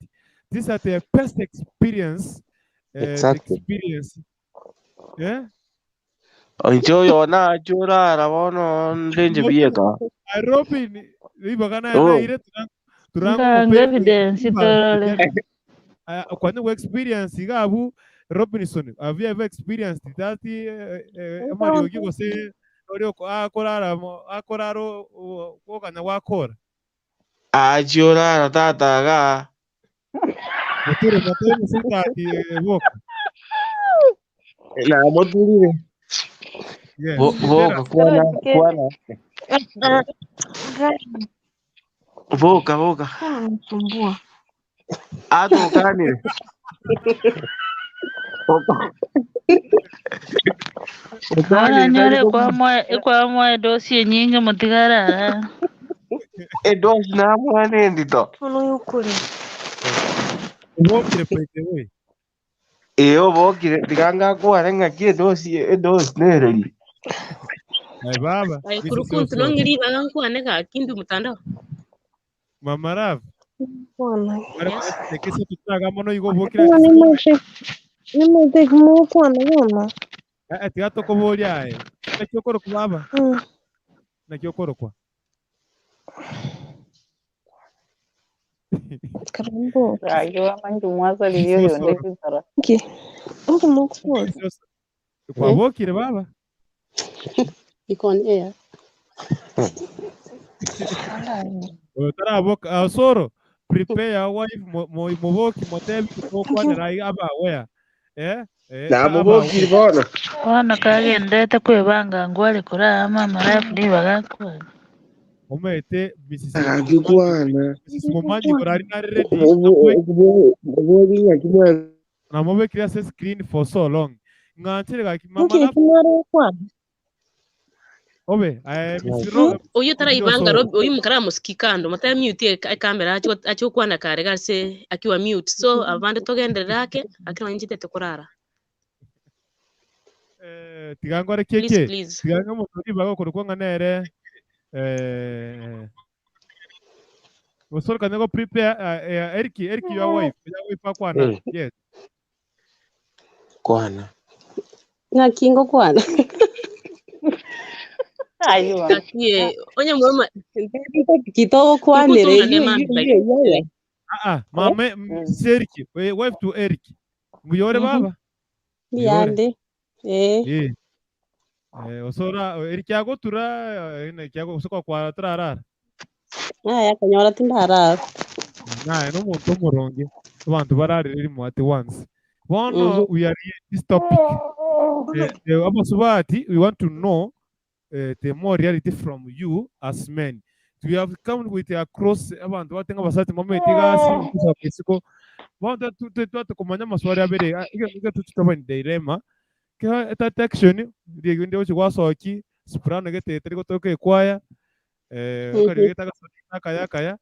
this is the best experience experience enjoy ona chura rabono ndenje bieka Robin ibagana na ire turango evidence tole kwani experience gabu Robinson havia experience tati Mario gigo se orio akoraro kokana wakora ajora tata ga motore sitati boka na moturire boka kwana boka sumbua ato kanire Ahora nyore kwa mwe dosi nyingi mutigara. Dosi na mwane ndito. Uno yukuri. Wokire pete we. Wokire tiganga kwa renga kie dosi nereli. Baba. Kurukuntu nongiri bagankwane ka kimbi mutandao. Mama Rav. Bwana. Tekese tutaga mono igo bokire. Nimeze kumukwana bwana. Ati gato kuboria nakyokoro kubaba. Nakyokoro kwa. Karambo. Rayo amanju mwaza liyo yonde kitara. Okay. Ungu mukwa. Kwa bokire baba. Iko on air. Tara boka soro prepare your wife moboki motebi kokwana rai aba wea. Na muboki bona. Wana kagenda kwebanga ngwale kura mama Rafu ni bagakwa. Omete Mrs. Agikwana. Mrs. Momanyi korari na ready. Obo yakimwana. Na mobe create screen for so long. Ngantire ga mama Rafu. Obe Mrs. Oyo tara ibanga rob oyo mukara musikikando mata mute kamera acho kwana kare gase akiwa mute so avande togendera yake akira njite tekorara tigangore keke tiganga mutori bago kurukonga nere Osoro kanego prepare Eriki your wife akwana yes kwana Na kingo kwana Ayo. Kakie onye mwema kitogo kwanere mame Eriki wife to Eriki muyore baba Yande osora Eriki agotura ina kiago usoko kwa trarara yakanyora tindara no muntu muronge abantu bararira mu at once bono we are this topic abasubati we want to know the more reality from you as men. We have come with a cross abantu batenga basati moment igasi kuza kisiko banda tu kumanya maswali abere iga tutaba ni dilemma ka eta action ndi uchi kwasoki soprano gete teri toke kwaya kari geta kaya kaya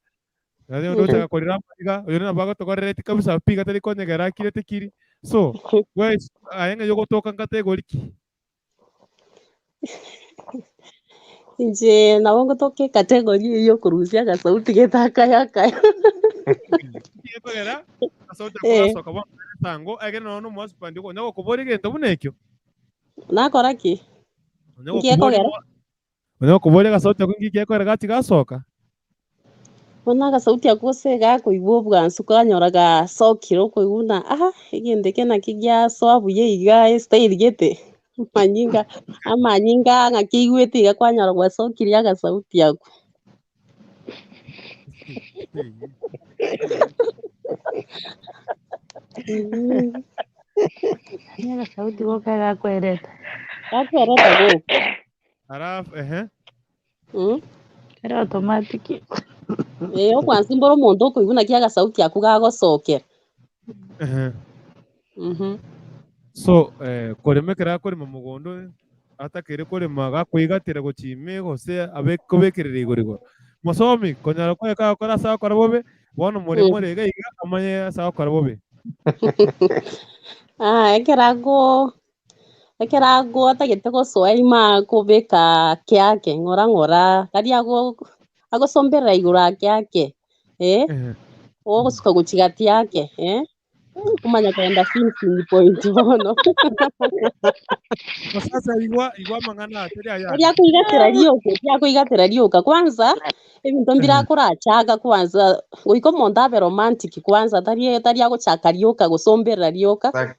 ndio ndo chaka korira piga yo na bago tokorere kabisa piga teri konyegera kire tekiri so guys ayenga yogo toka kategori ki nje nabo ngotoke kategori iyo kurusia gasauti getakayakaya Kigera asauti kwasoka bo tango agene no mwas pandi ko nyako kubori gento bunekyo nakora ki nyako kubori gasauti ko ngiye ko gati gasoka ona gasauti akose gakuigwo bwansu kanyoraga sokiro kuiguna igende kena kigya swabuye iga style gete amanyinga ngakigwete igakwanyora gwa sokiria gasauti yako Nyaga sauti goka gakwereta go araf kari automatic okwansi mboro omonto okoiguna kia gasauti aku gagocokera so koremekera korema mugondo atakire korema gakwigatira guchime gose abekobekirira igorigo musomi konyara kweka kora sawa kora bobe bono murimo rega iga amanye sawa kora bobe ekerago atagete gosoa ima kubeka kiake ng'ora kari agosomberera iguru ake ogosuka guchigati yake kumanya kaenda finishing point bono sasa igwa mang'ana teria kuigatira rioka kwanza ebinto mbirakurachaga kwanza goiko monto abe romantic kwanza tari agochaka rioka gusomberera rioka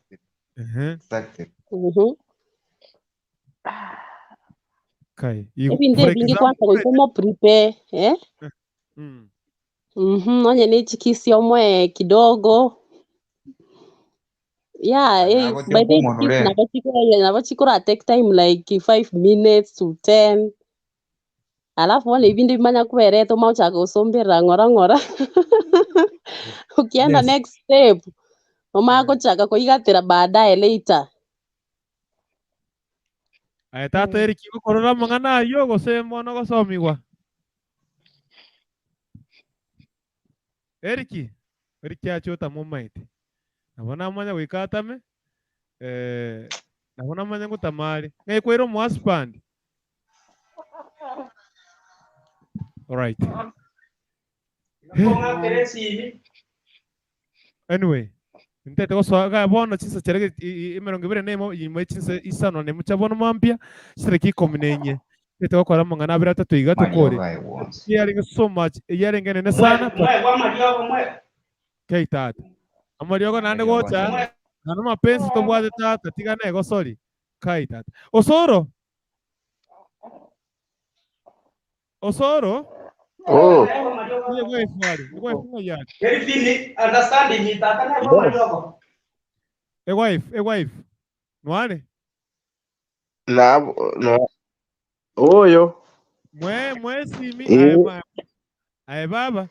ebinto ebingi kwanza goiko mo prepare onye nechikisi omwe kidogo by the way nabachikura take time like 5 minutes to 10 alafu wale ibindi bimanya kubereta mauchaka usomberera ng'ora ukienda next step mama gochaka kuigatira baadaye later tata eriki gukorora mang'ana yo gose mono gosomigwa eriki achota mumaite nabona amanya gwikatame nabona amanya ngutamari ngekwira mu husband alright anyway ntete goswaga bono chisa cherege imirongo ibere nemo yimwe chisa isano ne mucha bono mampia sireki kominenye ntete gokora mang'ana abira tatu iga tukore hearing so much hearing ene sana okay tata amariogo nande gocha nano mapenzi tobwate tata tiga nego sorry kai tata osoro Ile kwa ifari kwa ifunga yani very fini understanding it tata na kwa mariogo wife nwane no oyo mwe simi aye baba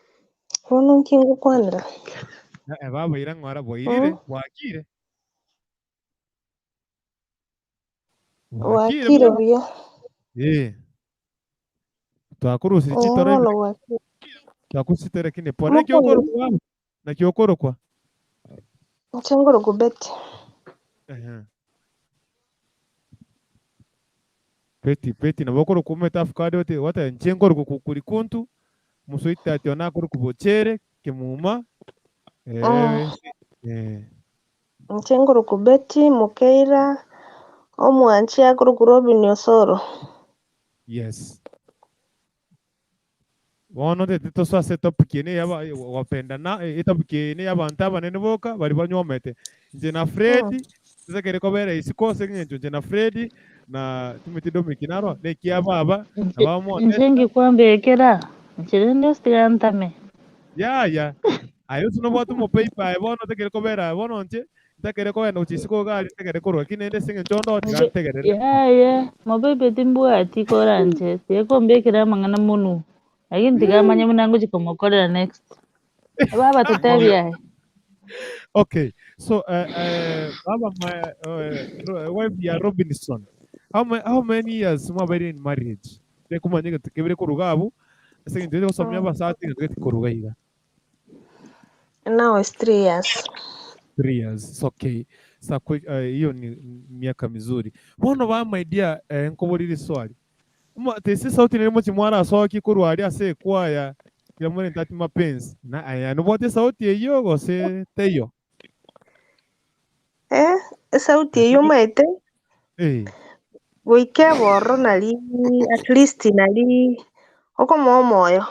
Kono nkingo kwanira baba ira ngwara boirire wakire wakire buya twakurusi chitore twakusitere kine pone kyokoro kwa na kyokoro kwa nchengoro kubeti peti na bokoro kumeta afukade wote wata nchengoro kukuri kuntu musoita ationa kuri kubochere kimuma nchengoro kubeti mukeira omwanchi akuru kurobini osoro yes bono de toso set up kine yaba wapenda na itabu kine yaba ntaba nene boka bari banyomete nje na Freddy sasa kere kobere isikose nje na Freddy na tumiti domikinaro ne kia baba na bamo njengi kwambekera nchirende stigantame ya ayo tuno botu mo paper bono te kere kobera bono nje tekere ko eno chisiko gali tekere korwa kinende singe chondo Mobe tiga tekere yeah, mobebe timbwati koranje sekombekera mang'ana munu lakini tikamanya munangu chikomokorera next baba tetebia okay so baba my wife ya Robinson how many years mwa been in marriage de kumanya kebere korugabo singe ndede kusomya basati ngete koruga Now it's 3 years. 3 years. It's okay. Sa hiyo ni miaka mizuri. Bono ba my dear nkoboriri swali. Tesi sauti nilimo chimwana asoki kurwali ase kwaya kila mwene ntati mapenzi. Na aya nubote sauti eyo gose teyo. Sauti eyo maite. Goike borro nali at least nali okomo moyo.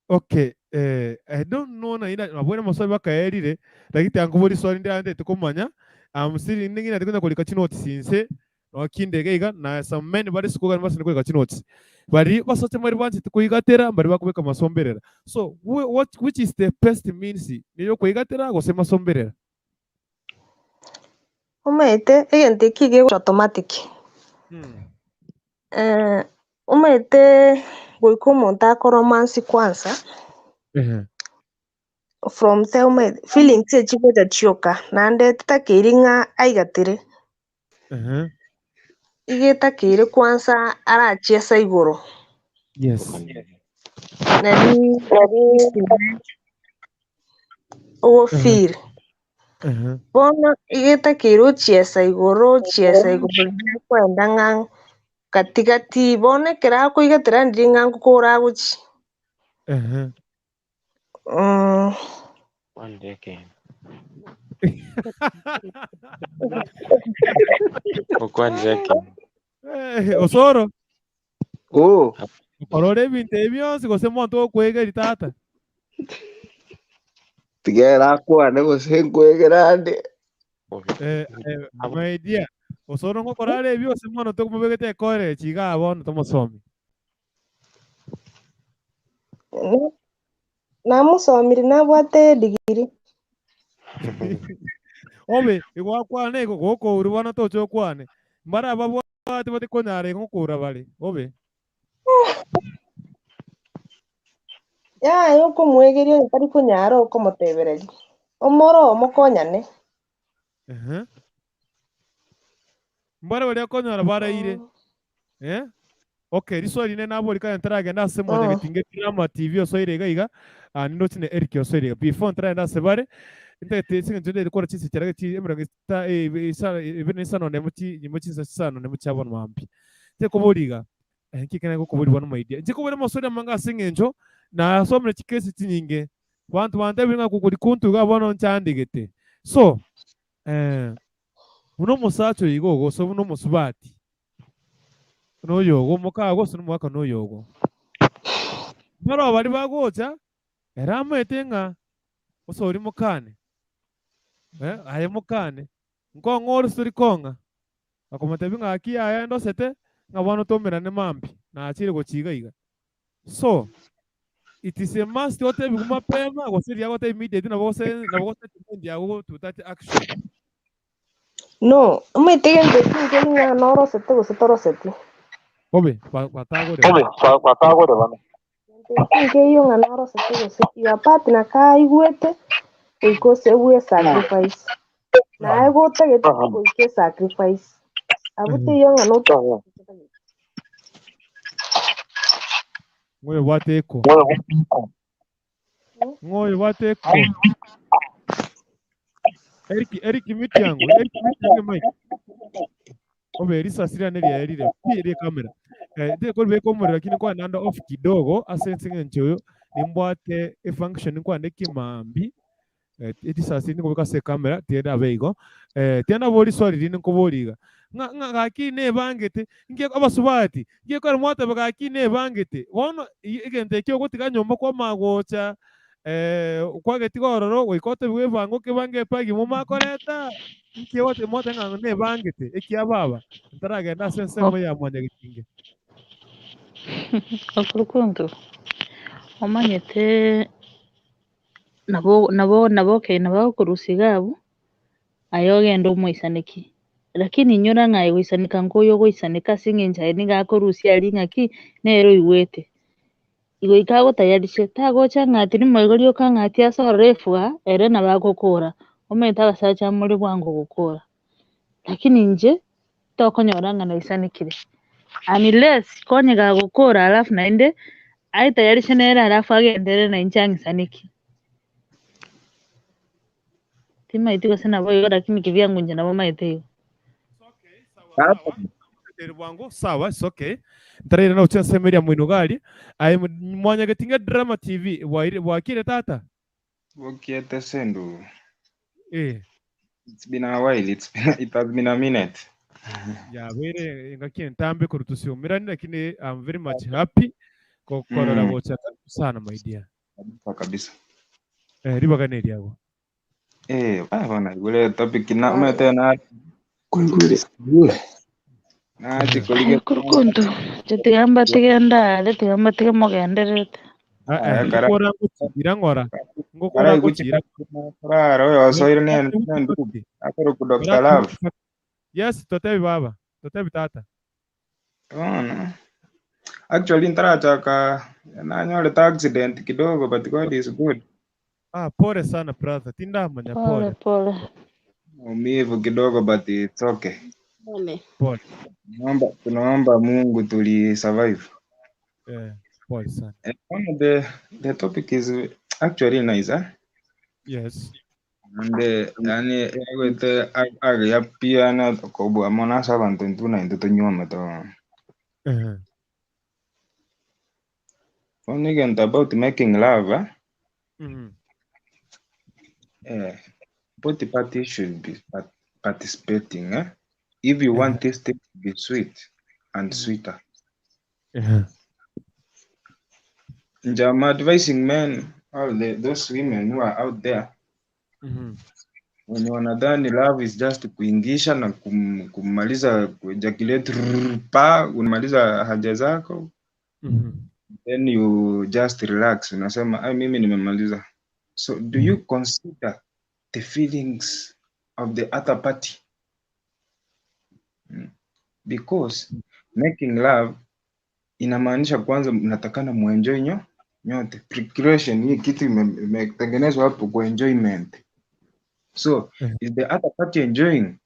Okay, I don't know na ina mabwana maswali bakaerire lakini tanguburi swali ndande tukomanya amusiri ningi na tikunda kolika chinoti sinse no kindegeiga na some men bari sikuga basi kolika chinoti bari basote mari banzi tukuigatera bari bakubeka masomberera so which is the best means niyo kuigatera gose masomberera Umete egente kige automatic. Umete goiko monta ko romance kwanza. From the feeling tse chiko cha chioka nande tatakiringa aigatire. Igetakire kwanza arachesa igoro. Yes. Nani o feel. Bona igetakire uchiesa igoro kwenda ngang katikati bone kera ko igatira ndinga kukora guchi. One decade. One decade. Osoro. Oh. Orore binte byose gose monto kwegera tata. Tigera kwa nego senkwegera My dear. Osoro ngokorare byose mono to kumubegete kore chiga abono tomosomi. Namusomire nabwate digiri. Obe igwakwane goko urubona tocho kwane. Mbara babwate bati konyare ngokura bali. Obe. Ya yoko mwegerio pari kunyaro uko motebereri. Omoro omokonyane. Mbara bali konyara baraire. Okay, riso rine nabo rika ntarage ndase mwana getinge drama TV osoire gaiga nindo tine Eric osoire before ntara ndase bare ndete singa ntude rikora chisi cyaraga chi emraga sta ibene sano nemuchi nyimuchi sano nemuchi abona mampi te koboriga nkikana ko kobori bana maidia nje kobori mosore manga singenjo na somre chikesi tinyinge bantu bande binga kukuri kuntu ga bono nchandigete so uno musacho igogo so uno musubati no yogo mukago sunu mwaka no yogo maro bari bagocha era ametenga usori mukane aye mukane ngo ngoro suri konga akomata binga akia aya ndo sete ngabano tomera ne mambi na achire gochiga iga so it is a must ote biguma pema gosiri yagote immediate na bose tendi yago to that action no umetegende kinga noro sete gositoro sete. Obe, patago de bana. Kinge yo nganaro sete sete ya partner ka igwete iko sewe sacrifice. Na ego tege ko ike sacrifice. Abute yo ngano. Ngoye wateko. Ngoye wateko. Eric miti yangu. Eric miti yangu Mike. Obe risa siria neli ya erire. Pire kamera. De ko be komora lakini kwa nanda off kidogo asensinga nchoyo nimbwate function kwa ndeki mambi. Eti sasi niko beka se kamera tienda beigo. Tienda boli swali rino ko boliga. Nga gakine bangete ngiye abasubati. Ngiye ko mwata bagakine bangete. Wono igente kyo gutika nyomba kwa magocha kwage tigororo goikote bwe bango ke bange pagi mu makoreta nkiye wote mwata nga ne bangete ekiya baba ntaragenda sense mo ya mwanya gitinge Okurukundu omanyete nabo kurusiga abo ayogenda omwisaniki lakini nyora ng'aye gwisanika nk'oyo gwisanika ase eng'encho aye niga akorusia aria ng'aki nero iwete igo ikagotayarisha tagocha ng'ati rimoigo rioka ng'ati ase ororefwa ere nabo agokora omanyete abasacha more bwango gokora lakini inche tokonyora ng'a naisanikire unless konyega gokora alafu naende aitayarishe nere alafu agendere na inche ang'isaniki timaiti gose nabo igo lakini kivyangu inche nabo maete igo bwangu sawa, it's okay. Ntarira na ucha semeria mwino gali ai mwanya getinga drama TV wakire tata Wokiete sendu. It's been a while. It has been a minute. ya were ngakien tambe kurutusio mirani lakini I'm very much happy korora gocha sana my dear Kabisa. Riba ganeri yago Bana gule topic na umete na kulgure na chikolige kurukundu tigamba tigenda tigamba tigamogenderete ngokora irangora ngokora kuchira raro yo soire ne ndugu akoro ku Dr. Love. Yes, totebi baba, totebi tata. No. Actually ntarataka nanyoleta accident kidogo but God is good. Pole sana brother. Tinda manya pole. Pole. Umivu kidogo but it's okay. Pole. Tunaomba Mungu tuli survive. Pole sana. The topic is actually nice, huh? Yes. Yani wete aga pia na kobo amona sabantu ntuna into nyoma to. When again about making love, both parties should be participating. If you want this thing to be sweet and sweeter. I'm advising men, those women who are out there. Wenye wanadhani love is just kuingisha na kumaliza ejaculate pa unamaliza haja zako, then you just relax, unasema mimi nimemaliza. So do you consider the feelings of the other party? Because making love inamaanisha kwanza mnatakana muenjoy nyote. Procreation hii kitu imetengenezwa hapo kwa enjoyment. So, is the other party enjoying?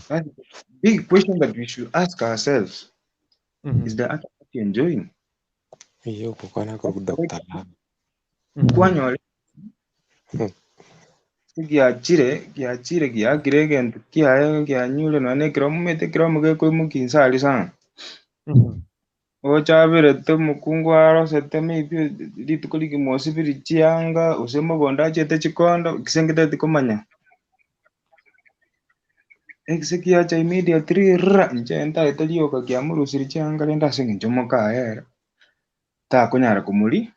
That's a big question that we should ask ourselves. Is the other party enjoying? Kwanyole giachire giakire gentu kiaye gianyule nane kiromete kiromuge ko mukinsali sana. Ochabire to mukungu arosete maybe litukuli kimosibiri chianga usemo gonda chete chikondo kisengete tikomanya. Exekiacha immediately nchenta etalio ka kiamuru siri chianga lenda singi chomoka era. Ta konyara kumuli.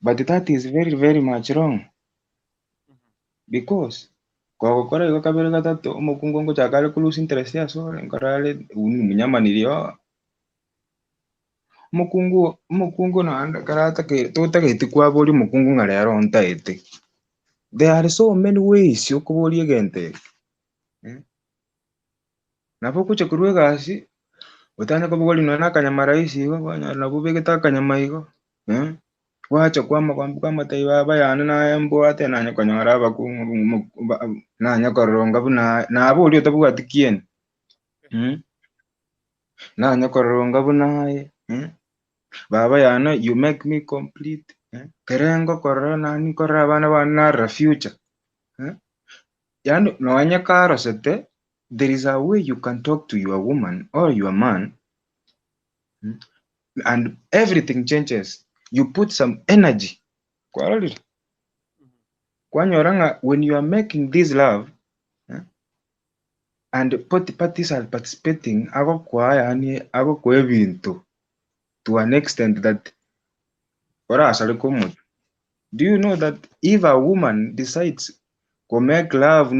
But that is very very much wrong. Because kwa gukora igo kabere gatatu umukungu ngo chakale kulusi interest ya sore nkorale umunyama nilio mukungu na karata ke tutageti kwa boli mukungu ngale aronta ete. There are so many ways yokuboli gente. Napo kuche kurwe gasi utanya ko boli nona kanyama raisi igo banya nabu begeta kanyama igo. Wacha kwa mataiba bayana na embo ate nanya konyora bakungu nanya koronga buna na abuli otabu atikien nanya koronga buna baba yana you make me complete kerengo korona ni koraba na future yani no anya karo sete. There is a way you can talk to your woman or your man and everything changes. You put some energy. When you are making this love and both parties are participating, to an extent that do you know that if a woman decides to make love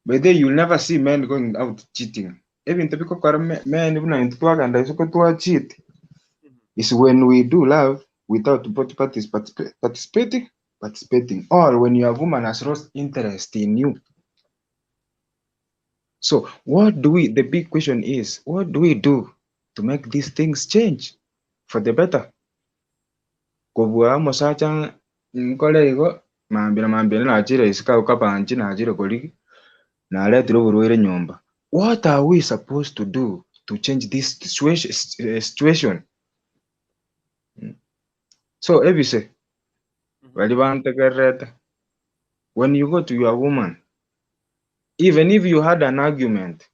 but then you'll never see men going out cheating. ebintu bikokora men buna bintu twaganda isoko twachiti is when we do love without both parties participating, or when your woman has lost interest in you. So the big question is, what do we do to make these things change for the better? Kobwa mosacha nkole igo mambira na achire isika ukapanji na achire koliki na letro burwere nyomba. What are we supposed to do to change this situation? So ebise when you go to your woman, even if you had an argument,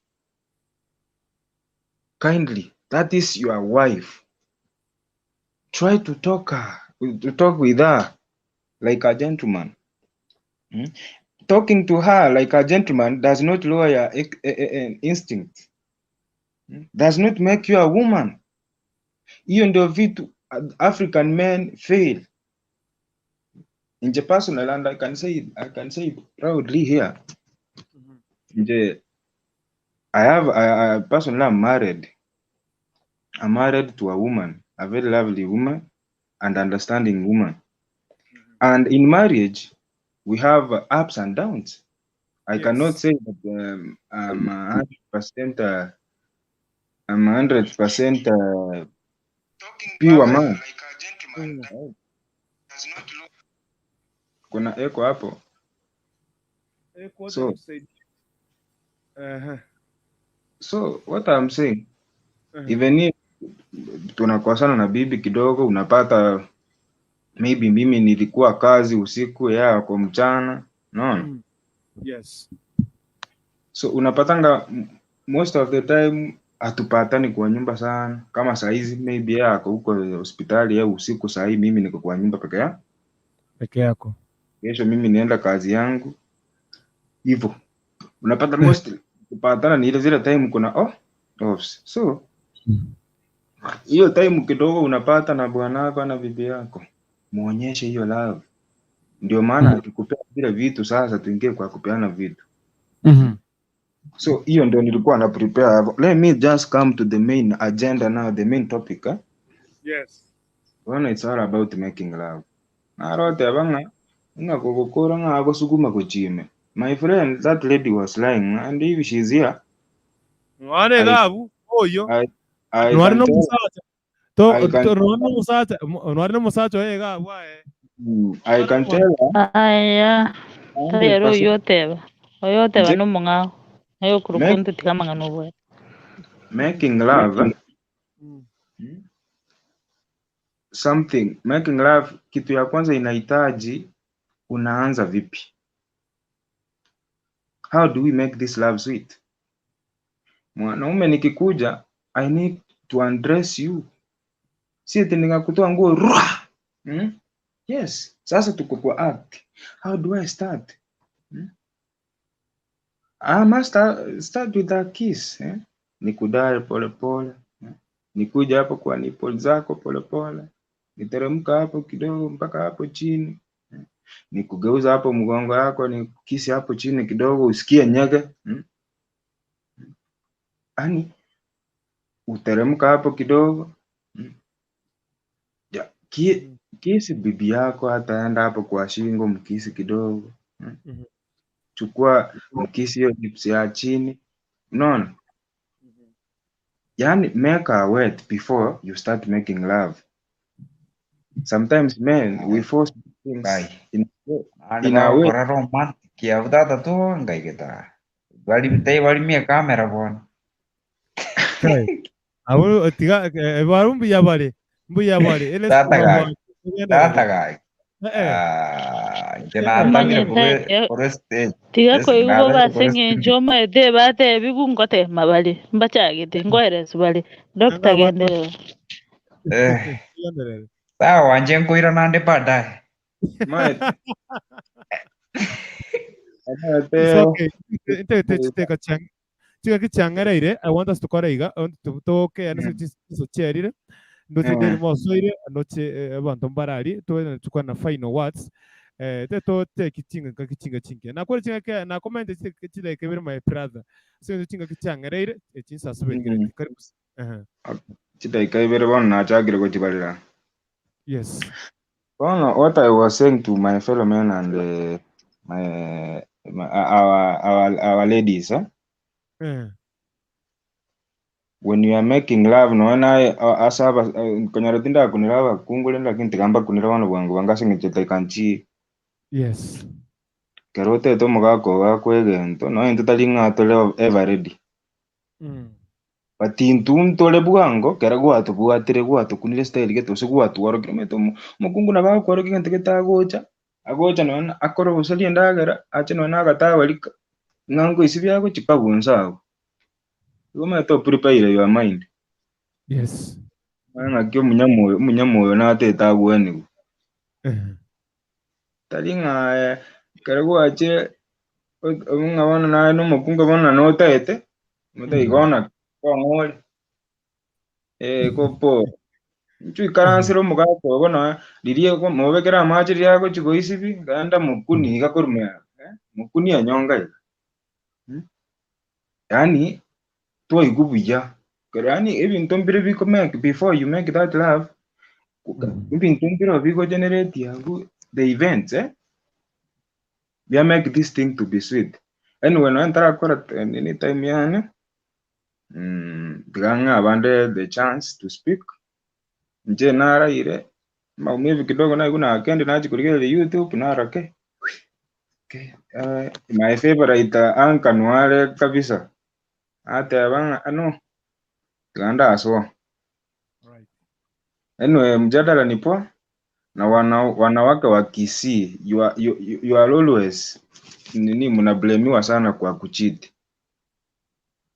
kindly, that is your wife, try to talk with her like a gentleman. Talking to her like a gentleman does not lower your instinct, does not make you a woman. Even though African men fail. In the personal, and I can say it proudly here. I personally am married. I'm married to a woman, a very lovely woman and understanding woman. And in marriage, we have ups and downs. I cannot say that I'm 100% pure man. Kuna echo hapo. So what I'm saying, even if tunakosana na bibi kidogo, unapata maybe mimi nilikuwa kazi usiku, yeye kwa mchana, no? Yes. So unapatanga most of the time hatupatani kwa nyumba sana. Kama saizi maybe yeye ako huko hospitali ya usiku, sahi mimi niko kwa nyumba peke yako. Kesho mimi nienda kazi yangu. Hivyo unapata most kupatana ni ile zile time kuna offs. So hiyo time kidogo unapata na bwanako na bibi yako, muonyeshe hiyo love. Ndio maana akikupea vile vitu, sasa tuingie kwa kupeana vitu. So hiyo ndio nilikuwa na prepare. Let me just come to the main agenda now, the main topic. Yes. When it's all about making love. Arote abanga nga kokokora nga abasukuma kuchime. My friend, that lady was lying, and if she's here, Mwane gabu oyo. Nwari no musacha. Nwari no musacha gabu I can tell her. Aya. Tayero yoteba. Oyoteba no mungao. Ayo kurukundu tikamanga no. Making love. Making love, kitu ya kwanza inahitaji unaanza vipi? How do we make this love sweet? Mwanaume nikikuja, I need to undress you. Si eti nikakutoa nguo. Yes, sasa tuko kwa act. How do I start? I must start with a kiss. Nikudai pole pole. Nikuja hapo kwa nipple zako pole pole. Niteremka hapo kidogo mpaka hapo chini. Nikugeuza hapo mgongo wako, nikisi hapo chini kidogo usikie nyege. Ani uteremka hapo kidogo. Kisi bibi yako, ataenda hapo kwa shingo mkisi kidogo. Chukua mkisi hiyo lips ya chini. Unaona? Yani make her wet before you start making love. Sometimes men we force things in a way. Kora romantic ya udata tu ngai kita. Wali mia kamera bon. Awu tiga baru mbuya bale. Ele Tata gai. Tiga ko yugo basenye joma ede bate bigungote mabali mbachagite ngoeres bali Dr. Gende. Sawa wanje nkoira nande baadaye. It's okay. I want us to correga. Toke anaso cherire. Noche del mosoire, noche abantu mbarari, to tukwa na final words. teto te kichinga chinke na kweli chinga ke na comment chile ke my brother so chinga kichanga reire chinsa subengire karibu. Chita ikaibere bona na chagire ko chibalira. Yes. Well, what I was saying to my fellow men and our ladies, when you are making love, no na asaba konyaratinda kuniraba kungulenda kintigamba kuniraba bwangu bangasinga chita kanchi. Yes. Kerote to mugako gakwegento no intutalinga tole ever ready. Patintum tole bwango kera gwatu bwatire gwatu kunile style geto se gwatu waro kilometo mukungu na ba kwaro kigante geta agocha no akoro usali ndagara ache no naga tawalika ngango isibyago chikabunsago goma to prepare your mind. Yes. Ana kyo munyamoyo na teta gweni talinga kera gwache ngabana na no mukunga bana no taete mutaigona ngoli kopo chui karansiro mugako bona lirie ko mobekera amachi yako chiko isibi ganda mukuni gakurme mukuni anyonga yani to igubuya yani ebintu mbere biko make before you make that love ebintu mbere biko generate yagu the events they make this thing to be sweet and when I enter akora anytime yani Ganga abande the chance to speak. Nje nara ire maumivu kidogo na kuna kendi na chikurigele YouTube nara ke. My favorite anka nwale kabisa. Ate abanga ano ganda aswa. Right. Anyway, mjadala nipo na wanawake wa Kisii you are always nini mnablemiwa sana kwa kuchiti.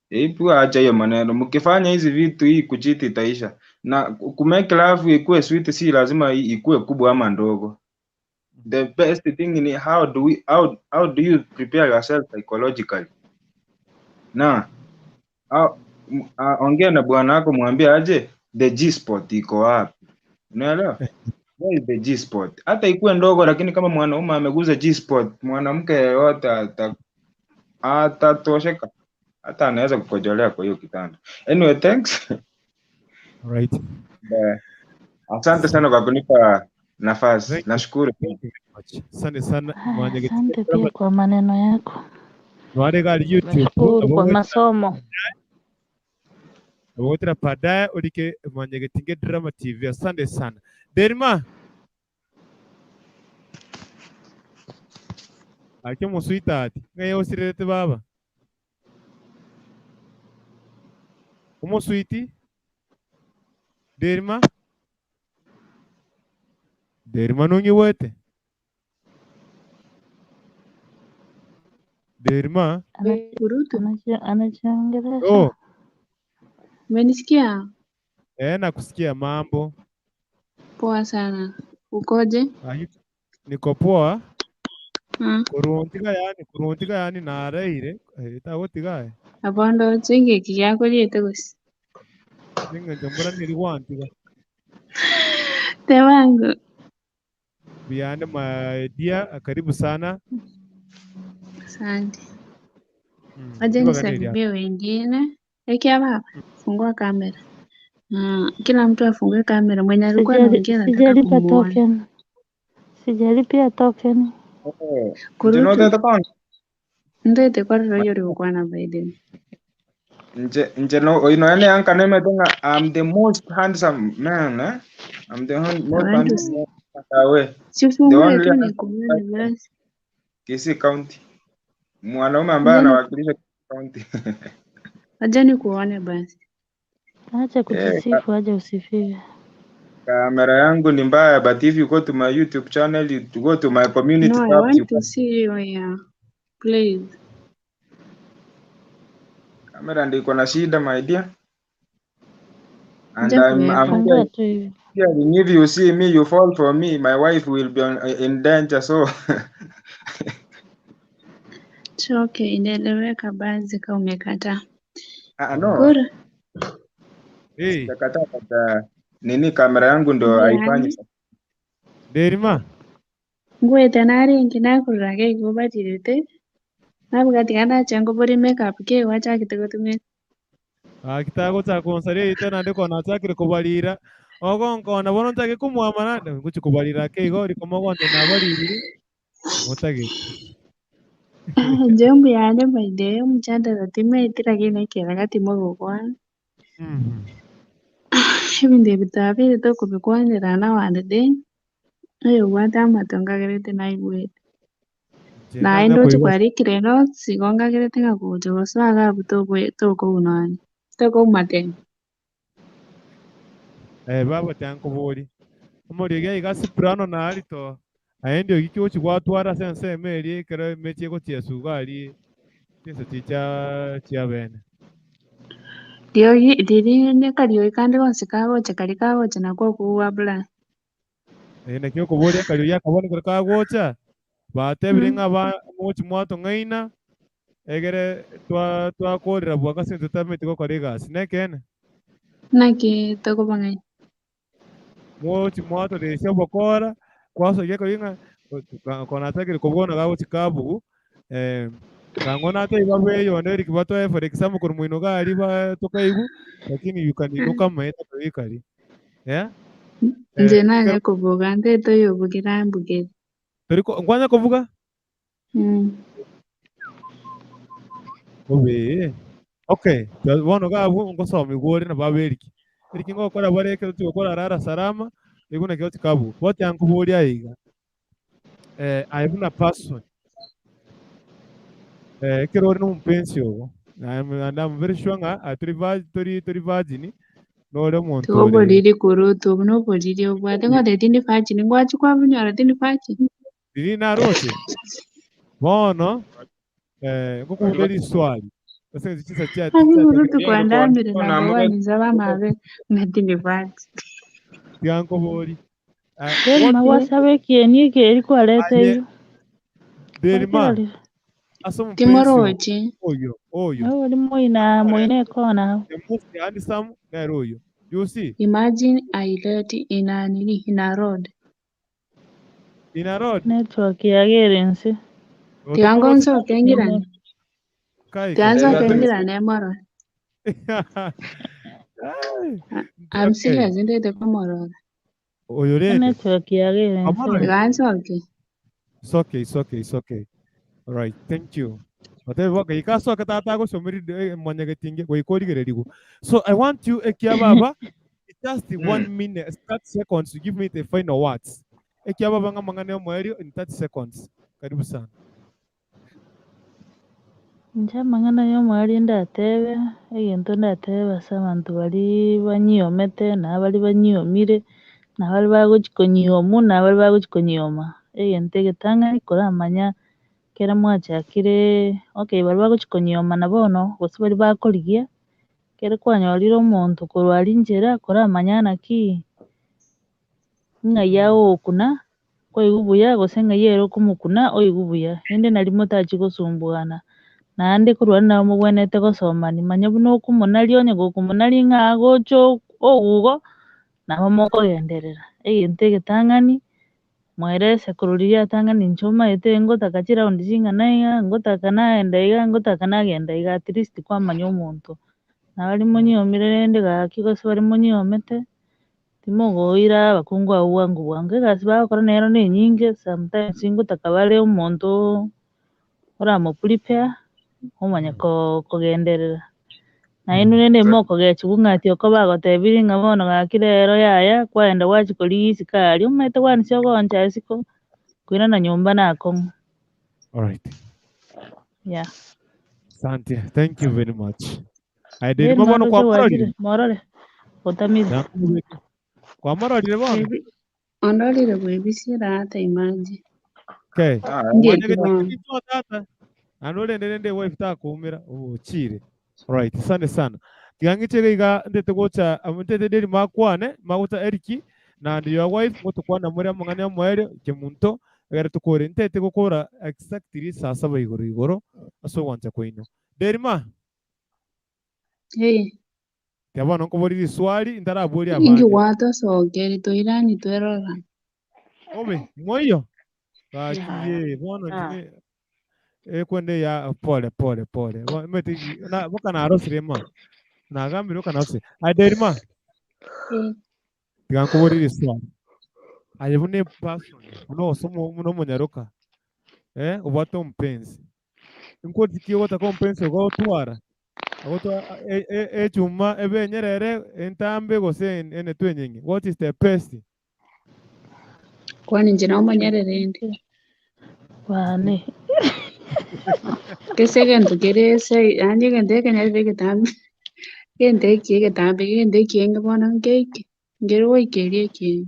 Ipo acha hiyo maneno. Mkifanya hizi vitu hii kuchiti itaisha. Na kumake love ikuwe sweet si lazima ikuwe kubwa ama ndogo. The best thing ni how do you prepare yourself psychologically? Na ongea na bwana wako mwambie aje the G spot iko wapi. Unaelewa? Where is the G spot? Hata ikuwe ndogo lakini kama mwanaume ameguza G spot, mwanamke yote atatosheka. Hata anaweza kukojolea kwa hiyo kitanda. Anyway, thanks. Right. Asante sana kwa kunipa nafasi. Nashukuru. Asante sana Mwanyege. Asante pia kwa maneno yako. Wale gali YouTube. Nashukuru kwa masomo. Wote baadaye ulike Mwanyege Tinge Drama TV. Asante sana. Derma. Ake musuita ati. Ngaye osirete baba. Como suiti? Derma? Derma nungi wote. Derma? Anachangelesha. Oh. Umenisikia? Nakusikia mambo. Poa sana. Ukoje? Niko poa. Kuruntiga yani naraire. Itagotigae. Abondo chinge kiyako yete gusi. Ninga jambura niliwantiga. Tewangu. Biane my dear, karibu sana. Asante. Aje nisalimie wengine. Eki hapa fungua kamera. Kila mtu afungue kamera. Mwenye alikuwa anaongea nataka kumuona. Sijalipia token. Kurutu. Ndete kwa royo kwa na baide. Nje no ine anka neme tenga I'm the most handsome man, I'm the most handsome man. Sifungue tu ni kuone basi. Kisii County. Mwanaume ambaye anawakilisha County. Aje ni kuone basi. Acha kujisifu, aje usifiwe. Kamera yangu ni mbaya, but if you go to my YouTube channel, you go to my community tab. No, I want to see you here. Please. Kamera ndiko na shida, my dear. And I'm hearing if you see me, you fall for me, my wife will be in danger, so. Okay, inaeleweka basi kama umekata. No. Good. Hey. Kata nini kamera yangu ndo haifanyi. Derima. Ngwete naringi nakurage ikobatirite. Nabugati kana chango bori makeup ke wacha kitegotume. Kitago cha konsare itena ndiko natakire kubalira. Ogonkona bono ntake kumwamana nguchi kubalira ke igori komogonte nabaliri. Mutage. Njombu yane maide mchanda ratime itiragine kera timo gokwa. Ibinde bitabe to kubikwanira na wande. Ayo wata matonga gerete na igwete. Na endo chukwarikire no sigonga gerete gakujo gosaga butobo toko unani. Toko umateni. Baba tanko bori. Omori ge igasi prano na alito. Aendio gikyo chigwatwara sense meri kero mechi gotia sugari. Tinso chia bene. Diri ne kariyo ikande gonse kago chana kwa kuwa bla. Na kyo kubori kariyo yakabone kero gocha. Batebiringa ba mochi mwato ngaina. Egere twa korira bwaka sinto tamete ko korigas. Nekene. Naki toko bangai. Mochi mwato de sebo kora. Kwaso yeko yinga kona takiri kubona gawo chikabu. Kangona ate ibabe yoneri kibato for example kur muino gari ba tokaigu lakini you can inuka maeta toikari. Yeah? Nje nanye kuvuga nde to yobugira mbugeri. Toriko ngwanya kuvuga? Obe. Okay, bono gabu ngosoma igori na baberiki. Eriki ngokora bareke tukora rara salama iguna kyoti kabu. Bote yankuburi aiga. I have a person. Kirori no mpenzi ogo. I'm very sure nga tori virgin. No le monto. To bodiri kuru to no bodiri obwate ngote tindi fachi ngwachi kwa bunyara tindi fachi. Diri na rote. Bono ngokundeli swali. Base zichisa chat. Ani urutu kwa ndamire na bawani zaba mabe na tindi fachi. Yanko bori. Derima wasabe kieni ke eri kwalete yo. Derima. Timorochi. Oyo. Oli moine kona. The most handsome guy oyo. You see? Imagine I let in a road. In a road? Network ya gerense. Tiangonzo kengirani. Tianzo kengirani moro. I'm serious into the moro. Oyo rede. Network ya gerense. It's okay. All right, thank you. So I want you, Ekiababa, just 1 minute, 30 seconds to give me the final words. Ekiababa ngamangane mweri in 30 seconds. Karibu sana. Njamangana yo mwari ndatebe, egento ndatebe basa abantu bali banyiyomete n'abali banyiyomire n'abali bagochikonyiyomu n'abali bagochikonyiyoma. Egento egetang'ani koramanya kera mwachakire bari bagochikonyiyoma nabono gose bari bakorigia kera kwanyorire omonto korwa injera koramanya naki ng'ai yago okuna koigwa buya gose ng'ai ere okomokuna oigwa buya rende nari motachi gosumbuana naende korwa nabo mobwenete gosomani manya buna okomonaria onye gokomonaria ng'a gocha ogugo nabo mokogenderera. Egento egetang'ani mwerese korwa riatang'ani inche omaete ngotaka chiraundi ching'ana iga ngotaka naenda iga ngotaka nagenda iga at least kwamanya omonto nabari monyiyomire rende gaki gose bari monyiyomete timogoira abakungu abwo bwango egasi bagokora nero na enyinge sometimes ngotaka bare omonto oramoprepare omanya kogenderera naende rende mokogechiwa ng'ati oko bagotebirie ng'a bono gaki rero yaya kwaenda gwachikorigia isiko aria omaete gwanisia ogoncha isiko koirana nyomba nakong'u. All right. Yeah. Asante. Thank you very much. I did mabono kwa marori. Morore. Otamire. Kwa marori bono. Ondolire bwebisira hata imaji. Okay. Ndiye tata. Anole ndende wife ta kumira chire. Right. Asante sana. Tigangichege iga ndete gocha amutete deri makwane maguta eriki na ndi your wife moto kwana muri amangane amwere kemunto egere tukore ntete gukora exactly saa 7 igoro aso wancha koino derima Tiabona nko bori swali ndaraburi abandi ingi wata sogeri toirani twerora obe moyo Kakiye bono njine kwende ya pole. Meti na boka na arosire ma. Na gambiro kana ose. Aderima tigankuburi riswa. Ayebune person. Uno somo muno munyaruka. Ubato mpenzi. Inkoti kiyo wata mpenzi ugo tuara. Chuma ebe nyerere entambe gose ene twenyengi. What is the best? Kwani nje nauma Nyerere ndi Wane. kesegento kerese anje gende Nyerere getambi gende kienge bona ngeke ngero ikerie ki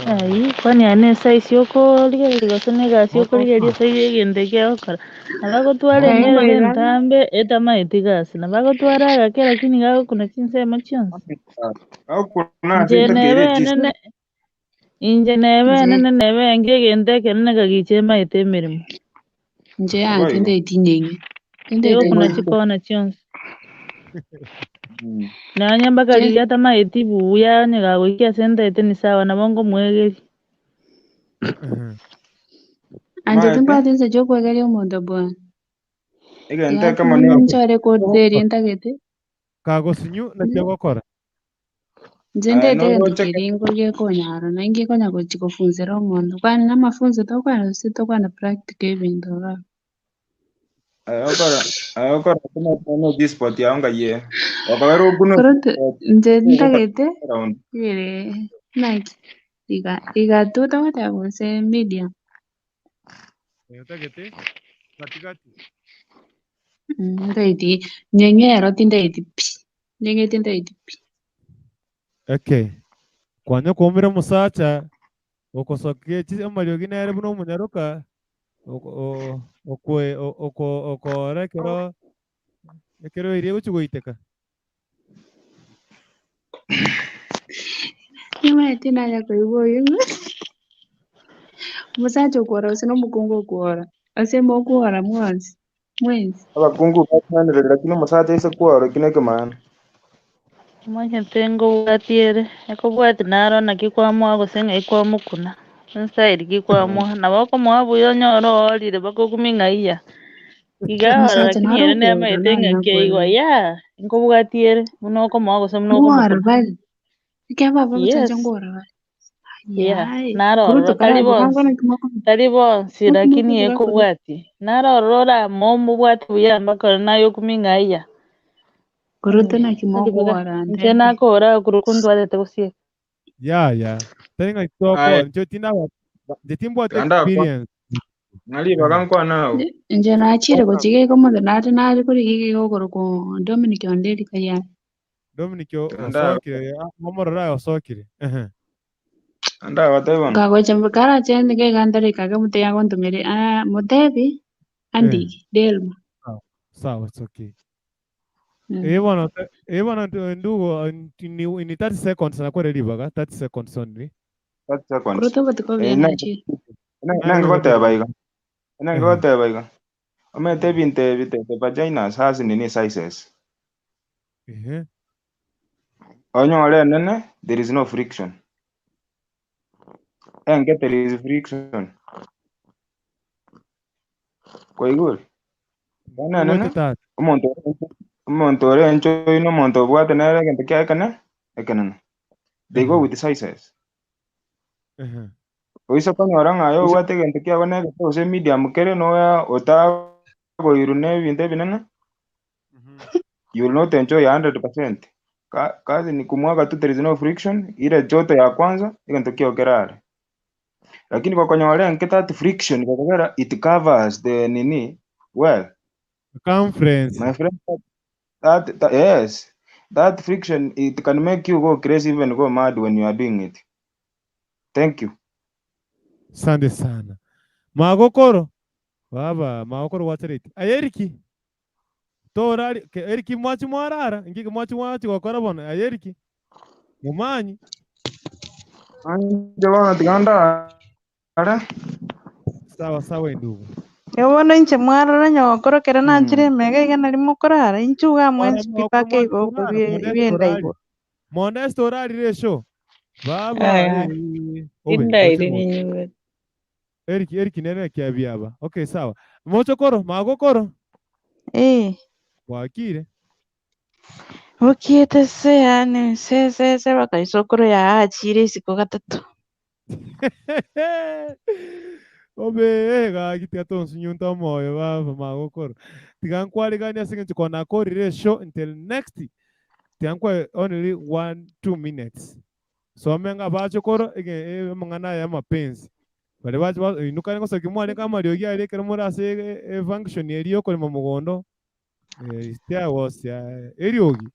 Ai, kwani ane size yoko liga sone gasi yoko liga size gende kya okara. Abago tware Nyerere ntambe etama etigasi. Nabago twara gake lakini gago kuna chinse machionse. Inje nebe ngegende kenene kagichema etemirimo. Nje ante ndetinyenye. Ndiyo kuna chikona chionse. Nanya mpaka liliata maetibu uya nyegago ikia senta ete ni sawa na bongo mwegeri. Anje timbati jokwegeria omonto bwana. Igente kama ni nchore koderi ntagete. Kago sinyu na kia gokora. Nje ndete ntukiringo gekonyara na ingi konya kufunzira omonto. Kwani na mafunzo tokwana sitokwana practical ebintu ba. ayokora kuna disport yaonga ye wakawero kuno nje ntagete yere like iga tuta wata gose media Ntagete katikati ndaiti nyenyero tindaiti pi nyengete ndaiti pi. Okay, kwanya kumbira musacha okosoke chi amalio ginere buno munyaruka okore kero iri uchugoiteka. Kima tina ya kuibo yungu. Musacha kuora usino mukungu kuora. Asemo kuora mwezi. Abakungu batanire lakini musacha ise kuora kineke maana. Mwache tengo bwatiere. Eko bwati naro na kikwamwa gosenga ikwamukuna. Nsaidi kikwamwa na bako mwabu yonyoro olire bako kuminga iya. Igahora lakini yere nema etenga keiwa ya. Inko bwatiere. Munoko mwago se munoko mukuna. Bali. Ikaba baba chacha ngora bali. Yeah, naro talibo si lakini eko bwati. Naro rora momu bwati buyamba kora nayo kuminga iya. Kuruta na kimoko warande. Njena kora kurukundu wale tegosie. Ya. Tenga itoko njo tina jetimbo experience. Ngali bagankwa nao. Nje na chire ko chige ko mo na kuri gige ko ko Dominic Ondeli kaya. Dominic osokire momorora osokire. Anda wataiwan. Gago chambe kara chende ke gandare kage mute yago ntumire mutebi andi Delma. Sawa, it's okay. Ewana ndugu in 30 seconds na kwa ready baga 30 seconds only. 30 seconds. Kuruta batiko vyana chi. Nanga gote baiga. Omete binte vaginas has nini sizes. Onyole nene there is no friction. Get there is friction. Kwa igul. Bana nene. Montore encho ino monto bwate nere gente kya ekana. They go with the sizes. Oisa kwa orang ayo bwate gente kya bana ko se medium kere no ya ota go irune binte binana. You will not enjoy 100%. Kazi ni kumwaga tu, there is no friction. Ile joto ya kwanza ikantokea okerare. Lakini kwa kwenye nketa friction kwa kera it covers the nini well circumference. My friend, yes, that friction it can make you go crazy, even go mad when you are doing it. Thank you. Sande sana. Magokoro. Baba, magokoro watereti. Ayeriki. Torari eriki mwachi mwarara ngiki mwachi wakora bona ayeriki mumanyi anje bana tiganda ara sawa ndugu ebona inche mwarara nyokoro kera nanchire mega igana limo korara inchuga mwenzi pipake go bienda igo Monesto orari resho baba indaire ninyuwe Eric nene kia biaba. Okay, sawa. Mocho koro, mago koro. Wakire. Ukiete yani se bakaisokoro ya achire isiko gatatu. Obe ga gitia tonsu nyunta moyo baba mago koro. Tigan kwali gani asinge chukona kori show until next. Tigan kwa only 1-2 minutes. So menga bacho koro ege mangana ya mapenzi. Bale bacho inuka ngo sakimwale kama lyogi ale kero murase function yeriyo kole mugondo. Istia was ya eriogi.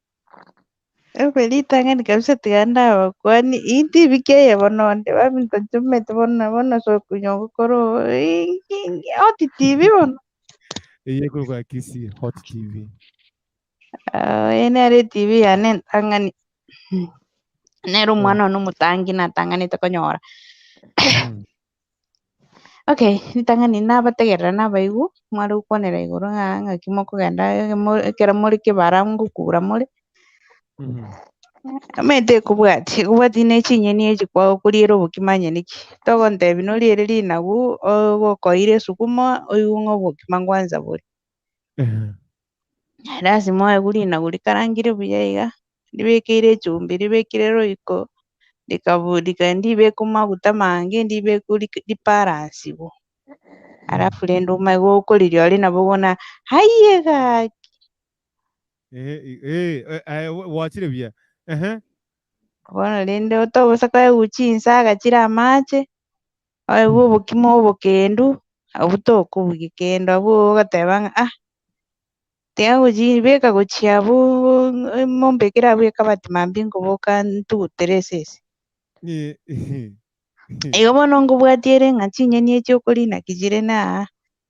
Pelita ngani kabisa tiganda kwani inti bike bononde baminto chumete bona so kunyongo koro oti TV bono. Iye kwa kisi Hot TV. Ene are TV ane tangani. Nero mwana no mutangi na tangani takonyora. Okay, nitangani nabategera nabaigu mwaru kwanera iguru nga kimoko genda kera muri kibara ngukura muri. Amete kubwati nechinyeni echikwa kuriero bukimanya niki togo ntebi noriere rinagu gokoire sukuma oyungo bukimangwanza buri lazima eguri inagu rikarangire buyaiga ribekire echumbi ribekire roiko rikabudika ndibeka amaguta mange ndibeka riparansibu alafu rendo maigo okoririo ari nabo bona haiyega wachire bia Bueno, rende todo saka uchinsa agachira amache abu bukimo bukendu abutoko bugikendo abu gatebanga tia guji beka guchiabu mombekera bwe kabati mambingo boka ntuteresese iyo bono ngubwatiere ngachinye nie chokori na kijire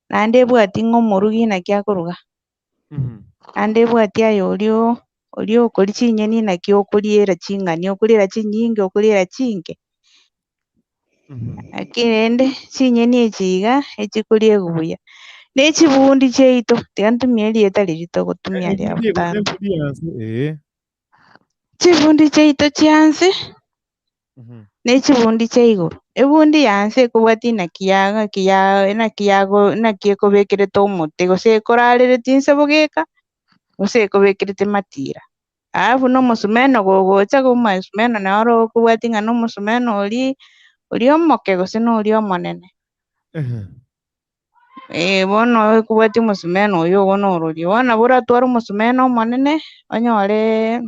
nande bwati ngomorugi na kya kuruga ande bwati ayo olio okori chinyeni na kyo okoriera ching'ani okoriera chinyinge okoriera chinge akirende chinyeni echiga echikorie buya nechibundi cheito tiga ntumia erieta ririto gutumia ria butano chibundi cheito chianse nechibundi chia iguru ebundi yanse ekobwati naki ekobekirete omote gose ekorarereti nse bogeka gose ekobekirete matira alafu na omosumeno gogocha omosumeno noro okobwati ng'a na omosumeno oria omoke gose noria omonene bono ekobwati omosumeno oyo igo nororia bono nabo oratwara omosumeno omonene onyore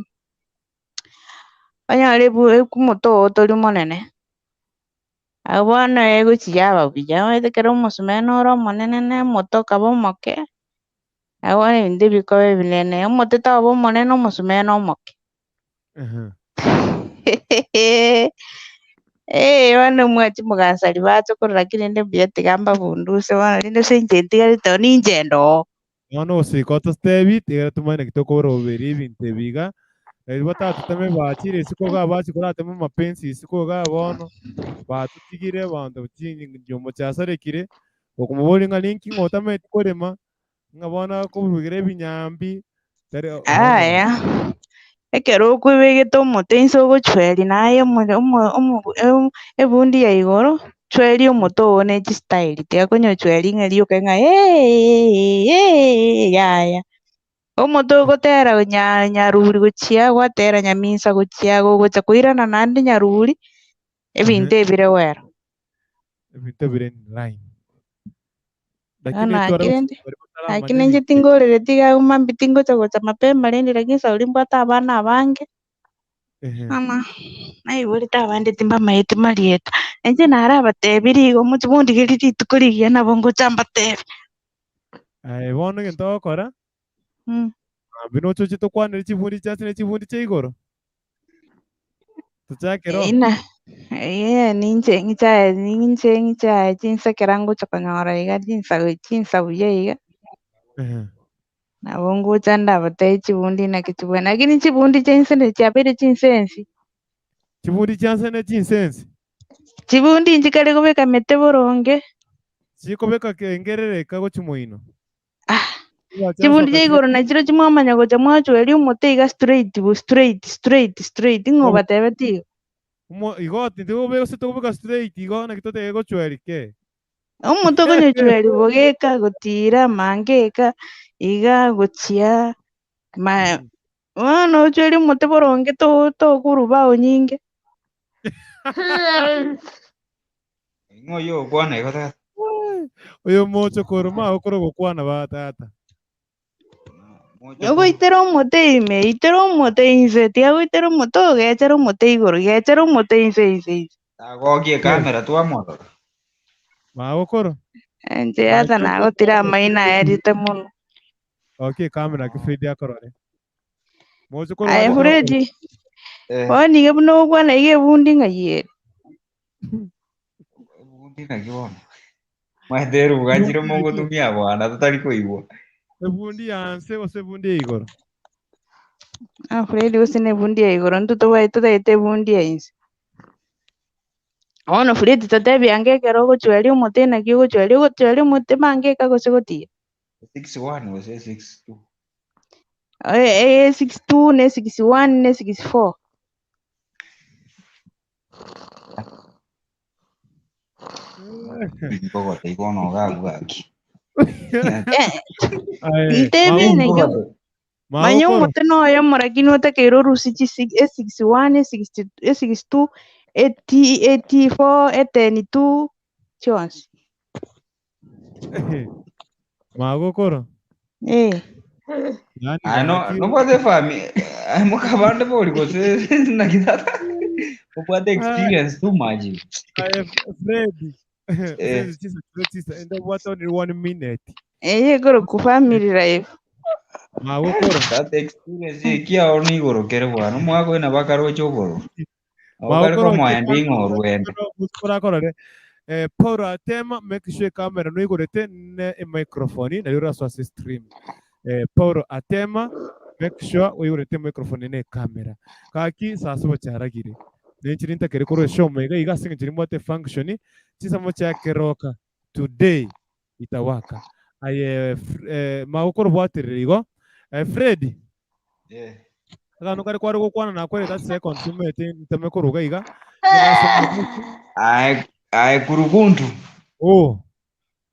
omoto ogo tori omonene bono egochi yaba buya omanyete kero omosumeno ore omonene na omoto okaba omoke bono ebinto ebikoba ebinene omote toba omonene omosumeno omoke bono mwachi mogasari bachokorora ki rende buya tiga mbabunduse bono rende ase inche ntigarete ninche ndoo bono osiko otositebi tigara tumanye naki tokoboroberia ebinto ebiga riria batatuteme bachire isiko iga bachikoratema amapensi isiko iga bono batutigire banto chiomo chiasarekire okomobori ng'a ninki ng'a otamaeti korema ng'a bono akobugira ebinyambi ekero okwebegete omote nse ogochweria naye ebundi ya igoro chweria omote ogo na echistyle tiga konyochweria ng'a rioke ng'a yaya omote ogotera nyaruri gochia gwatera nyamisa gochia gogocha koirana naende nyaruri ebinto ebire wera ebinto ebire in line lakini inche tingorereti iga mambia tingocha mapema rende lakini sauri mbwate abana abange naigurete abande timbamaeti marieta inche narabatebirie igo mochibundigerie rituko rigiya nabo ngocha mbatebi bono egento ogokora mambia nochochi tokwanere chibundi chiase na chibundi chia igoro tochake ro ninche ng'ichae chinsekera ngocha konyora iga chinsa buya iga nabo ngocha ndabatebia chibundi naki chibwene lakini chibundi chia inse chiabeire chinsensi chibundi chianse na chinsensi chibundi inche kare gobeka emete boronge chikobeka kengerereka gochi moino chibundi chia igoro nachiro chimwamanya gocha mwachweria omote iga straight ng'o batebeti igo igo tintigose tokobeka straight igo naki totege gochweria ke Omuntu okonyochweri bogeka gotira mangeka iga gochia ma no chweri omote boronge tokuruba onyinge. Ngoyo kwana iko tata. Oyo mocho koroma okoro gokwana ba tata. Ogoitera omote ime, itera omote inse, tiagoitera omote ogechera omote igoro, gechera omote inse. Agokie kamera tu amoto. Magokoro. Nje hata nagotira maina erite muno. Okay, kamera ki Fredi akorore. Mocho koro Aya Fredi. Wani gebno gwana ige bundi ngaye. Bundi ngayo. Maderu gachiro mongo tumia bwana tutari kuigwa. Bundi yanse ose bundi igoro. Fredi usine bundi igoro ntuto wa ite bundi inse. Ono Fredi tatebi angekero gochweri omote na kigo gochweri omote mangeka gosegotia. 61 was 62. 62 ne 61 ne 64. Poco te ikono gagaki. Ntebe ne manyo omote no ya morakino takero rusichi 61 62 84 82 chons. Magokoro. No puede fami. Muka bande boli kose na kitata. Upate experience too much. Fredi. Enda what only 1 minute. Goro ku family life. Magokoro. That experience kia oni goro kere bwana. Mwako ina bakaro chogoro. Magokoro como endingo ruende. Muskora korore. Paul atema make sure kamera no igorete ne microphone na yura so stream. Paul atema make sure igorete microphone ne kamera. Kaki saso charagire. Nenchirinta kere koro show mega iga singa chirimbote function chisa mocha keroka today itawaka. Aye magokoro bwatiririgo. Freddy. Agano kare kwari gukwana na kwere that second sumete nteme koruga iga. Ai kuruguntu. Oh.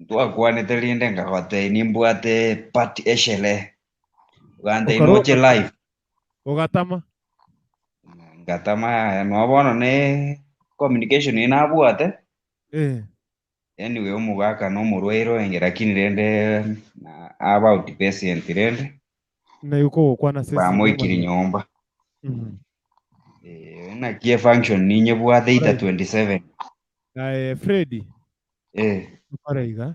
Twakwane telinde ngakote nimbwate party eshele. Ugande inoche live. Ugatama. Ngatama no bono ne communication inabwate. Anyway omugaka no murweiro engerakini rende about patient rende. Na yuko kwana sesi. Bamoikiri nyomba. Na kie function ninye bwate ita 27. Freddy. Paraiga.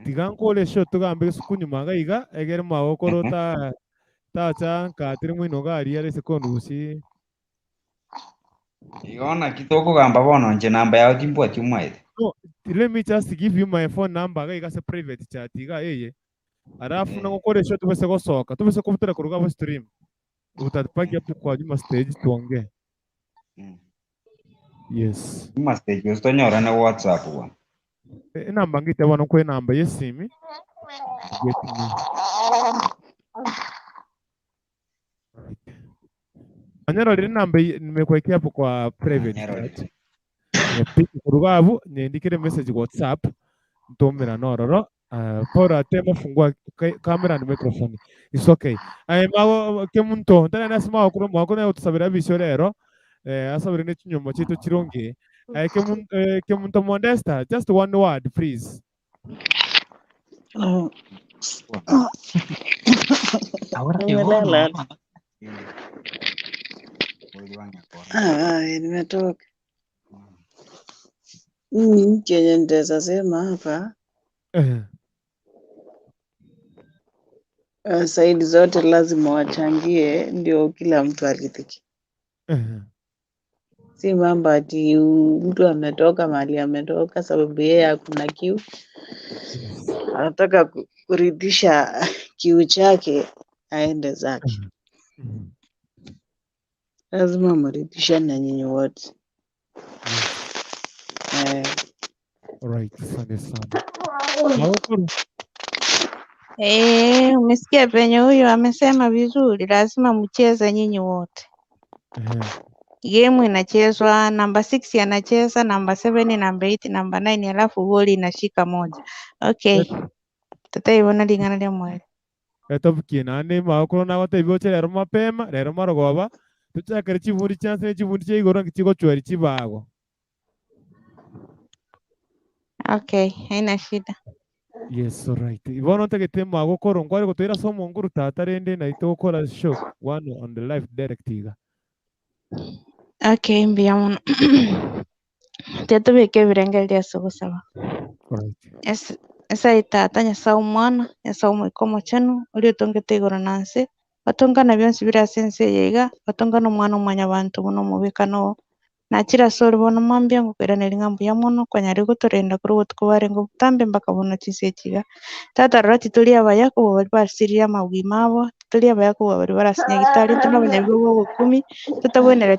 Tigankole shot tugambe sukunyuma gaiga egere magokoro ta chanka tiri mwino gari yale sekondusi. Iona kitoko gamba bono nje namba yao timbwati umaite. No, let me just give you my phone number gaiga se private chat iga Arafu na gukoresha tubese gosoka tubese kubutera ku rugabo stream utapaki hapo kwa Juma stage tuongee. Yes. Juma stage usitonyora na WhatsApp bwana. Namba ngite bwana kwa namba yesimi. Anyaro ri namba nimekuwekea hapo kwa private chat. Piki ku rugabo niandikire message WhatsApp ntomera nororo. Paul atema fungua kamera na microphone. It's okay. Mago kemunto ndana nasima okuru mwako na utusabira bisho rero. Asabira ne chinyombo chitu chironge. Kemunto Modesta, just one word please. Nimetoka. Kenye nitaweza sema hapa saidi zote lazima wachangie ndio kila mtu aridhike. Si mambo ati mtu ametoka mahali ametoka sababu yeye hakuna kiu, anataka kuridhisha kiu chake aende zake. Lazima mridhishane nyinyi wote. Alright, asante sana. Umesikia penye huyo amesema vizuri, lazima mcheze nyinyi wote. game inachezwa, number 6 anacheza, number 7, number 8, number 9, alafu boli inashika moja. Okay. Tutaibona lingana lya mweri. Etobukie nandi makuru nagotebigoche rero mapema rero marogoba tuchakere chibundi chanse chibundi cha igoro kichigochweri chibago. Okay, haina shida. Yes, alright. Ibono tegete magokoro ngwari gotwira somo nguru tata rende na ito gukora show one on the live direct iga. Okay, mbia muno. Tetubike birenge lya sugusaba. Alright. Esa itata nyasa umwana nyasa umwikomo chenu uri utongete igoro nansi batongana byonsi birasense yega batongana umwana umwanya abantu buno mubikano nakira sori bono mambia ngukwiranira ngambu ya muno kwanyari guturenda kuri ubutware ngo butambe mbaka bono chisekiga tata rati tuli abayako bo bari basiriya mabwima abo tuli abayako bo bari barasinya gitari tunabanyabwo bo 10 tutabonera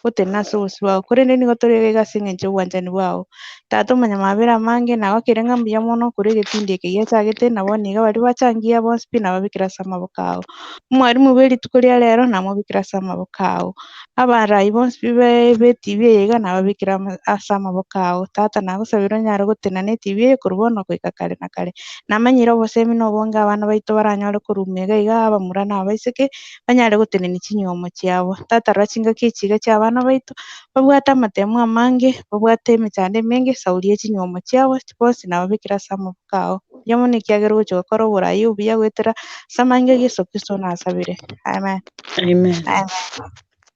utenaso uswa kurende ni gotorega gasinge nje wanjani wao tata manyamabira mange na wakirenga mbuya muno kuri gitindi kigetsagete naboniga bari bachangia bonse pina babikira sama bukao mwarimu beri tukulia lero namubikira sama bukao abarayi bonse bibe TV yega nababikira asama bukao tata nagusabira nyaro gutenane TV kurubona kwika kare na kare namanyira bose mino bonga abana baito baranyore kurumega iga abamurana abaiseke banyare gutenene kinyomo cyabo tata racinga kikiga cy'abana baito babwata amatemu amange babwata emicande menge saulie kinyomo cyabo bose nababikira sama bukao yamone kyagero gucyo gakora burayi ubiya gwetera samange giso kiso nasabire amen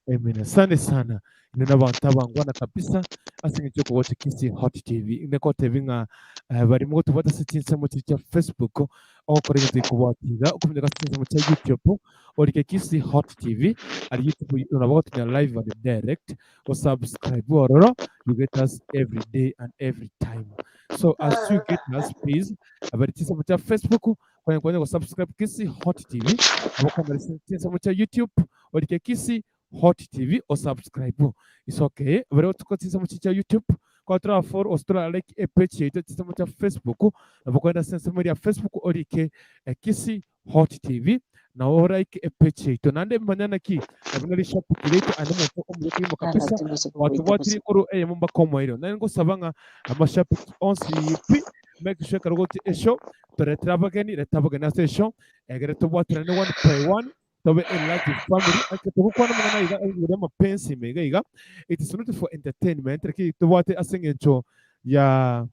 Amen. Asante sana. Nina bantu abangwana kabisa asinge cyo kuwacha Kisi Hot TV ineko TV nga barimo tubata sitinse mu cya Facebook aho koreye tukubatiga ukumenya gasinse mu cya YouTube orike Kisi Hot TV ari YouTube unabako tunya live and direct or subscribe ororo you get us every day and every time. So as you get us please abaritisa mu cya Facebook kwanya go subscribe Kisi Hot TV abako marisinse mu cya YouTube orike Kisi Hot TV or subscribe. It's okay. Vero tuko tisa mu cya YouTube kwa tura for ostura like a page yetu tisa mu cya Facebook abakwenda sense mu ya Facebook orike Kisi Hot TV na ora like a page yetu nande manyana ki abinali shop kireto ande mu ko mu kimo kabisa watu wati kuru mumba komo iro nane ngo sabanga amashop onsi pi make sure karogoti esho tore trabageni retabagena session egere to watu ne one by one tobe enlarge family ake to kwa namana iga ngure mapensi mega iga it is not for entertainment reki to wate asengencho ya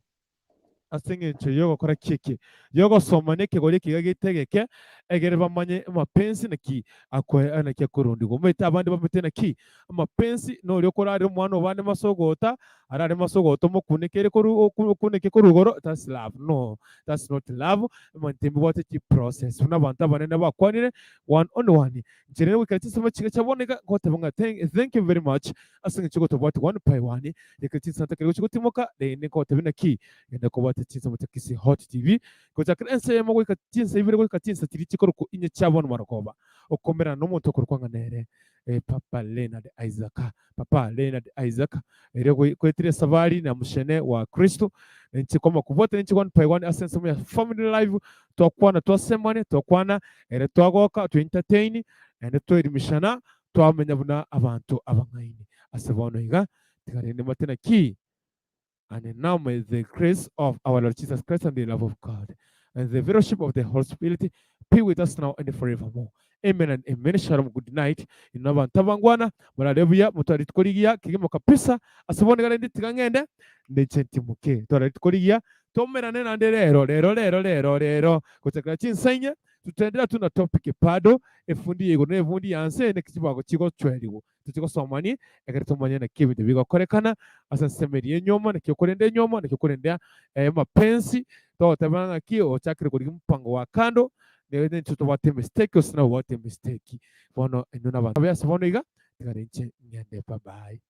asengencho yogo kora keke yogo somane ke gole kiga gitegeke egere bamanye mapensi naki akwe anaki kurundi gometa abandi bametena ki mapensi no ryo kora ari mwana obane masogota arare masogoto mo kunekere kuneke kurugoro that's love no that's not love mantembi wate ki process una banta banene bakwanire one on one njere wikati sama chiga chaboneka gote banga thank you very much asinga chigo to what one by one yekati santa kero chigo timoka de ne gote bina ki enda ko wate chisa mo Kisi Hot TV ko chakrense mo wikati sa ibere wikati sa tiri chikoro ko inye chabon marokoba okomera no muntu kurkwanga nere Papa Leonard Isaac ere kwetire sabari na mushene wa Kristo nchi koma kuvote nchi one by one asense mu ya family live twakwana twasemane twakwana ere twagoka to entertain ende twirimishana twamenya buna abantu abangaini asabono iga tikarende matena ki and now may the grace of our Lord Jesus Christ and the love of God and the fellowship of the Holy Spirit be with us now and forevermore. Amen and amen. Shalom, good night. Inaba ntabangwana murarebuya mutari tukorigia kigemo kapisa asabone gare nditigangende ndechenti muke tore tukorigia tomerane nande rero kutekera chinsenya tutendera tuna topic pado efundi yego nevundi yanse nekibago kigo tweriwo tutiko somani egere tomanya na kibide bigakorekana asansemeriye nyoma nekikorende nyoma nekikorende mapensi to tabanga kio chakire kuri mpango wa kando nende tuto wate mistake osina wate mistake bono enuna ba abya sobono iga tigarenche nyande bye bye.